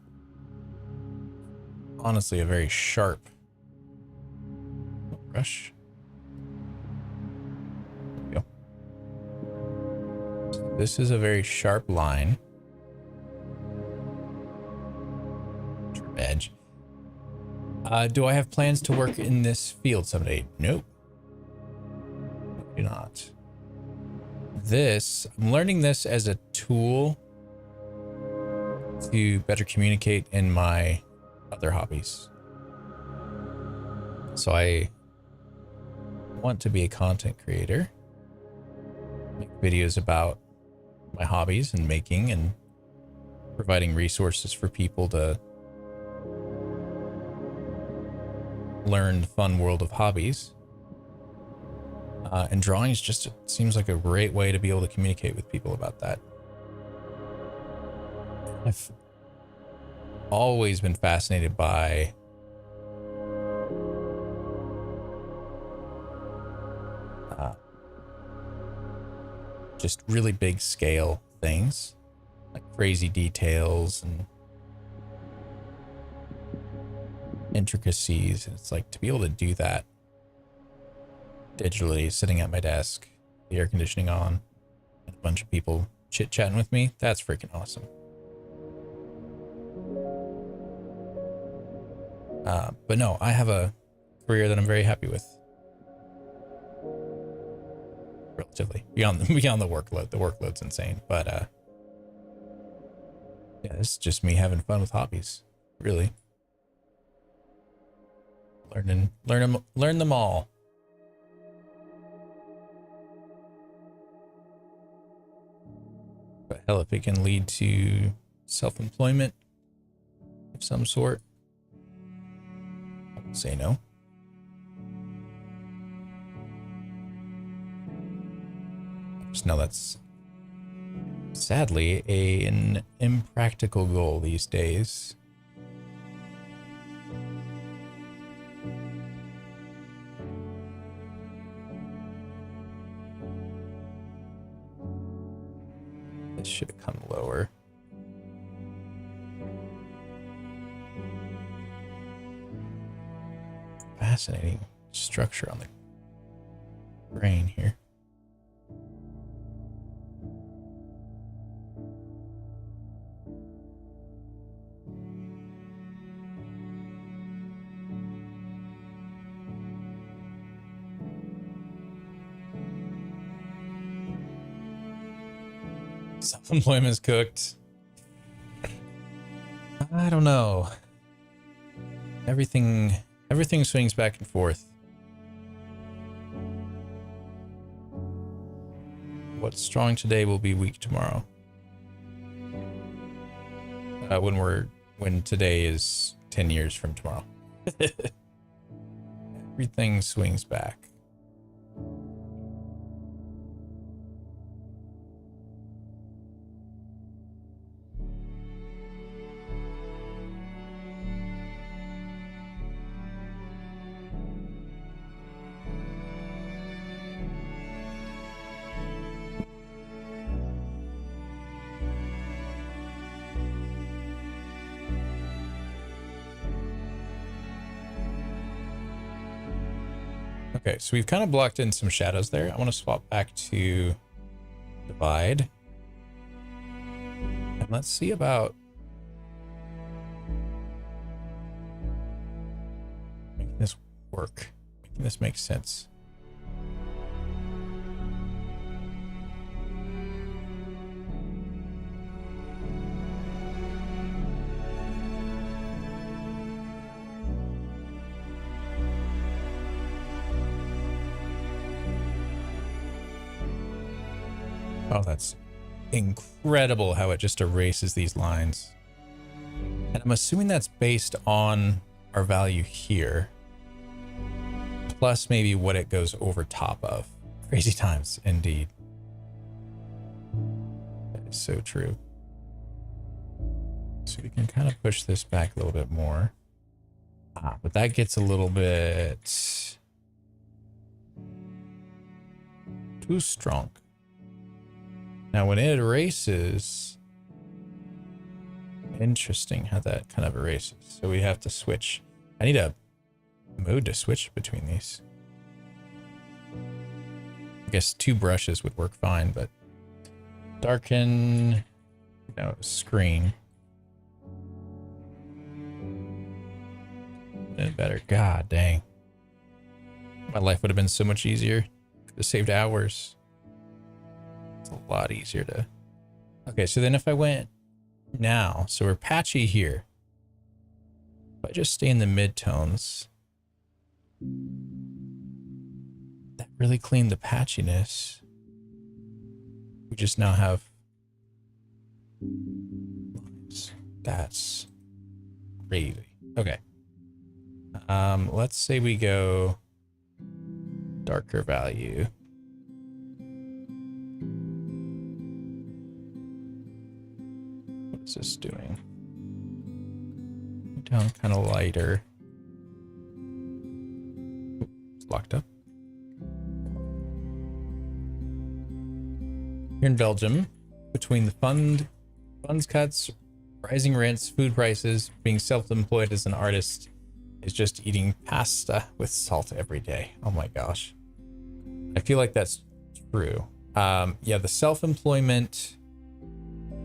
honestly a very sharp brush. There we go. So this is a very sharp line. Sharp edge. Do I have plans to work in this field someday? Nope. I do not. I'm learning this as a tool to better communicate in my other hobbies. So I want to be a content creator, make videos about my hobbies and making and providing resources for people to learn the fun world of hobbies. And drawings just seems like a great way to be able to communicate with people about that. I've always been fascinated by just really big scale things, like crazy details and intricacies. And it's like to be able to do that digitally, sitting at my desk, the air conditioning on, and a bunch of people chit-chatting with me, that's freaking awesome. But no, I have a career that I'm very happy with. Relatively beyond the workload. The workload's insane, but yeah, it's just me having fun with hobbies. Really, learn them all. But hell, if it can lead to self-employment of some sort, I won't say no. Just know that's sadly an impractical goal these days. This should have come lower. Fascinating structure on the grain here. Self-employment's cooked. I don't know. Everything swings back and forth. What's strong today will be weak tomorrow. When today is 10 years from tomorrow. Everything swings back. Okay, so we've kind of blocked in some shadows there. I want to swap back to divide. And let's see about making this work, making this make sense. Oh, that's incredible how it just erases these lines. And I'm assuming that's based on our value here, plus maybe what it goes over top of. Crazy times, indeed. That is so true. So we can kind of push this back a little bit more. But that gets a little bit too strong. Now when it erases, interesting how that kind of erases. So we have to switch. I need a mode to switch between these. I guess 2 brushes would work fine, but darken, no, screen. Better. God dang. My life would have been so much easier. Could have saved hours. It's a lot easier to... Okay, so then if I went now, so we're patchy here. If I just stay in the midtones, that really cleaned the patchiness. We just now have lines. That's crazy. Okay. Let's say we go darker value. What is this doing? Down kind of lighter. It's locked up. Here in Belgium, between the funds cuts, rising rents, food prices, being self-employed as an artist is just eating pasta with salt every day. Oh my gosh. I feel like that's true. Yeah, the self-employment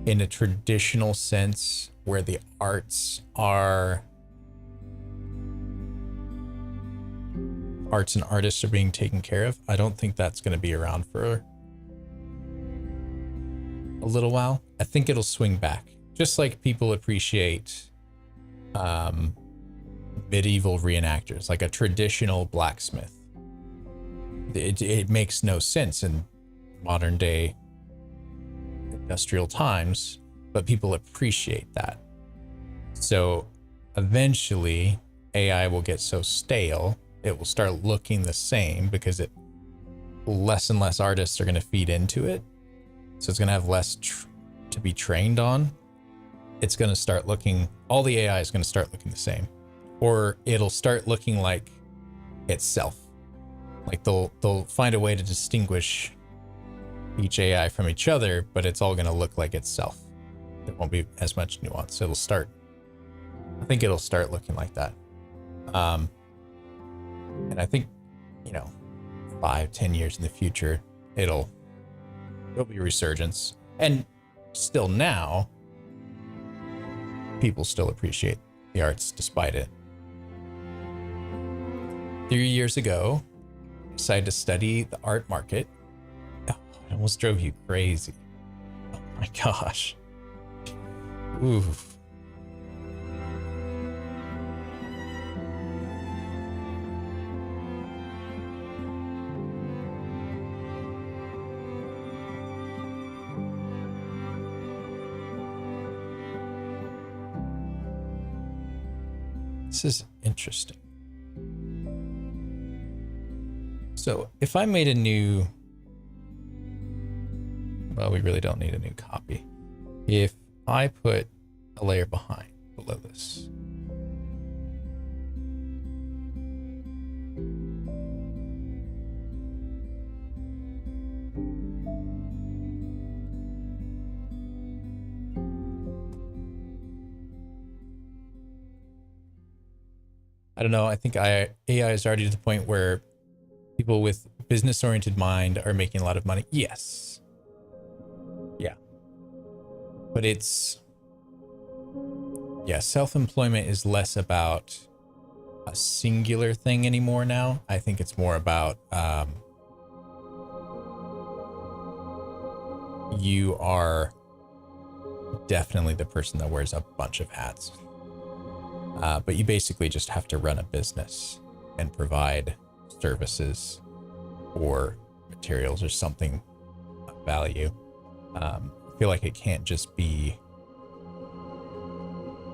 in a traditional sense where the arts and artists are being taken care of, I don't think that's going to be around for a little while. I think it'll swing back. Just like people appreciate medieval reenactors, like a traditional blacksmith. It makes no sense in modern day industrial times, but people appreciate that. So eventually AI will get so stale, it will start looking the same because less and less artists are going to feed into it. So it's going to have less to be trained on. It's going to start looking, all the AI is going to start looking the same, or it'll start looking like itself. Like they'll find a way to distinguish each AI from each other, but it's all going to look like itself. There won't be as much nuance. I think it'll start looking like that. And I think, 5-10 years in the future, it'll be a resurgence. And still now, people still appreciate the arts despite it. 3 years ago, I decided to study the art market. Oh, it almost drove you crazy. Oh my gosh. Oof. This is interesting. So if I made well, we really don't need a new copy. If I put a layer below this. I don't know. I think AI is already to the point where people with business-oriented mind are making a lot of money. Yes. Yeah. But self-employment is less about a singular thing anymore now. I think it's more about you are definitely the person that wears a bunch of hats. But you basically just have to run a business and provide services or materials or something of value. I feel like it can't just be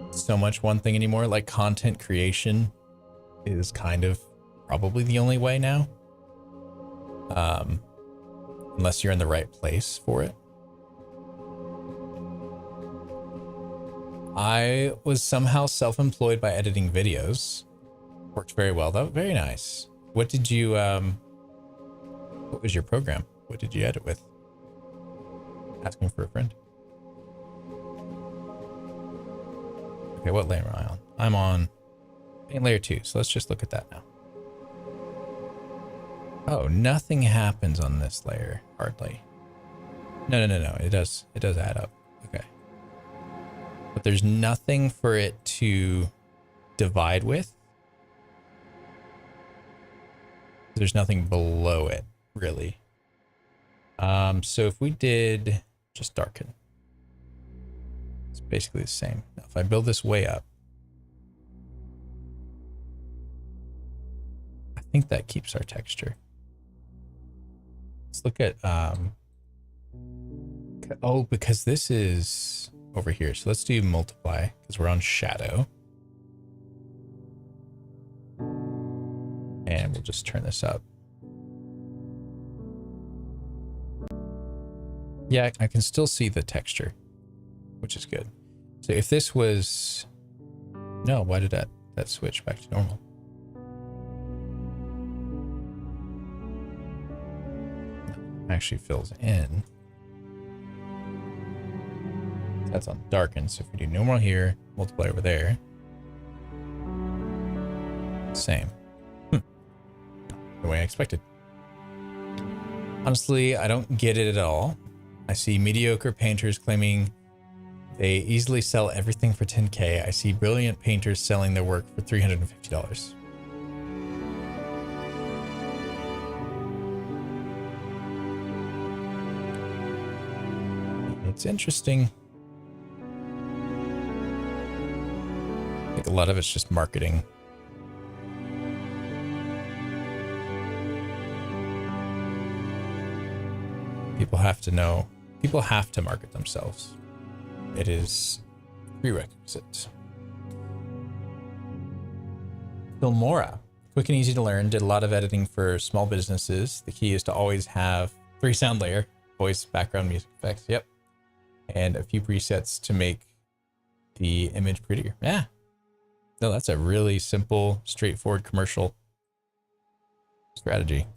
so much one thing anymore. Like content creation is kind of probably the only way now. Unless you're in the right place for it. I was somehow self-employed by editing videos. Worked very well though. Very nice. What was your program? What did you edit with? Asking for a friend. Okay, what layer am I on? I'm on paint layer 2, so let's just look at that now. Oh, nothing happens on this layer, hardly. No. It does add up. Okay. But there's nothing for it to divide with. There's nothing below it, really. So if we did just darken, it's basically the same. Now, if I build this way up, I think that keeps our texture. Let's look at, oh, because this is over here. So let's do multiply because we're on shadow. And we'll just turn this up. Yeah, I can still see the texture, which is good. So if this was, no, why did that switch back to normal? Actually fills in. That's on darken. So if we do normal here, multiply over there. Same. The way I expected. Honestly, I don't get it at all. I see mediocre painters claiming they easily sell everything for $10K. I see brilliant painters selling their work for $350. It's interesting. I think a lot of it's just marketing. People have to know. People have to market themselves. It is prerequisite. Filmora, quick and easy to learn. Did a lot of editing for small businesses. The key is to always have 3 sound layer, voice, background, music effects. Yep. And a few presets to make the image prettier. Yeah. No, that's a really simple, straightforward commercial strategy.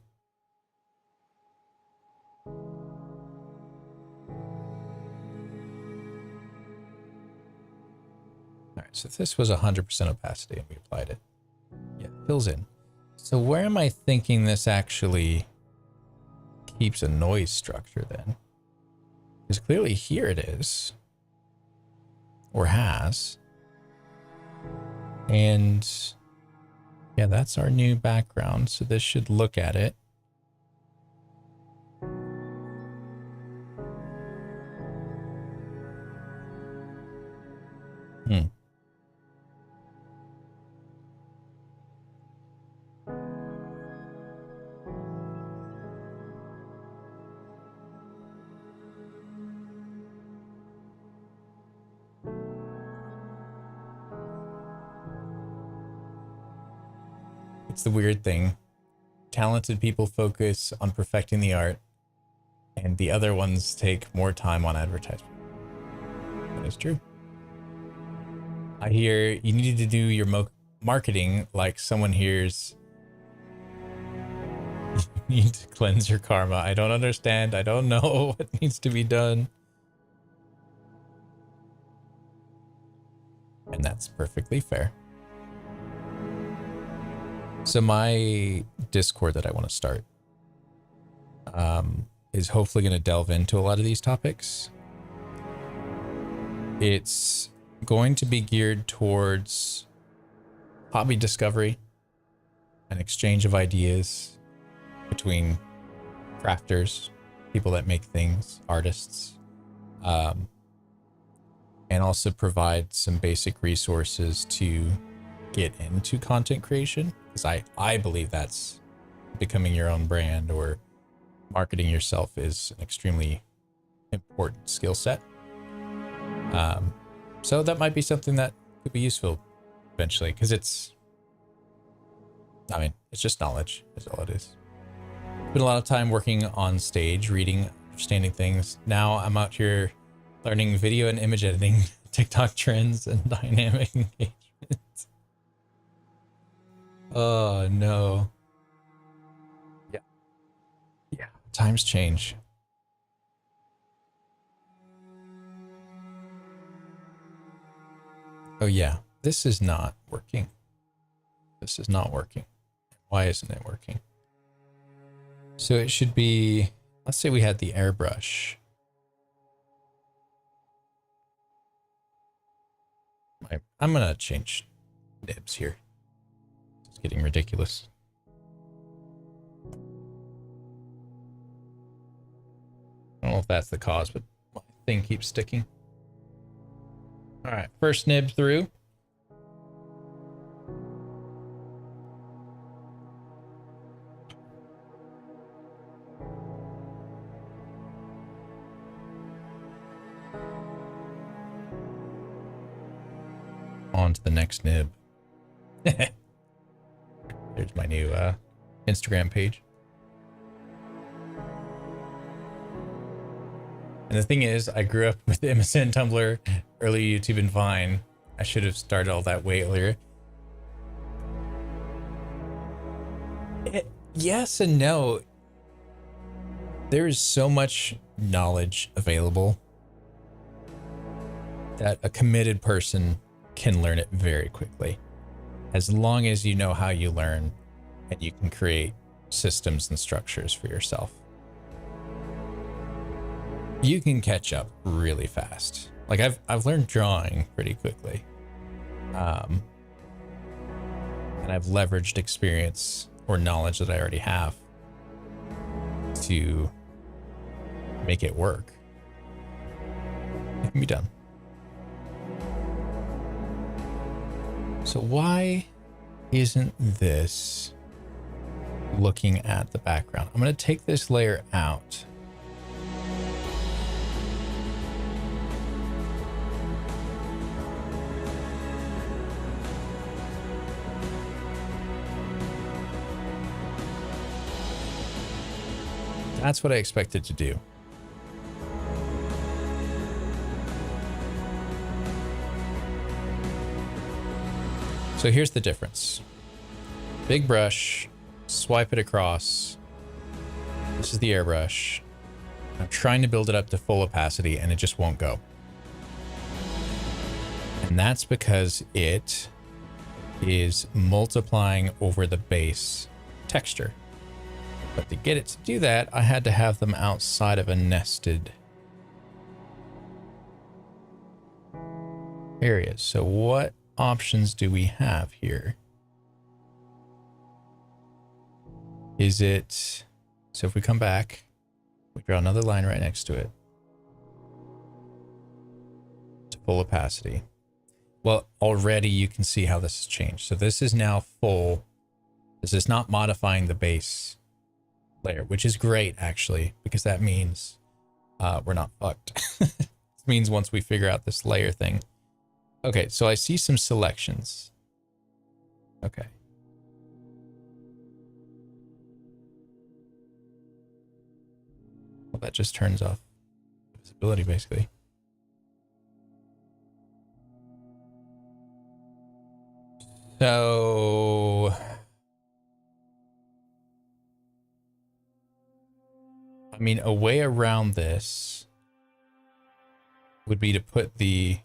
All right, so if this was 100% opacity and we applied it, yeah, it fills in. So where am I thinking this actually keeps a noise structure then? Because clearly here it is, or has. And yeah, that's our new background. So this should look at it. It's the weird thing. Talented people focus on perfecting the art, and the other ones take more time on advertisement. That is true. I hear you need to do your marketing like someone hears you need to cleanse your karma. I don't understand. I don't know what needs to be done. And that's perfectly fair. So my Discord that I want to start is hopefully going to delve into a lot of these topics. It's going to be geared towards hobby discovery and exchange of ideas between crafters, people that make things, artists, and also provide some basic resources to get into content creation, because I believe that's becoming your own brand or marketing yourself is an extremely important skill set. So that might be something that could be useful eventually, because it's just knowledge is all it is. Spent a lot of time working on stage, reading, understanding things. Now I'm out here learning video and image editing, TikTok trends, and dynamic engagement. Oh no. Yeah. Times change. Oh yeah, this is not working. This is not working. Why isn't it working? So it should be, let's say we had the airbrush. I'm gonna change nibs here. It's getting ridiculous. I don't know if that's the cause, but my thing keeps sticking. All right, first nib through. On to the next nib. There's my new Instagram page. And the thing is, I grew up with MSN, Tumblr, early YouTube, and Vine. I should have started all that way earlier. Yes and no. There is so much knowledge available that a committed person can learn it very quickly, as long as you know how you learn and you can create systems and structures for yourself. You can catch up really fast. Like I've learned drawing pretty quickly, and I've leveraged experience or knowledge that I already have to make it work. It can be done. So why isn't this looking at the background? I'm going to take this layer out. That's what I expected to do. So here's the difference. Big brush, swipe it across. This is the airbrush. I'm trying to build it up to full opacity and it just won't go. And that's because it is multiplying over the base texture. But to get it to do that, I had to have them outside of a nested area. So what options do we have here? Is it, so if we come back, we draw another line right next to it to full opacity. Well, already you can see how this has changed. So this is now full. This is not modifying the base layer, which is great actually, because that means we're not fucked. It means once we figure out this layer thing. Okay, so I see some selections. Okay. Well, that just turns off visibility basically. So I mean, a way around this would be to put the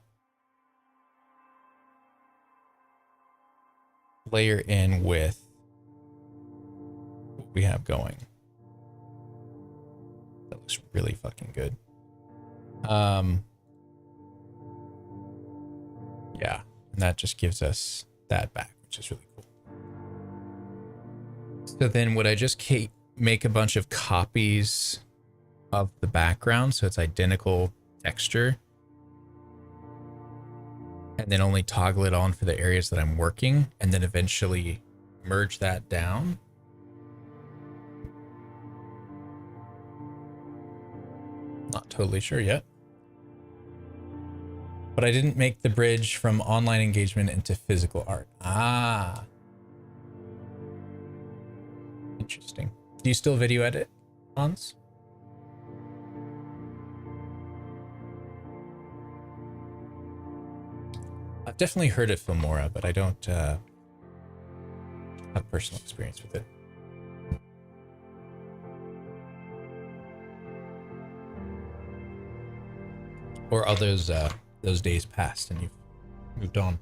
layer in with what we have going. That looks really fucking good. Yeah, and that just gives us that back, which is really cool. So then would I just make a bunch of copies of the background so it's identical texture, and then only toggle it on for the areas that I'm working, and then eventually merge that down? Not totally sure yet. But I didn't make the bridge from online engagement into physical art. Ah. Interesting. Do you still video edit, Hans? I've definitely heard of Filmora, but I don't have personal experience with it. Or are those days passed and you've moved on?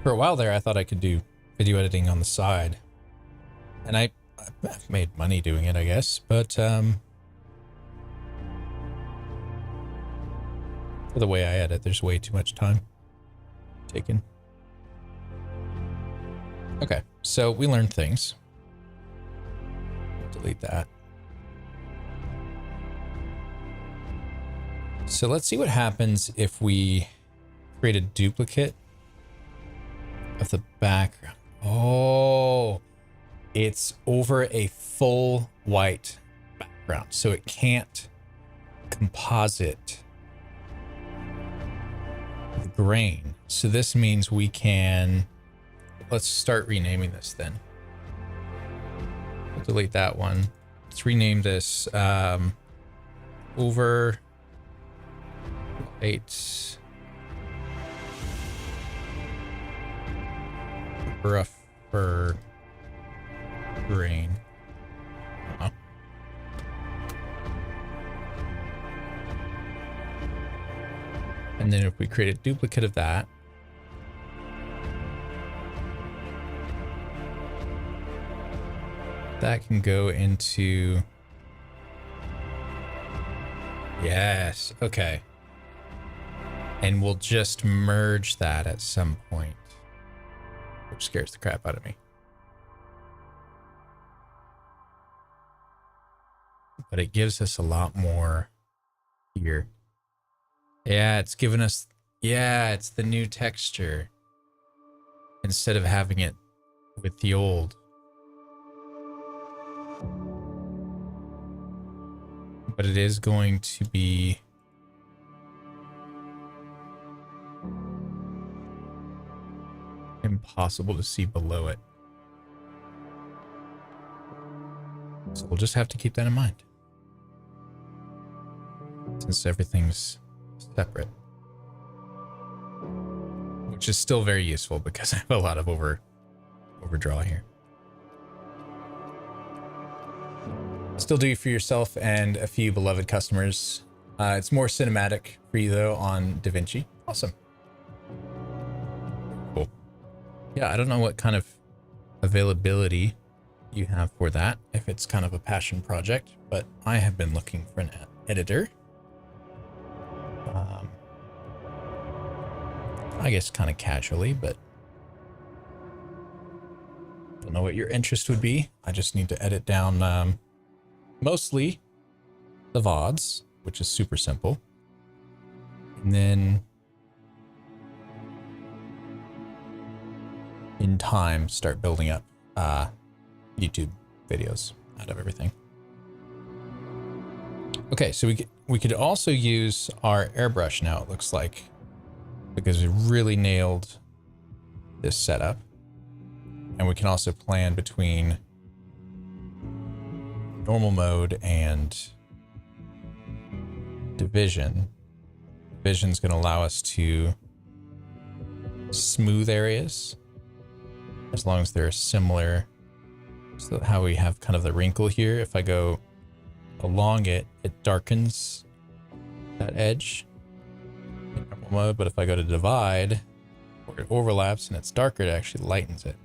For a while there, I thought I could do video editing on the side. And I've made money doing it, I guess. But for the way I edit, there's way too much time taken. Okay, so we learned things. Delete that. So let's see what happens if we create a duplicate of the background. Oh, it's over a full white background, so it can't composite the grain. So this means we can, let's start renaming this then. We'll delete that one. Let's rename this over white rougher grain. And then if we create a duplicate of that, that can go into, yes, okay. And we'll just merge that at some point, which scares the crap out of me. But it gives us a lot more here. Yeah, it's given us, yeah, it's the new texture instead of having it with the old. But it is going to be impossible to see below it. So we'll just have to keep that in mind, since everything's separate, which is still very useful because I have a lot of overdraw here. Still do for yourself and a few beloved customers. It's more cinematic for you though on DaVinci. Awesome. Cool. Yeah, I don't know what kind of availability you have for that, if it's kind of a passion project, but I have been looking for an editor. I guess kind of casually, but don't know what your interest would be. I just need to edit down mostly the VODs, which is super simple. And then in time, start building up YouTube videos out of everything. Okay, so we could also use our airbrush now, it looks like, because we really nailed this setup. And we can also plan between normal mode and division. Division is going to allow us to smooth areas as long as they're similar. So how we have kind of the wrinkle here, if I go along it, it darkens that edge in normal mode, but if I go to divide, where it overlaps and it's darker, it actually lightens it.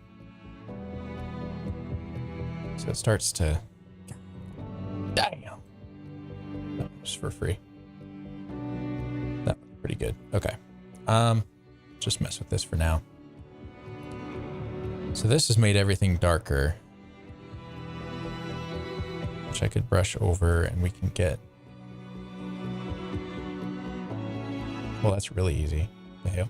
So it starts to, damn, that was for free. That was pretty good. Okay, just mess with this for now. So this has made everything darker, which I could brush over and we can get, well, that's really easy. The hell?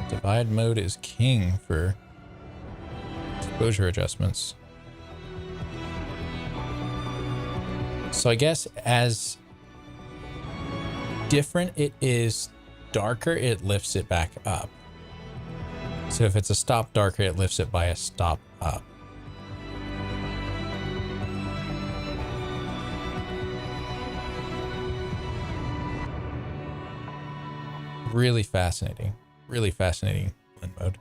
Divide mode is king for exposure adjustments. So I guess as different it is, darker, it lifts it back up. So if it's a stop darker, it lifts it by a stop up. Really fascinating blend mode.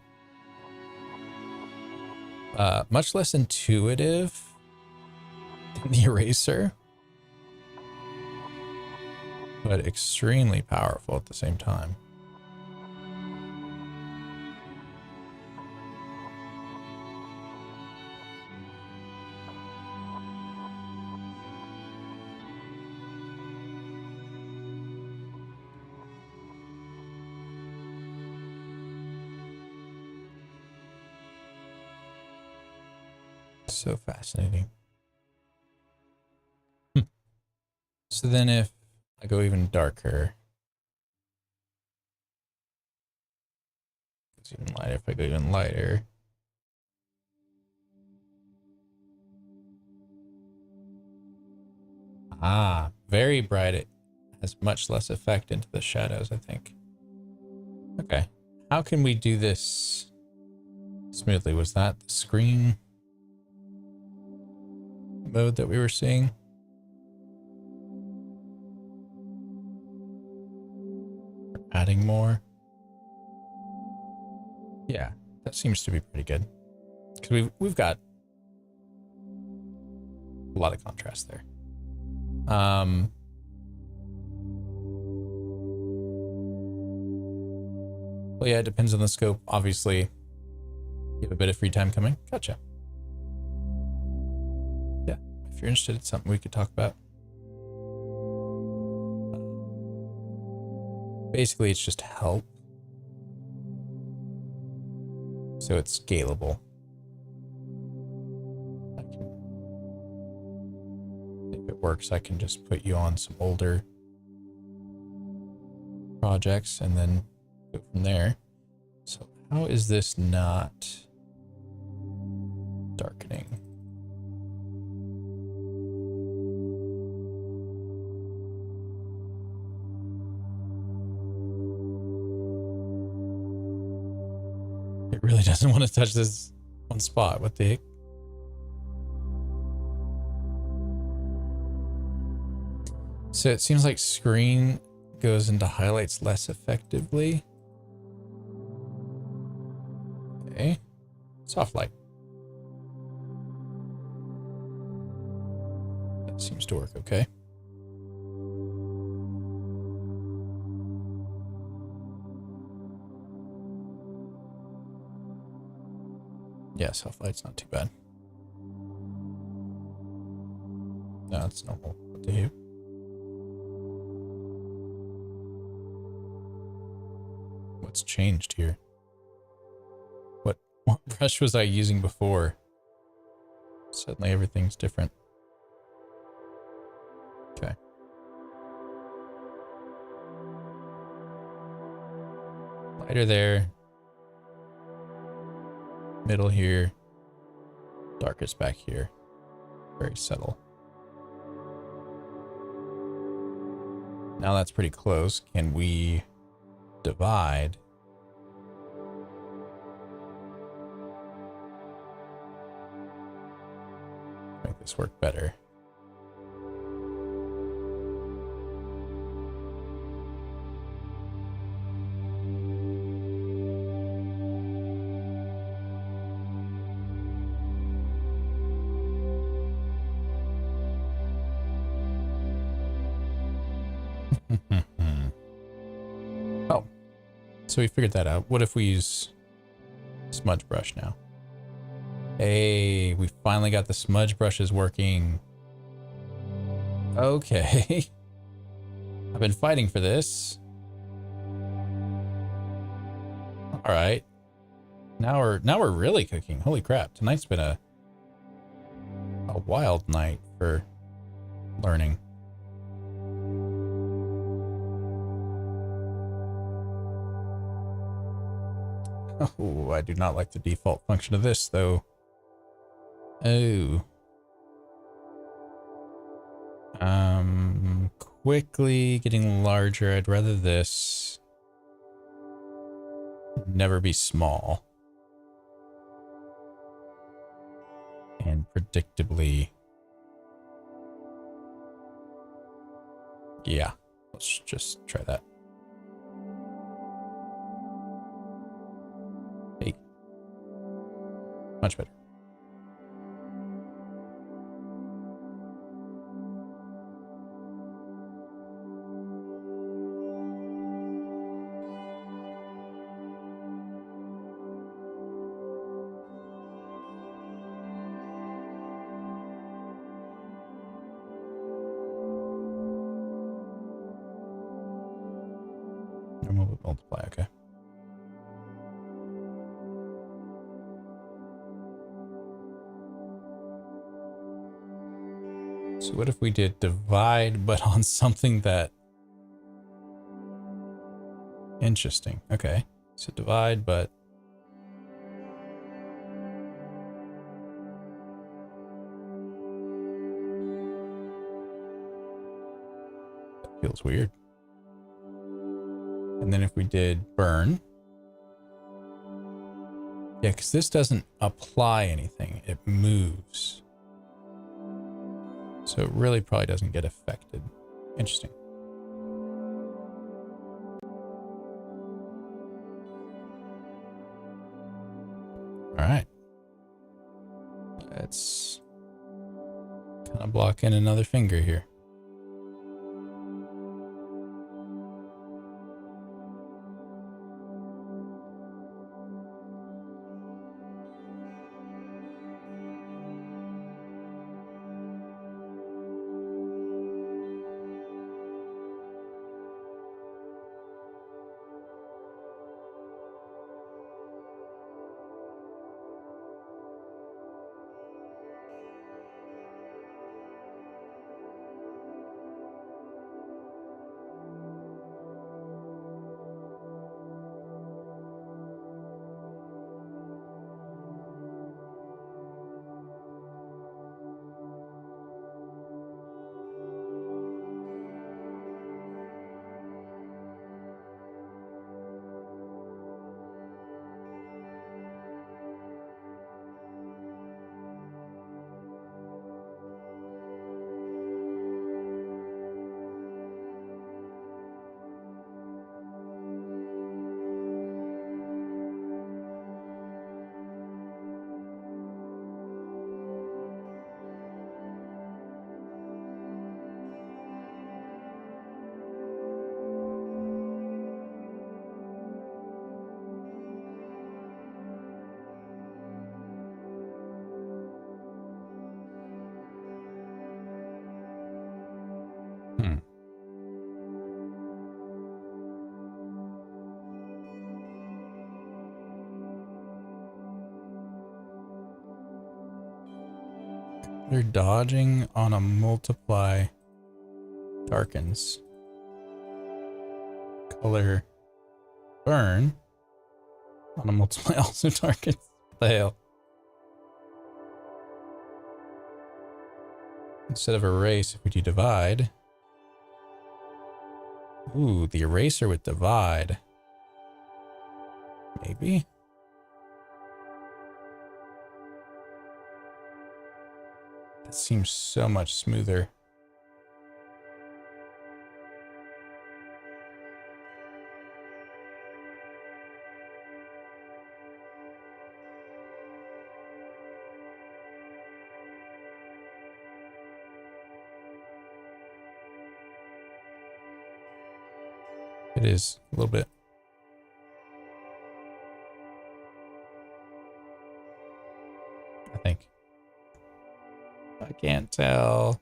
Much less intuitive than the eraser, but extremely powerful at the same time. So fascinating. So then if I go even darker, it's even lighter. If I go even lighter, very bright. It has much less effect into the shadows, I think. Okay. How can we do this smoothly? Was that the screen mode that we were seeing? Adding more? Yeah, that seems to be pretty good. Because we've got a lot of contrast there. Well, yeah, it depends on the scope. Obviously, you have a bit of free time coming. Gotcha. Yeah, if you're interested, it's something we could talk about. Basically, it's just help. So it's scalable. If it works, I can just put you on some older projects and then go from there. So how is this not darkening? It really doesn't want to touch this one spot. What the heck? So it seems like screen goes into highlights less effectively. Okay. Soft light. That seems to work okay. Yeah, soft light's not too bad. No, it's normal. What the heck? What's changed here? What brush was I using before? Suddenly everything's different. Okay. Lighter there. Middle here. Darkest back here. Very subtle. Now that's pretty close. Can we divide? Make this work better. Oh, so we figured that out. What if we use smudge brush now? Hey, we finally got the smudge brushes working. Okay. I've been fighting for this. All right. Now we're really cooking. Holy crap. Tonight's been a wild night for learning. Oh, I do not like the default function of this though. Oh. Quickly getting larger. I'd rather this never be small. And predictably. Yeah, let's just try that. Much better. Remove it, multiply, okay. So what if we did divide, but on something that... Interesting. Okay. So divide, but... That feels weird. And then if we did burn... Yeah, because this doesn't apply anything. It moves. So it really probably doesn't get affected. Interesting. All right. Let's kind of block in another finger here. They're dodging on a multiply darkens. Color burn on a multiply also darkens. What the hell? Instead of erase, if we do divide. Ooh, the eraser with divide. Maybe? That seems so much smoother. It is a little bit. I think. I can't tell.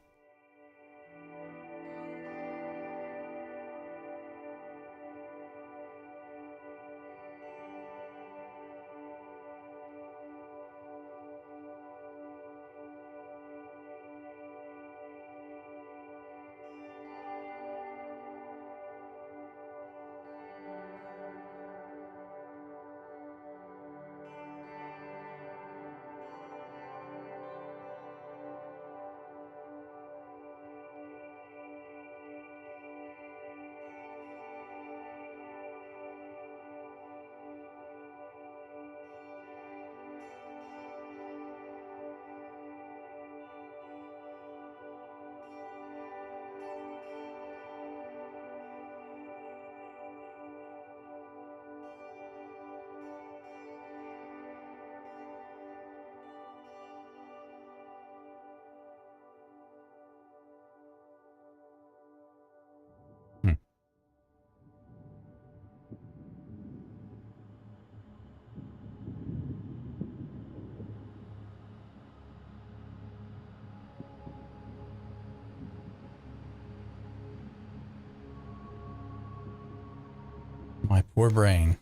Poor brain.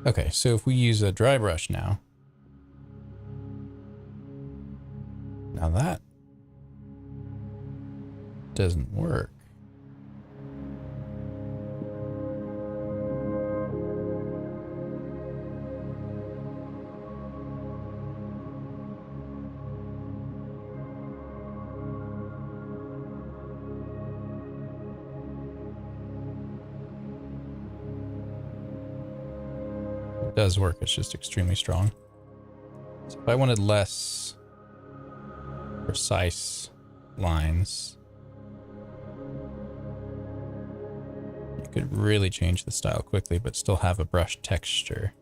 Okay, so if we use a dry brush now that doesn't work. It does work, it's just extremely strong. So if I wanted less precise lines, you could really change the style quickly, but still have a brush texture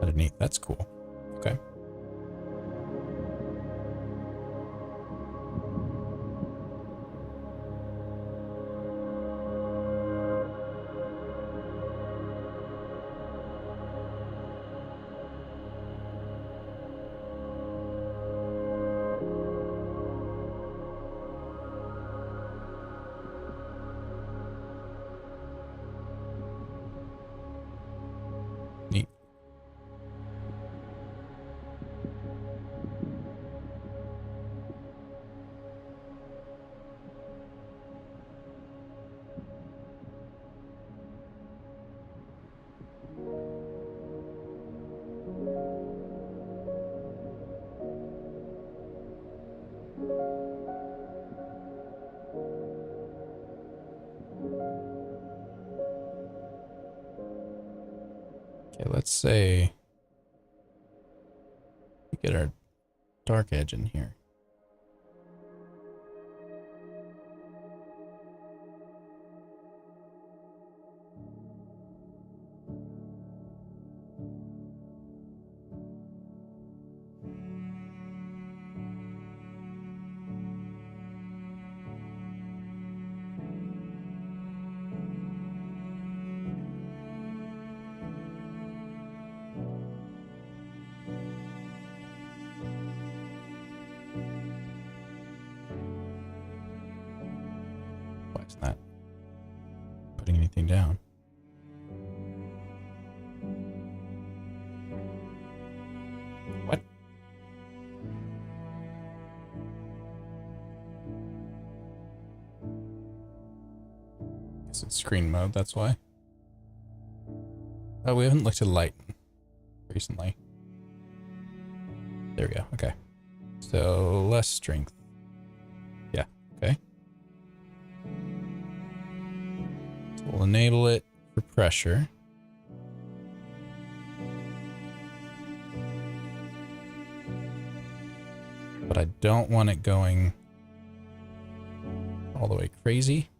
underneath. That's cool. Okay. Neat. Okay, let's say we get our dark edge in here. Why is that putting anything down? What? Guess it's screen mode, that's why. Oh, we haven't looked at light recently. There we go, okay. So less strength. Yeah, okay. So we'll enable it for pressure. But I don't want it going all the way crazy.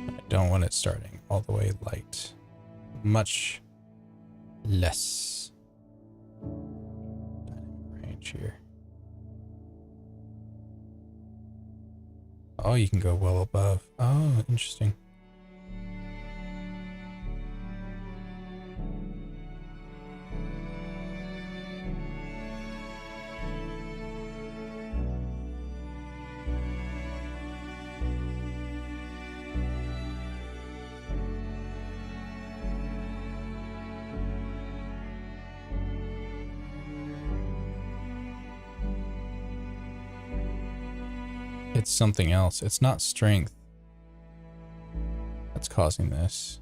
I don't want it starting all the way light. Much less dynamic range here. Oh, you can go well above. Oh, interesting. It's something else. It's not strength that's causing this.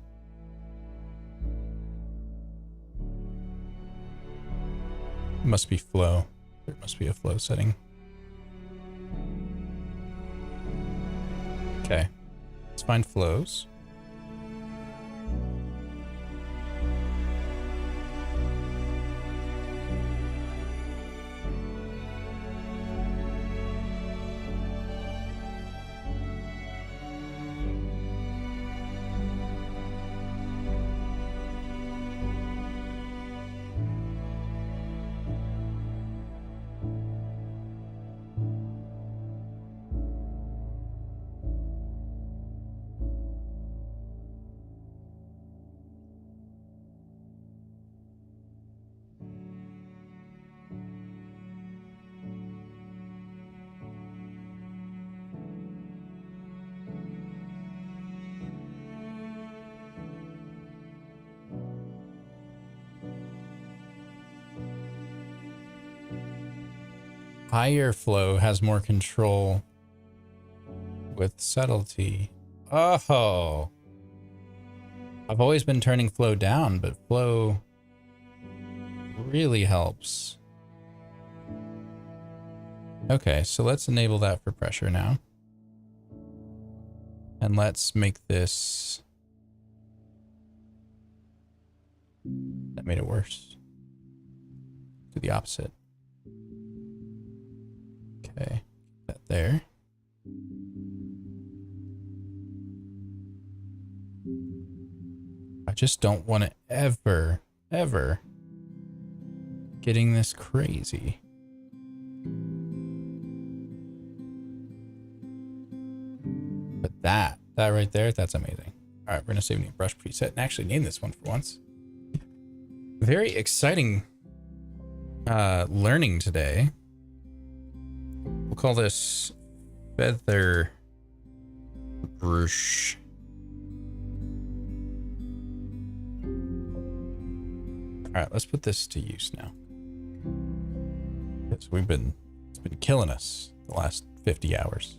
It must be flow. There must be a flow setting. Okay. Let's find flows. Higher flow has more control with subtlety. Oh. I've always been turning flow down, but flow really helps. Okay, so let's enable that for pressure now. And let's make this... That made it worse. Do the opposite. Okay, that there. I just don't want to ever getting this crazy. But that right there, that's amazing. All right, we're gonna save new brush preset and actually name this one for once. Very exciting learning today. We'll call this Feather Brush. All right, let's put this to use now. Because it's been killing us the last 50 hours.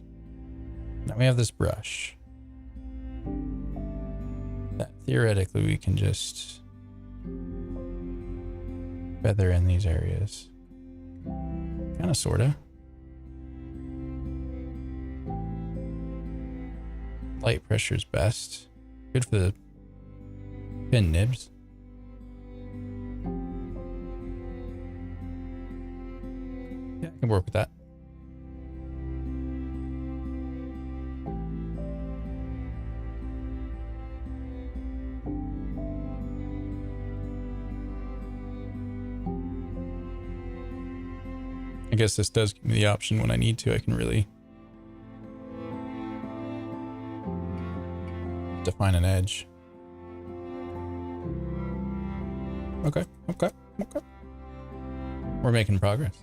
Now we have this brush that theoretically we can just feather in these areas. Kind of, sorta. Light pressure is best. Good for the pin nibs. Yeah, I can work with that. I guess this does give me the option when I need to. I can really define an edge. Okay. We're making progress.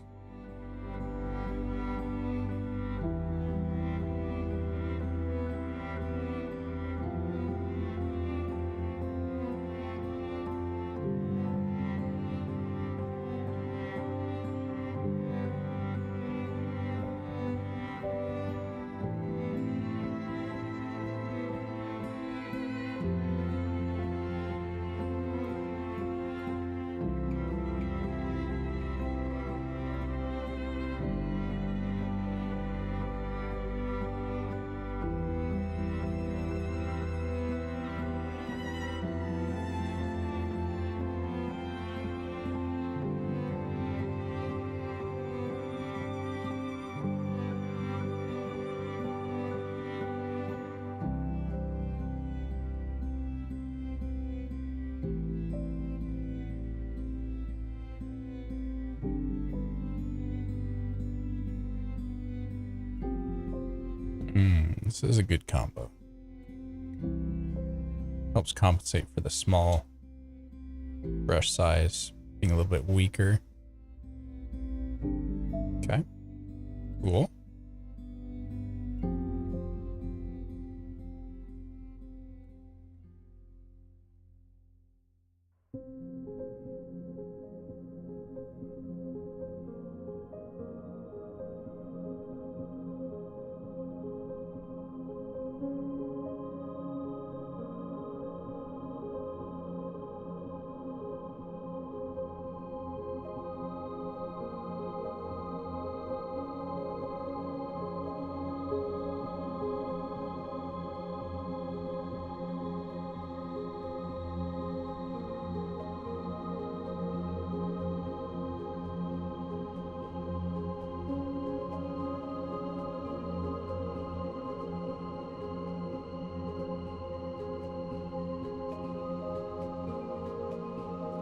This is a good combo. Helps compensate for the small brush size being a little bit weaker. Okay. Cool.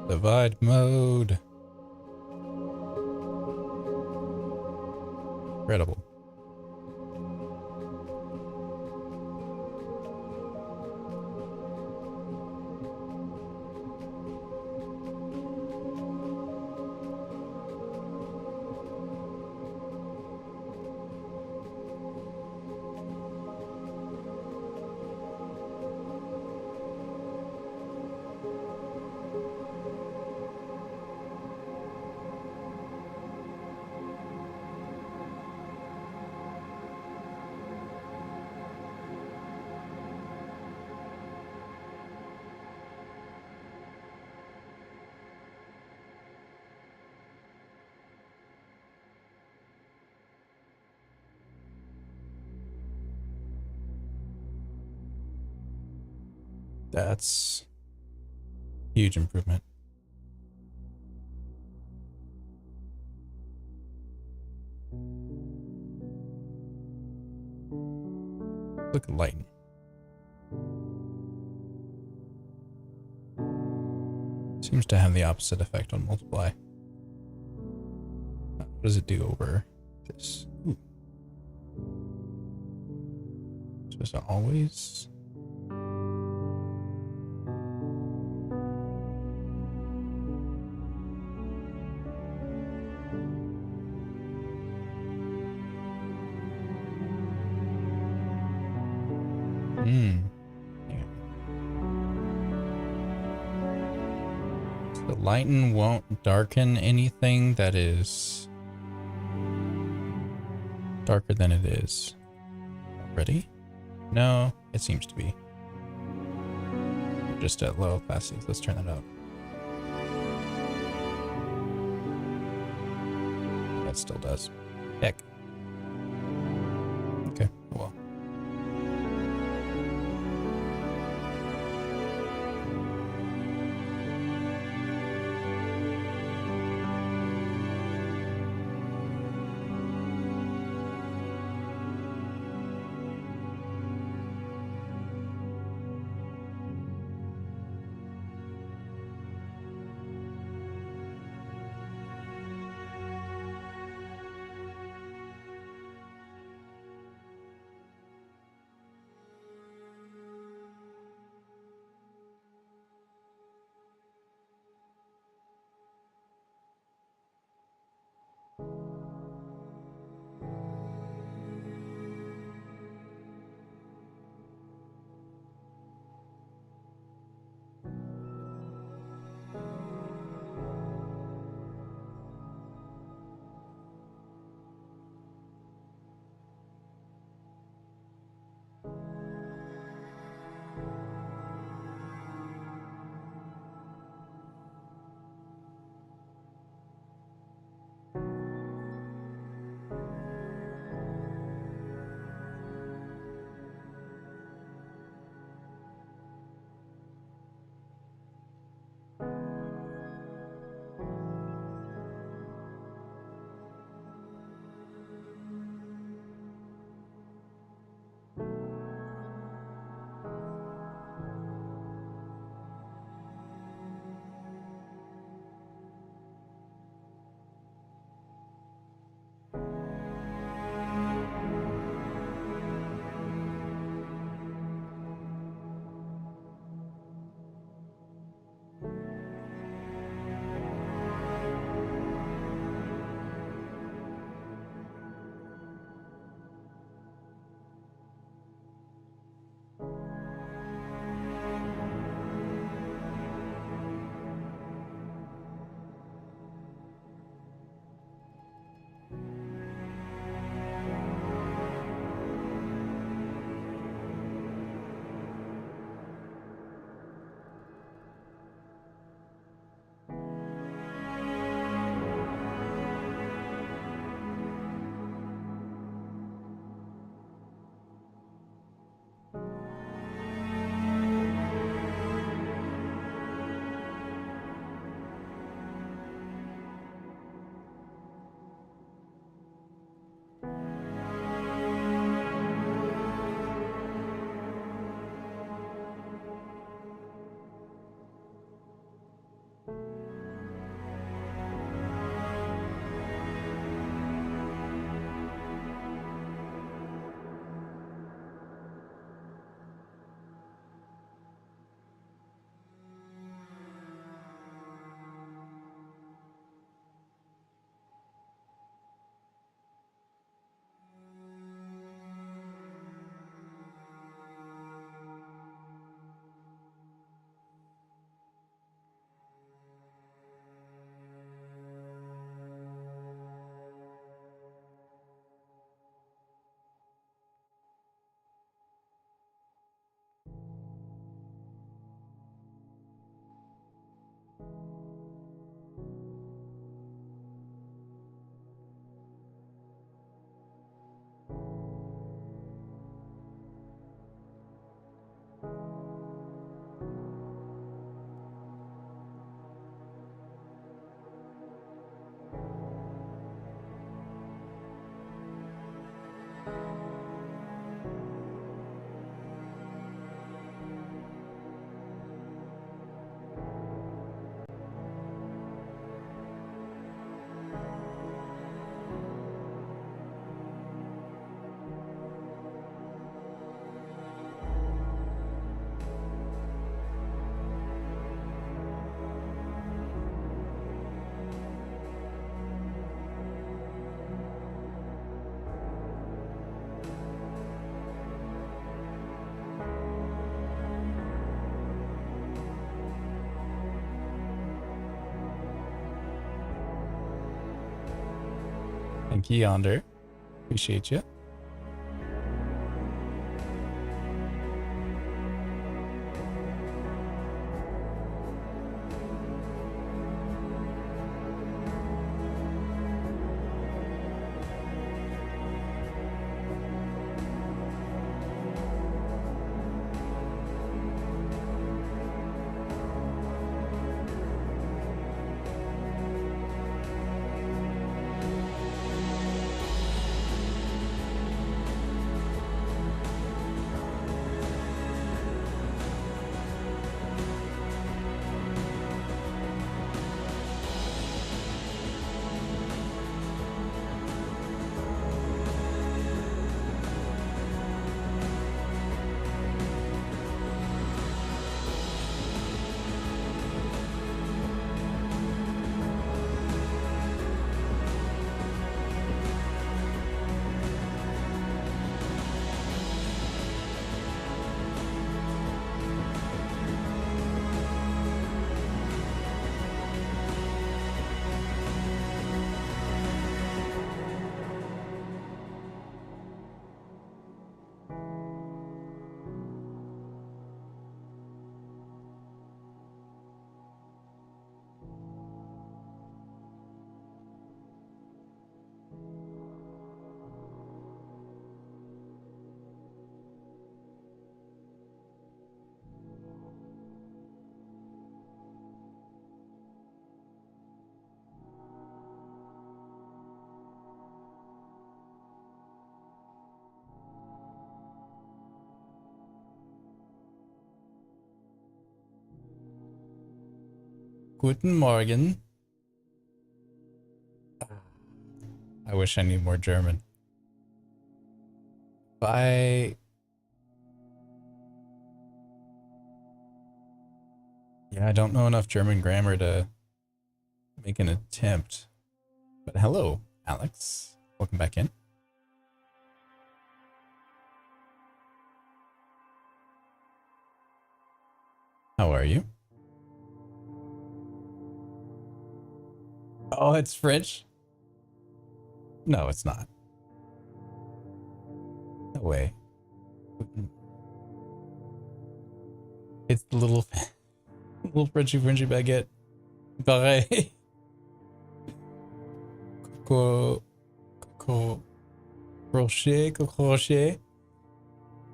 Divide mode. Incredible. That's huge improvement. Look at lighten. Seems to have the opposite effect on multiply. What does it do over this? Ooh. Supposed to always. The lighten won't darken anything that is darker than it is already. No, it seems to be. Just at low opacities. Let's turn that up. That still does. Heck. Okay, well. Thank you, Yonder. Appreciate you. Guten Morgen. I wish I knew more German. Yeah, I don't know enough German grammar to make an attempt. But hello, Alex. Welcome back in. How are you? Oh, it's French? No, it's not. No way. It's the little Frenchy baguette. Pareil. Crochet.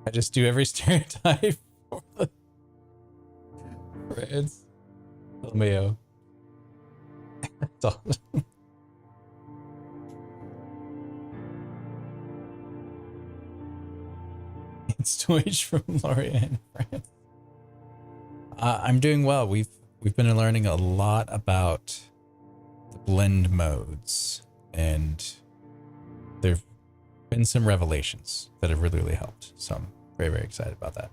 I just do every stereotype for the France. LMAO. That's awesome. It's Deutsch from Lorient, France. I'm doing well. We've been learning a lot about the blend modes, and there've been some revelations that have really helped. So I'm very excited about that.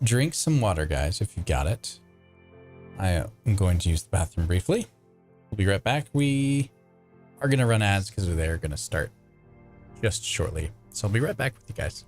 Drink some water, guys, if you've got it. I am going to use the bathroom briefly. We'll be right back. We are going to run ads because they're going to start just shortly. So I'll be right back with you guys.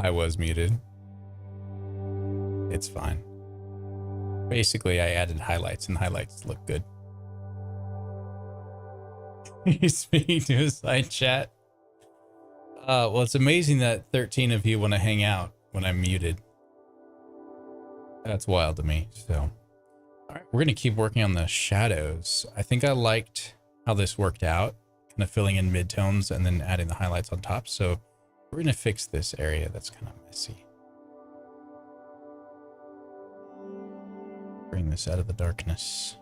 I was muted. It's fine. Basically, I added highlights, and highlights look good. He's speaking to his side chat. Well, it's amazing that 13 of you want to hang out when I'm muted. That's wild to me. So, all right, we're gonna keep working on the shadows. I think I liked how this worked out, kind of filling in midtones and then adding the highlights on top. So, we're gonna fix this area that's kind of messy. Bring this out of the darkness.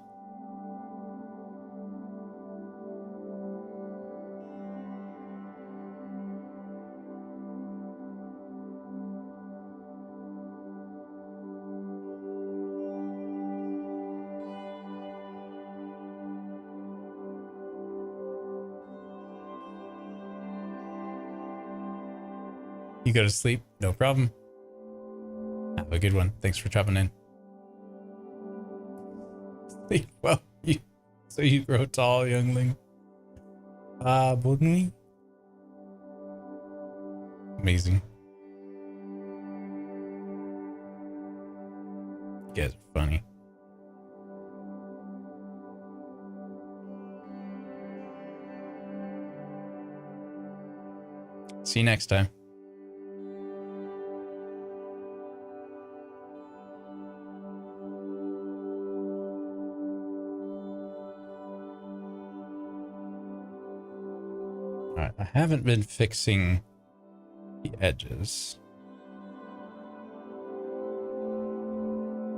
You go to sleep, no problem. Have a good one. Thanks for dropping in. Sleep well. So you grow tall, youngling. Bonne nuit. Amazing. You guys are funny. See you next time. Alright, I haven't been fixing the edges,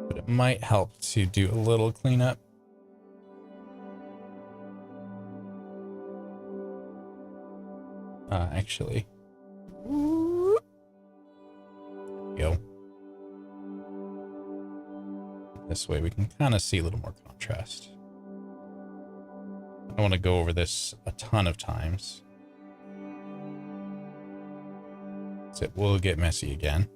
but it might help to do a little cleanup. Actually, go this way. We can kind of see a little more contrast. I don't want to go over this a ton of times, so it will get messy again.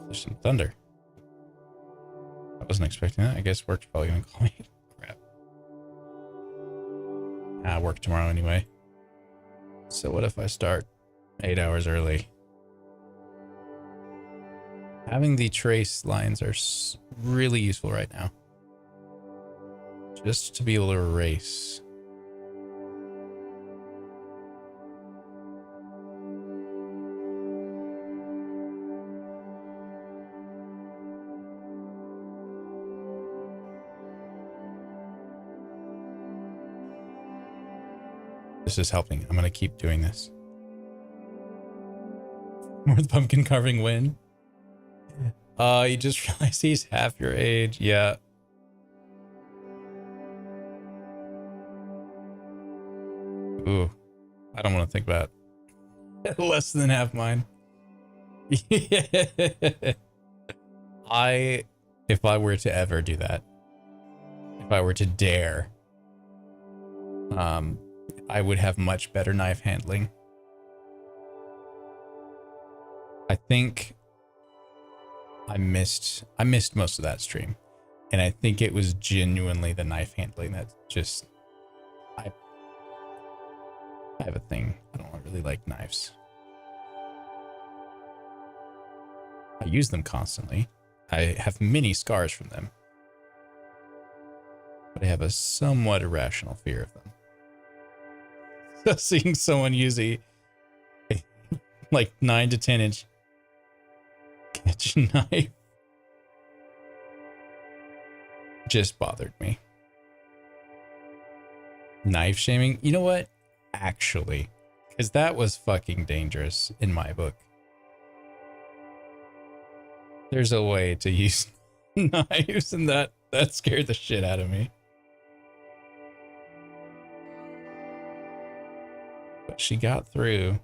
There's some thunder. I wasn't expecting that. I guess work's probably gonna call me. Crap. I work tomorrow anyway. So what if I start 8 hours early? Having the trace lines are really useful right now. Just to be able to erase. This is helping. I'm going to keep doing this. More the pumpkin carving win. You just realized he's half your age. Yeah. Ooh. I don't want to think about it. Less than half mine. If I were to ever do that, if I were to dare, I would have much better knife handling. I think I missed most of that stream, and I think it was genuinely the knife handling that just I have a thing. I don't really like knives. I use them constantly. I have many scars from them, but I have a somewhat irrational fear of them. Seeing someone use a like 9 to 10 inch kitchen knife just bothered me. Knife shaming? You know what? Actually, because that was fucking dangerous in my book. There's a way to use knives, and that scared the shit out of me. But she got through.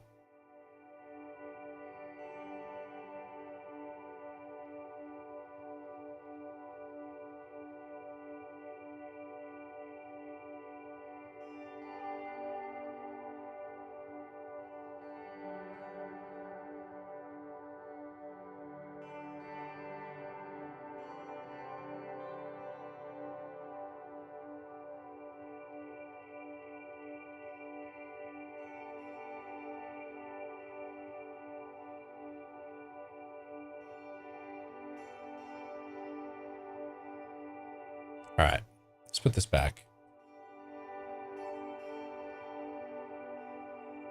All right, let's put this back.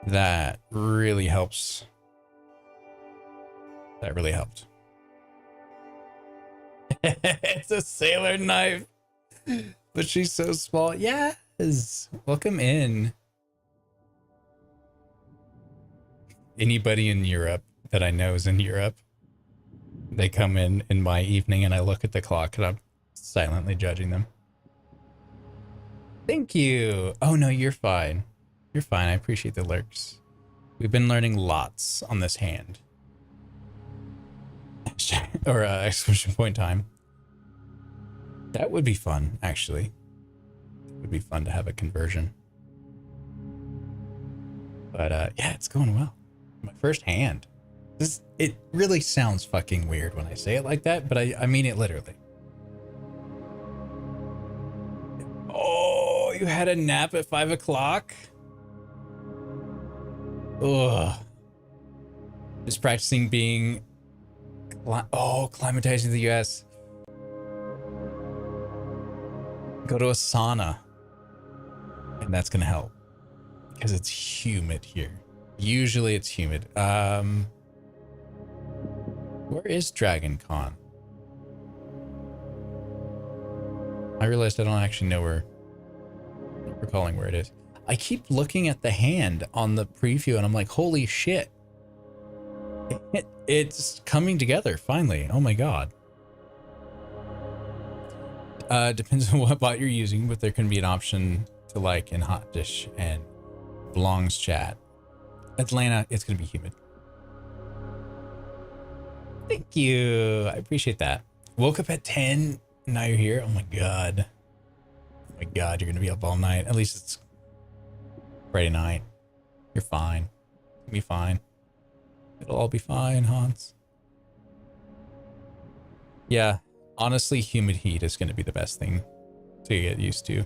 That really helps. That really helped. It's a sailor knife, but she's so small. Yes, welcome in. Anybody in Europe that I know is in Europe, they come in my evening and I look at the clock and I'm silently judging them. Thank you. Oh no, you're fine. You're fine. I appreciate the lurks. We've been learning lots on this hand. Or exclamation point time. That would be fun, actually. It would be fun to have a conversion. But yeah, it's going well. My first hand. It really sounds fucking weird when I say it like that, but I mean it literally. Oh, you had a nap at 5 o'clock? Ugh. Just practicing being... climatizing to the US. Go to a sauna. And that's gonna help. Because it's humid here. Usually it's humid. Where is Dragon Con? I realized I don't actually know where... I'm not recalling where it is. I keep looking at the hand on the preview and I'm like, holy shit. It's coming together, finally. Oh my god. Depends on what bot you're using, but there can be an option to like in Hot Dish and Blong's chat. Atlanta, it's going to be humid. Thank you. I appreciate that. Woke up at 10. Now you're here. Oh my god. Oh my god, you're going to be up all night. At least it's Friday night. You're fine. You'll be fine. It'll all be fine, Hans. Yeah, honestly, humid heat is going to be the best thing to get used to.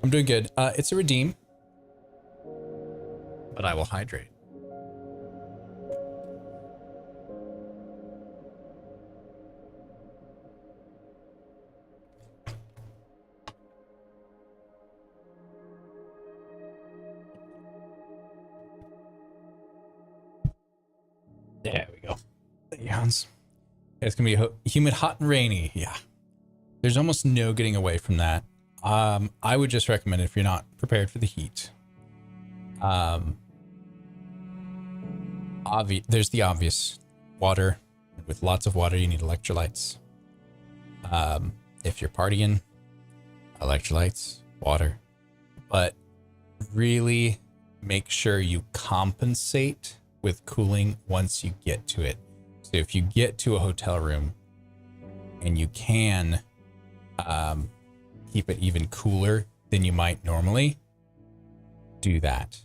I'm doing good. It's a redeem, but I will hydrate. There we go. Thank you, Hans. It's gonna be humid, hot, and rainy. Yeah, there's almost no getting away from that. I would just recommend if you're not prepared for the heat. There's the obvious water. With lots of water, you need electrolytes. If you're partying, electrolytes, water. But really make sure you compensate with cooling once you get to it. So if you get to a hotel room and you can keep it even cooler than you might normally, do that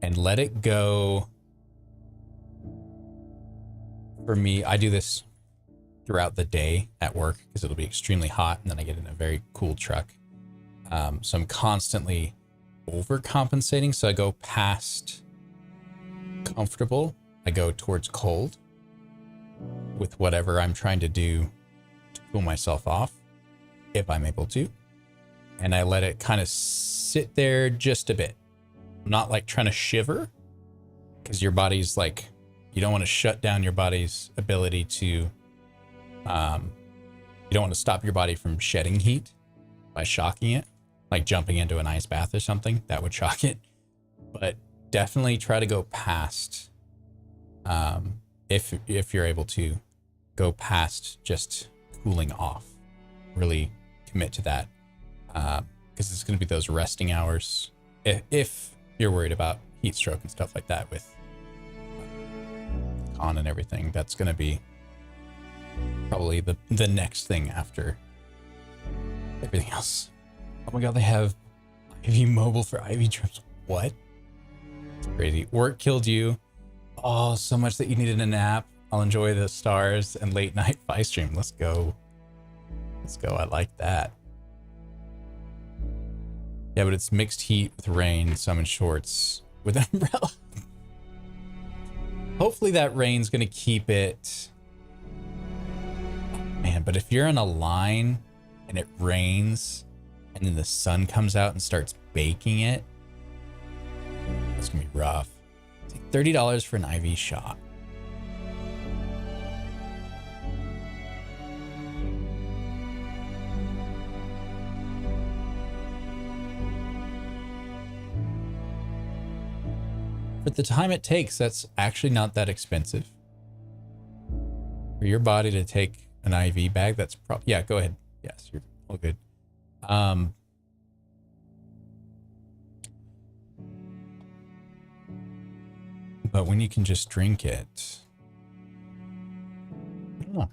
and let it go. For me, I do this throughout the day at work because it'll be extremely hot and then I get in a very cool truck. So I'm constantly overcompensating. So I go past comfortable, I go towards cold with whatever I'm trying to do to cool myself off, if I'm able to. And I let it kind of sit there just a bit. I'm not like trying to shiver, because your body's like, you don't want to shut down your body's ability to, you don't want to stop your body from shedding heat by shocking it, like jumping into an ice bath or something. That would shock it. But definitely try to go past, if you're able to go past just cooling off. Really commit to that, because it's going to be those resting hours if you're worried about heat stroke and stuff like that with con and everything. That's going to be probably the next thing after everything else. Oh my god, they have IV mobile for IV trips. What? It's crazy. Work killed you. Oh, so much that you needed a nap. I'll enjoy the stars and late night five stream. Let's go. Let's go. I like that. Yeah, but it's mixed heat with rain, so I'm in shorts with an umbrella. Hopefully that rain's gonna keep it. Man, fine. But if you're in a line and it rains and then the sun comes out and starts baking it, it's gonna be rough. It's like $30 for an IV shot. For the time it takes, that's actually not that expensive. For your body to take an IV bag, that's probably, yeah, go ahead. Yes, you're all good. But when you can just drink it, I don't know.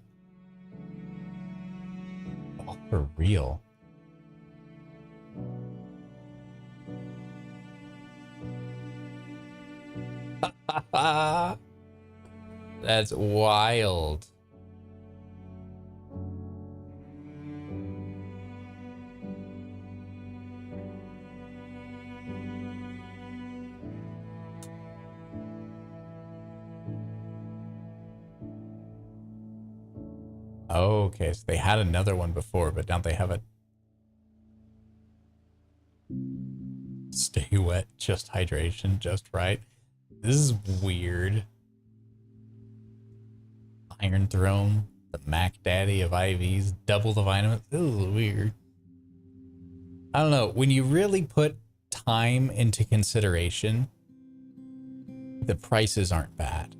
Oh, for real. That's wild. Okay, so they had another one before, but now they have a stay wet, just hydration, just right. This is weird. Iron Throne, the Mac Daddy of IVs, double the vitamins. This is weird. I don't know. When you really put time into consideration, the prices aren't bad.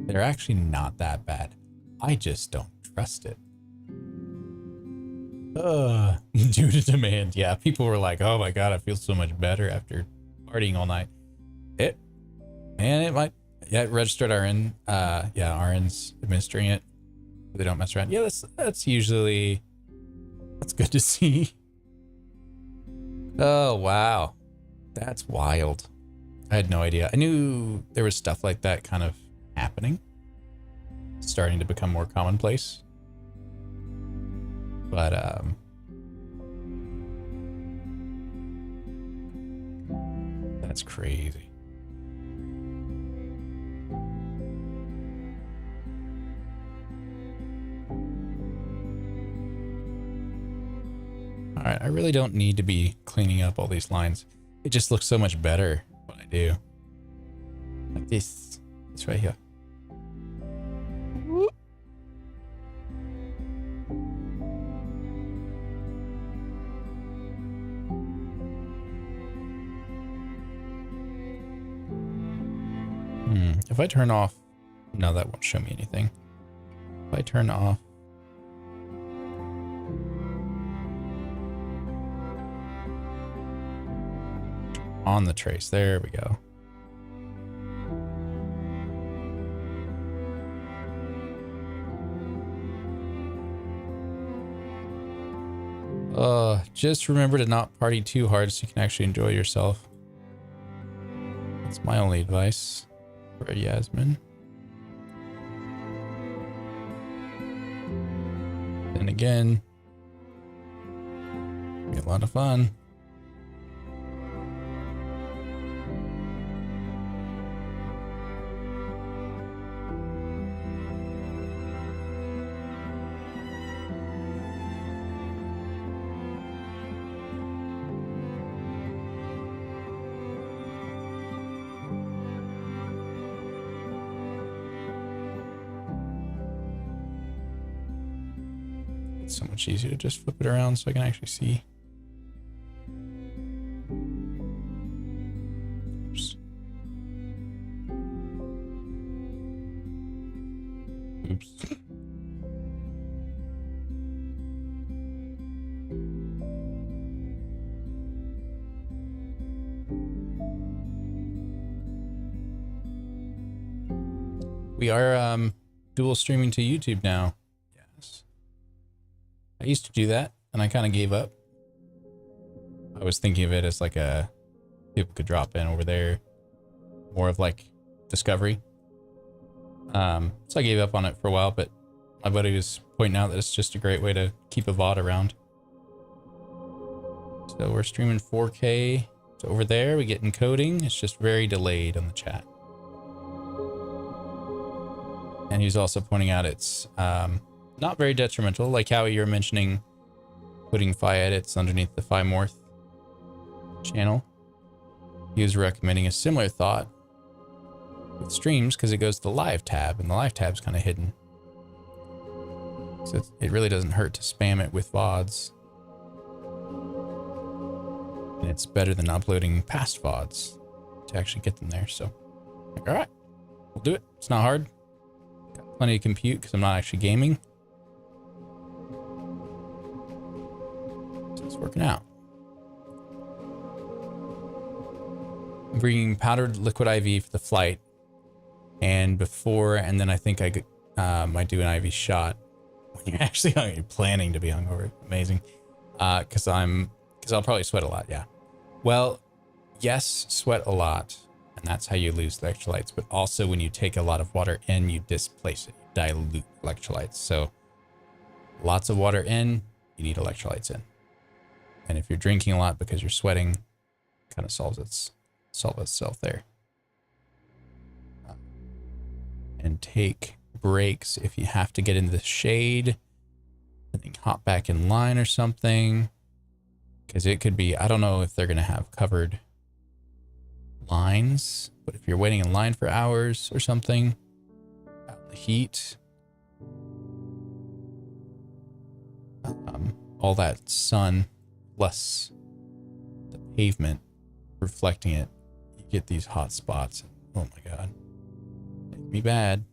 They're actually not that bad. I just don't trust it. Due to demand. Yeah, people were like, oh my god, I feel so much better after partying all night. It might. Yeah, it registered RN. Yeah, RN's administering it. They don't mess around. Yeah, that's usually, that's good to see. Oh, wow. That's wild. I had no idea. I knew there was stuff like that kind of happening. Starting to become more commonplace. But, that's crazy. All right, I really don't need to be cleaning up all these lines. It just looks so much better when I do. Like this right here. If I turn off, no, that won't show me anything. If I turn off on the trace, there we go. Just remember to not party too hard so you can actually enjoy yourself. That's my only advice for Yasmin. Then again, be a lot of fun. So much easier to just flip it around so I can actually see. Oops. Oops. We are dual streaming to YouTube now. Yes. I used to do that, and I kind of gave up. I was thinking of it as like a, people could drop in over there, more of like discovery. So I gave up on it for a while, but my buddy was pointing out that it's just a great way to keep a VOD around. So we're streaming 4K. It's over there. We get encoding. It's just very delayed on the chat. And he's also pointing out it's not very detrimental, like how you were mentioning putting Phi edits underneath the Phi Morph channel. He was recommending a similar thought with streams because it goes to the live tab, and the live tab's kind of hidden. So it really doesn't hurt to spam it with VODs. And it's better than uploading past VODs to actually get them there. So, like, all right, we'll do it. It's not hard. Got plenty of compute because I'm not actually gaming. So it's working out. I'm bringing powdered liquid IV for the flight. And before, and then I think I might do an IV shot when you're actually planning to be hungover. Amazing. Because I'll probably sweat a lot. Yeah. Well, yes, sweat a lot, and that's how you lose electrolytes. But also, when you take a lot of water in, you displace it, you dilute electrolytes. So, lots of water in, you need electrolytes in. And if you're drinking a lot because you're sweating, it kind of solves itself there. And take breaks if you have to get into the shade and then hop back in line or something, because it could be, I don't know if they're going to have covered lines, but if you're waiting in line for hours or something out in the heat, all that sun plus the pavement reflecting it, you get these hot spots. Oh my God. Me bad.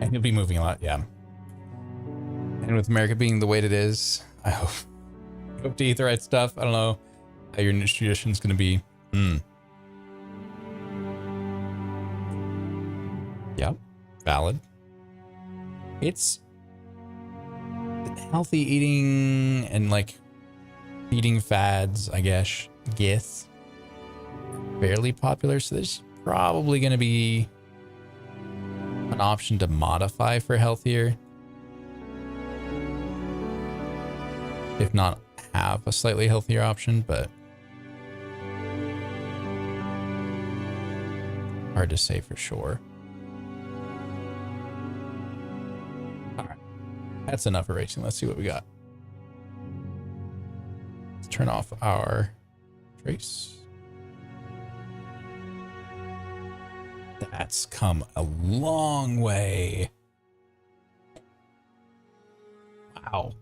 And you'll be moving a lot, yeah. And with America being the way it is, I hope to eat the right stuff. I don't know how your nutrition's gonna be. Yep, valid. It's healthy eating and like eating fads, I guess, fairly popular. So there's probably going to be an option to modify for healthier. If not have a slightly healthier option, but hard to say for sure. That's enough erasing. Let's see what we got. Let's turn off our trace. That's come a long way. Wow.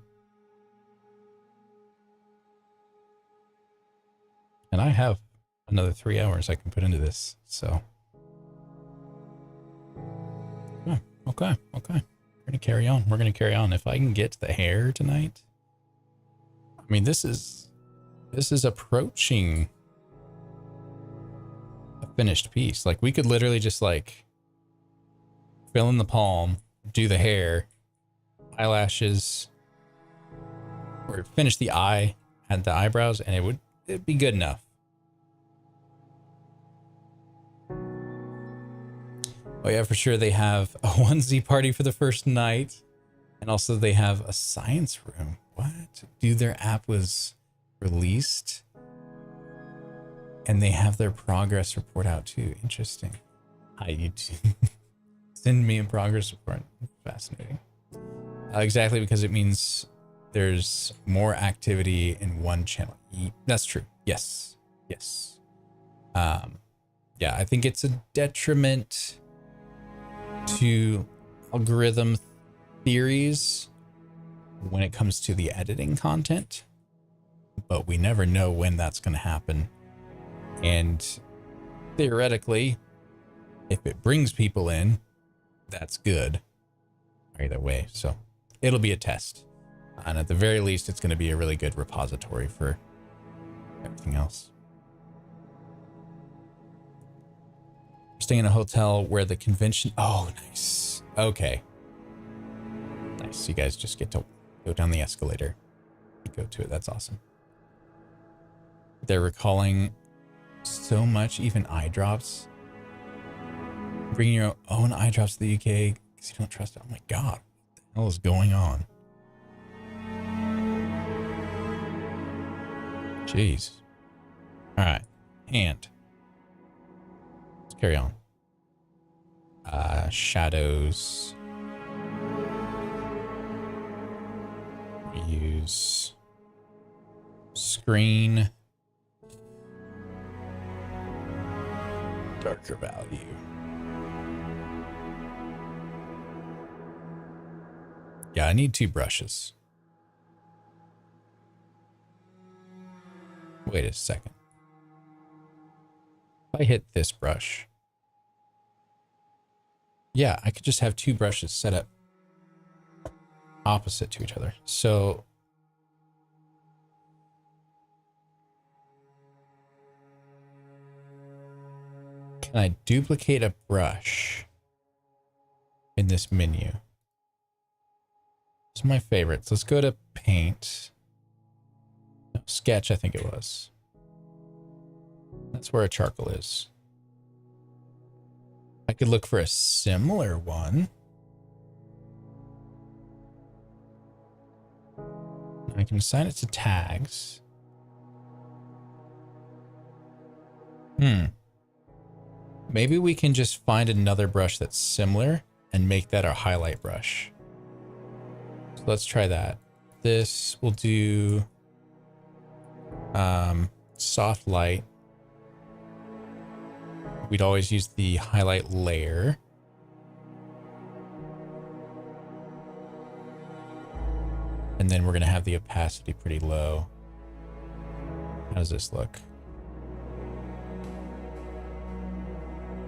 And I have another 3 hours I can put into this, so. Okay. We're going to carry on. We're going to carry on. If I can get to the hair tonight. I mean, this is approaching a finished piece. Like, we could literally just like fill in the palm, do the hair, eyelashes, or finish the eye, add the eyebrows, and it'd be good enough. Oh yeah, for sure. They have a onesie party for the first night. And also they have a science room. What? Dude, their app was released. And they have their progress report out too. Interesting. Hi, YouTube. Send me a progress report. Fascinating. Exactly, because it means there's more activity in one channel. That's true. Yes. Yeah, I think it's a detriment to algorithm theories when it comes to the editing content, but we never know when that's going to happen. And theoretically, if it brings people in, that's good either way. So it'll be a test, and at the very least it's going to be a really good repository for everything else. Staying in a hotel where the convention. Oh, nice. Okay. Nice. You guys just get to go down the escalator. Go to it. That's awesome. They're recalling so much, even eye drops. Bringing your own eye drops to the UK because you don't trust it. Oh my God. What hell is going on? Jeez. All right. Hand. Let's carry on. Shadows. We use screen. Darker value. Yeah, I need 2 brushes. Wait a second. If I hit this brush, yeah, I could just have 2 brushes set up opposite to each other. So can I duplicate a brush in this menu? It's my favorites. Let's go to paint. No, sketch, I think it was. That's where a charcoal is. I could look for a similar one. I can assign it to tags. Maybe we can just find another brush that's similar and make that our highlight brush. So let's try that. This will do soft light. We'd always use the highlight layer. And then we're going to have the opacity pretty low. How does this look?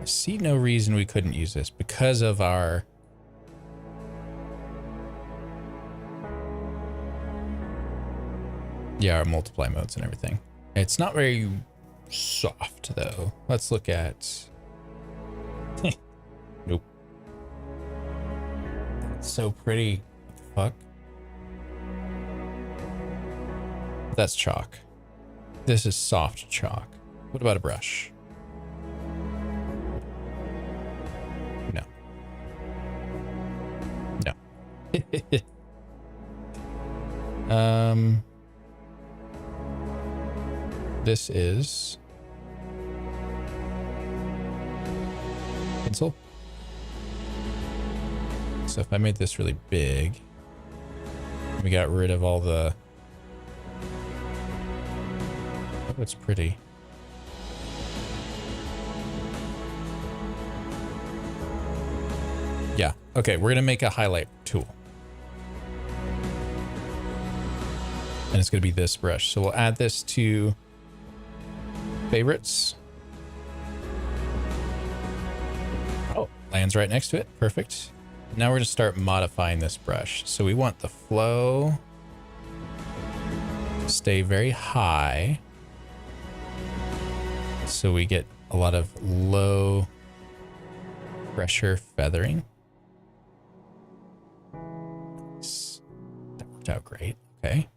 I see no reason we couldn't use this because of our our multiply modes and everything. It's not very soft though. Let's look at nope. That's so pretty. What the fuck? That's chalk. This is soft chalk. What about a brush? No. No. This is pencil. So if I made this really big, we got rid of all the... Oh, it's pretty. Yeah. Okay, we're gonna make a highlight tool. And it's going to be this brush. So we'll add this to favorites. Oh, lands right next to it. Perfect. Now we're going to start modifying this brush. So we want the flow to stay very high, so we get a lot of low pressure feathering. That worked out great. Okay.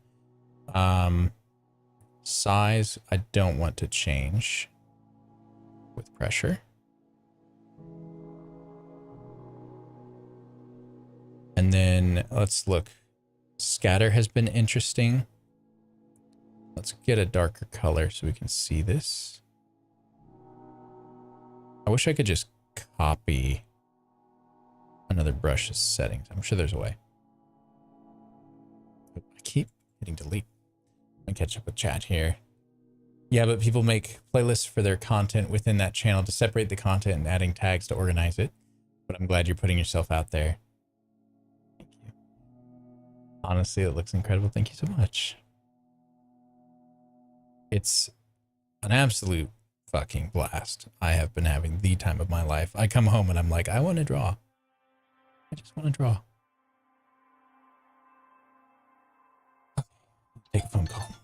Size, I don't want to change with pressure. And then let's look. Scatter has been interesting. Let's get a darker color so we can see this. I wish I could just copy another brush's settings. I'm sure there's a way. I keep hitting delete. And catch up with chat here. Yeah, but people make playlists for their content within that channel to separate the content and adding tags to organize it. But I'm glad you're putting yourself out there. Thank you. Honestly, it looks incredible. Thank you so much. It's an absolute fucking blast. I have been having the time of my life. I come home and I'm like, I want to draw. I just want to draw. Take a phone call.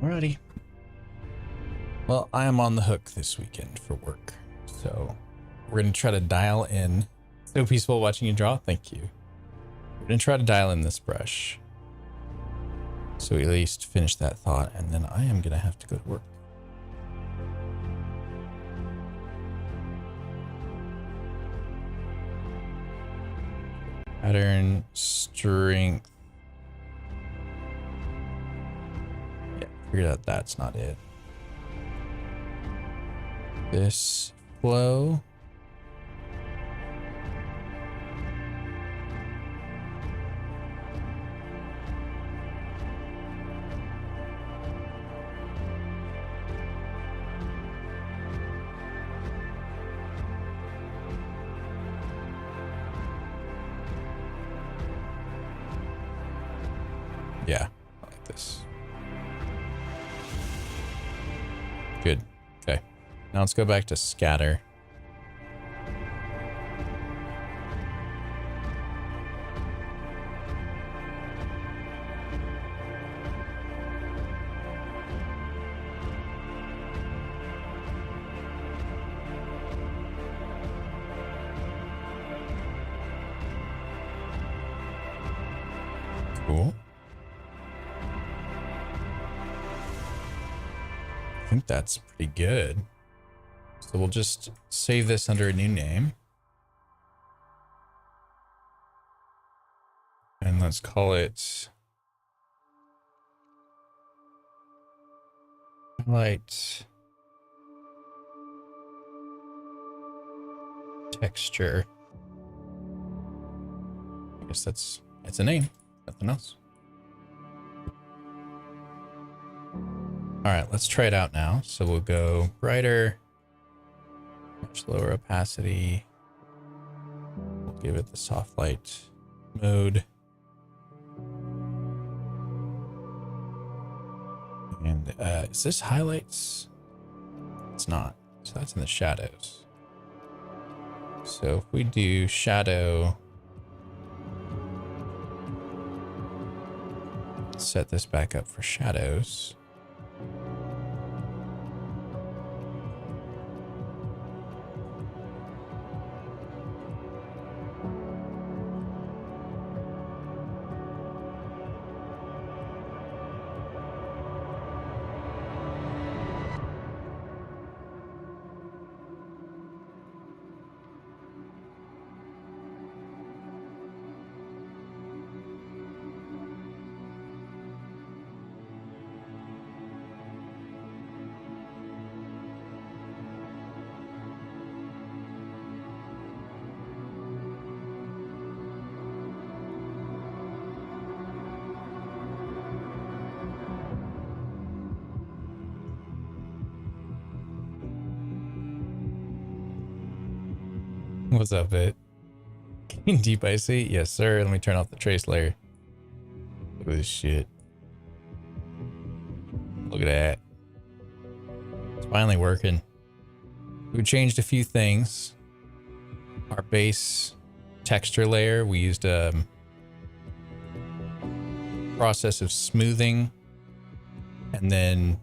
Alrighty. Well, I am on the hook this weekend for work, so we're going to try to dial in. So peaceful watching you draw. Thank you. We're going to try to dial in this brush. So we at least finish that thought, and then I am going to have to go to work. Pattern, strength. Yeah, figured out that's not it. This flow. Yeah, I like this. Good. Okay. Now let's go back to scatter. Cool. I think that's pretty good. So we'll just save this under a new name. And let's call it highlight texture. I guess that's a name, nothing else. All right, let's try it out now. So we'll go brighter, much lower opacity. We'll give it the soft light mode. And is this highlights? It's not. So that's in the shadows. So if we do shadow, set this back up for shadows. What's up, it? Deep icy? Yes, sir. Let me turn off the trace layer. Look at this shit. Look at that. It's finally working. We changed a few things. Our base texture layer, we used a process of smoothing and then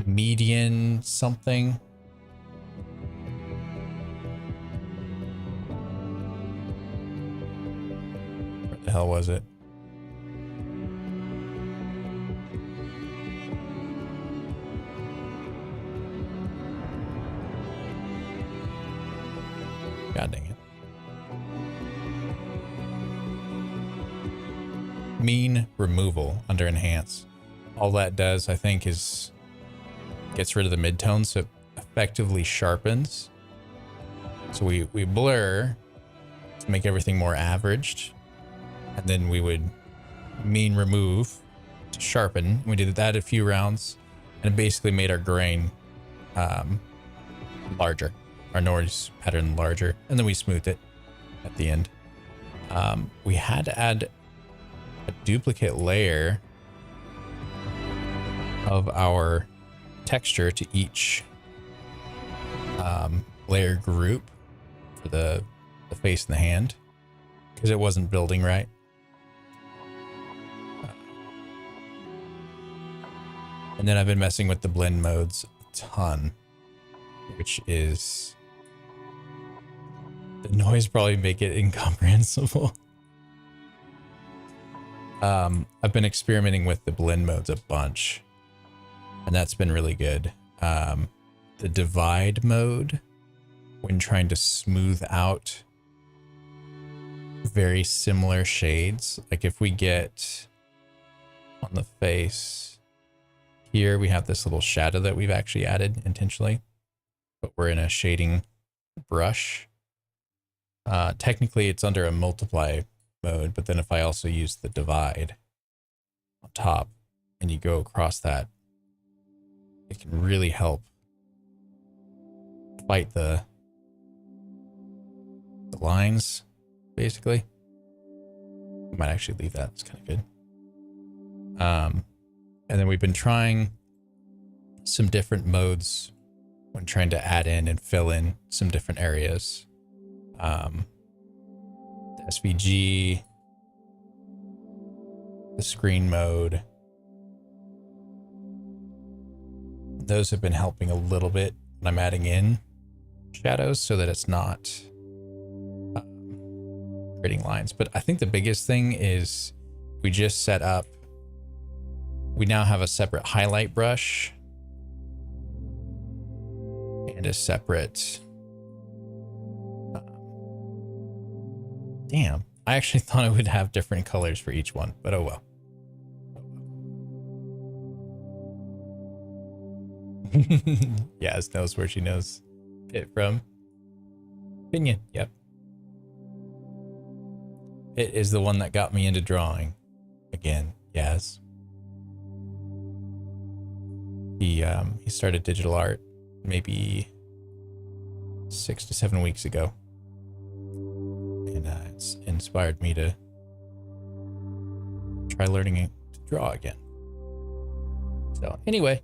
median something. Where the hell was it? God dang it. Mean removal under enhance. All that does, I think, is gets rid of the midtones, so it effectively sharpens. So we blur to make everything more averaged, and then we would mean remove to sharpen. We did that a few rounds, and it basically made our grain larger, our noise pattern larger, and then we smoothed it at the end. We had to add a duplicate layer of our texture to each layer group for the face and the hand, because it wasn't building right. And then I've been messing with the blend modes a ton, which is, the noise probably make it incomprehensible. I've been experimenting with the blend modes a bunch, and that's been really good. The divide mode, when trying to smooth out very similar shades, like if we get on the face here, we have this little shadow that we've actually added intentionally, but we're in a shading brush. Technically it's under a multiply mode, but then if I also use the divide on top and you go across that, it can really help fight the lines, basically. I might actually leave that, it's kind of good. And then we've been trying some different modes when trying to add in and fill in some different areas. The SVG, the screen mode, those have been helping a little bit when I'm adding in shadows so that it's not creating lines. But I think the biggest thing is we just set up, we now have a separate highlight brush and a separate, damn, I actually thought it would have different colors for each one, but oh well. Yaz knows where she knows it from. Opinion, yep. It is the one that got me into drawing again, Yaz. He started digital art maybe 6 to 7 weeks ago, and it's inspired me to try learning to draw again. So anyway,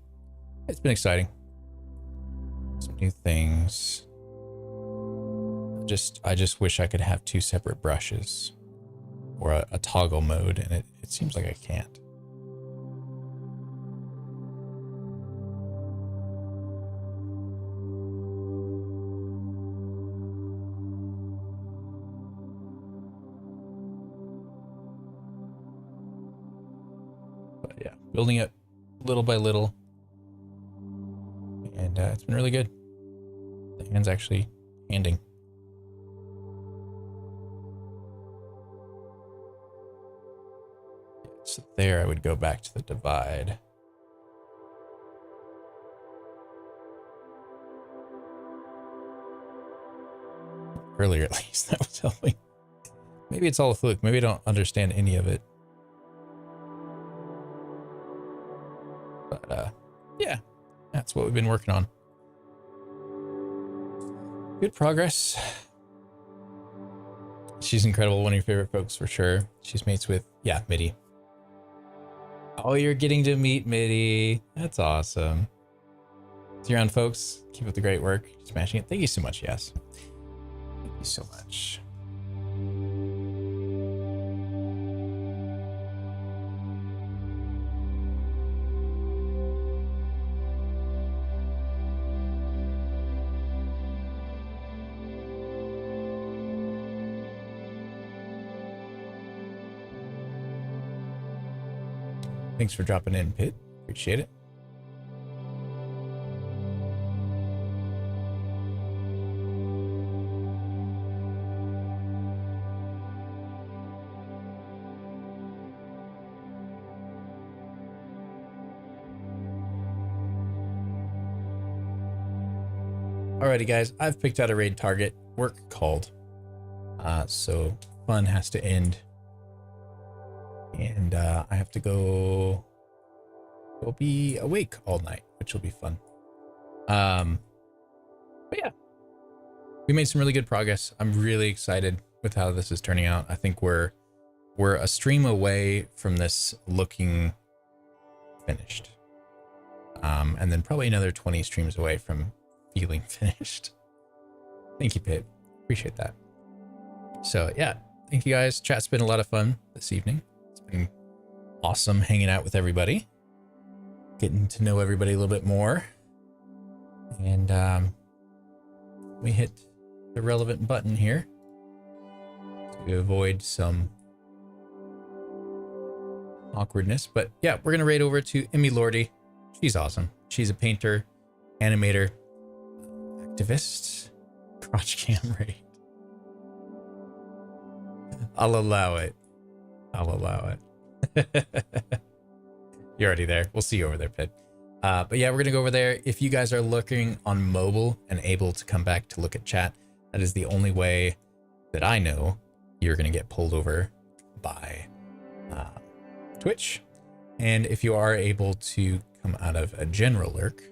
it's been exciting. Some new things. I just wish I could have 2 separate brushes or a toggle mode, and it seems like I can't. But yeah, building it little by little, and it's been really good. The hand's actually handing. So there I would go back to the divide. Earlier at least, that was helping. Maybe it's all a fluke. Maybe I don't understand any of it. But yeah, that's what we've been working on. Good progress. She's incredible. One of your favorite folks for sure. She's mates with, yeah, Mitty. Oh, you're getting to meet Mitty. That's awesome. See you around, folks. Keep up the great work. Smashing it. Thank you so much, Yes. Thank you so much. Thanks for dropping in, Pit. Appreciate it. Alrighty, guys. I've picked out a raid target. Work called. So fun has to end. And I have to go be awake all night, which will be fun. But yeah, we made some really good progress. I'm really excited with how this is turning out. I think we're a stream away from this looking finished, and then probably another 20 streams away from feeling finished. Thank you, Pip. Appreciate that. So yeah, thank you guys. Chat's been a lot of fun this evening. Awesome hanging out with everybody. getting to know everybody a little bit more. And we hit the relevant button here to avoid some awkwardness. But yeah, we're gonna raid over to Emmy Lordy. She's awesome. She's a painter, animator, activist. Crotch cam raid. I'll allow it. You're already there. We'll see you over there, Pit. But yeah, we're gonna go over there. If you guys are looking on mobile and able to come back to look at chat, that is the only way that I know you're gonna get pulled over by Twitch. And if you are able to come out of a general lurk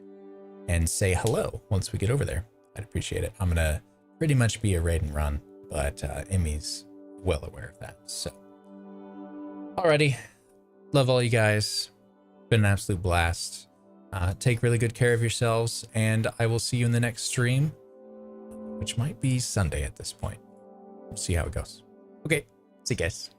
and say hello once we get over there, I'd appreciate it. I'm gonna pretty much be a raid and run, but Emmy's well aware of that. So, alrighty, love all you guys. Been an absolute blast. Take really good care of yourselves, and I will see you in the next stream, which might be Sunday at this point. We'll see how it goes. Okay, see you guys.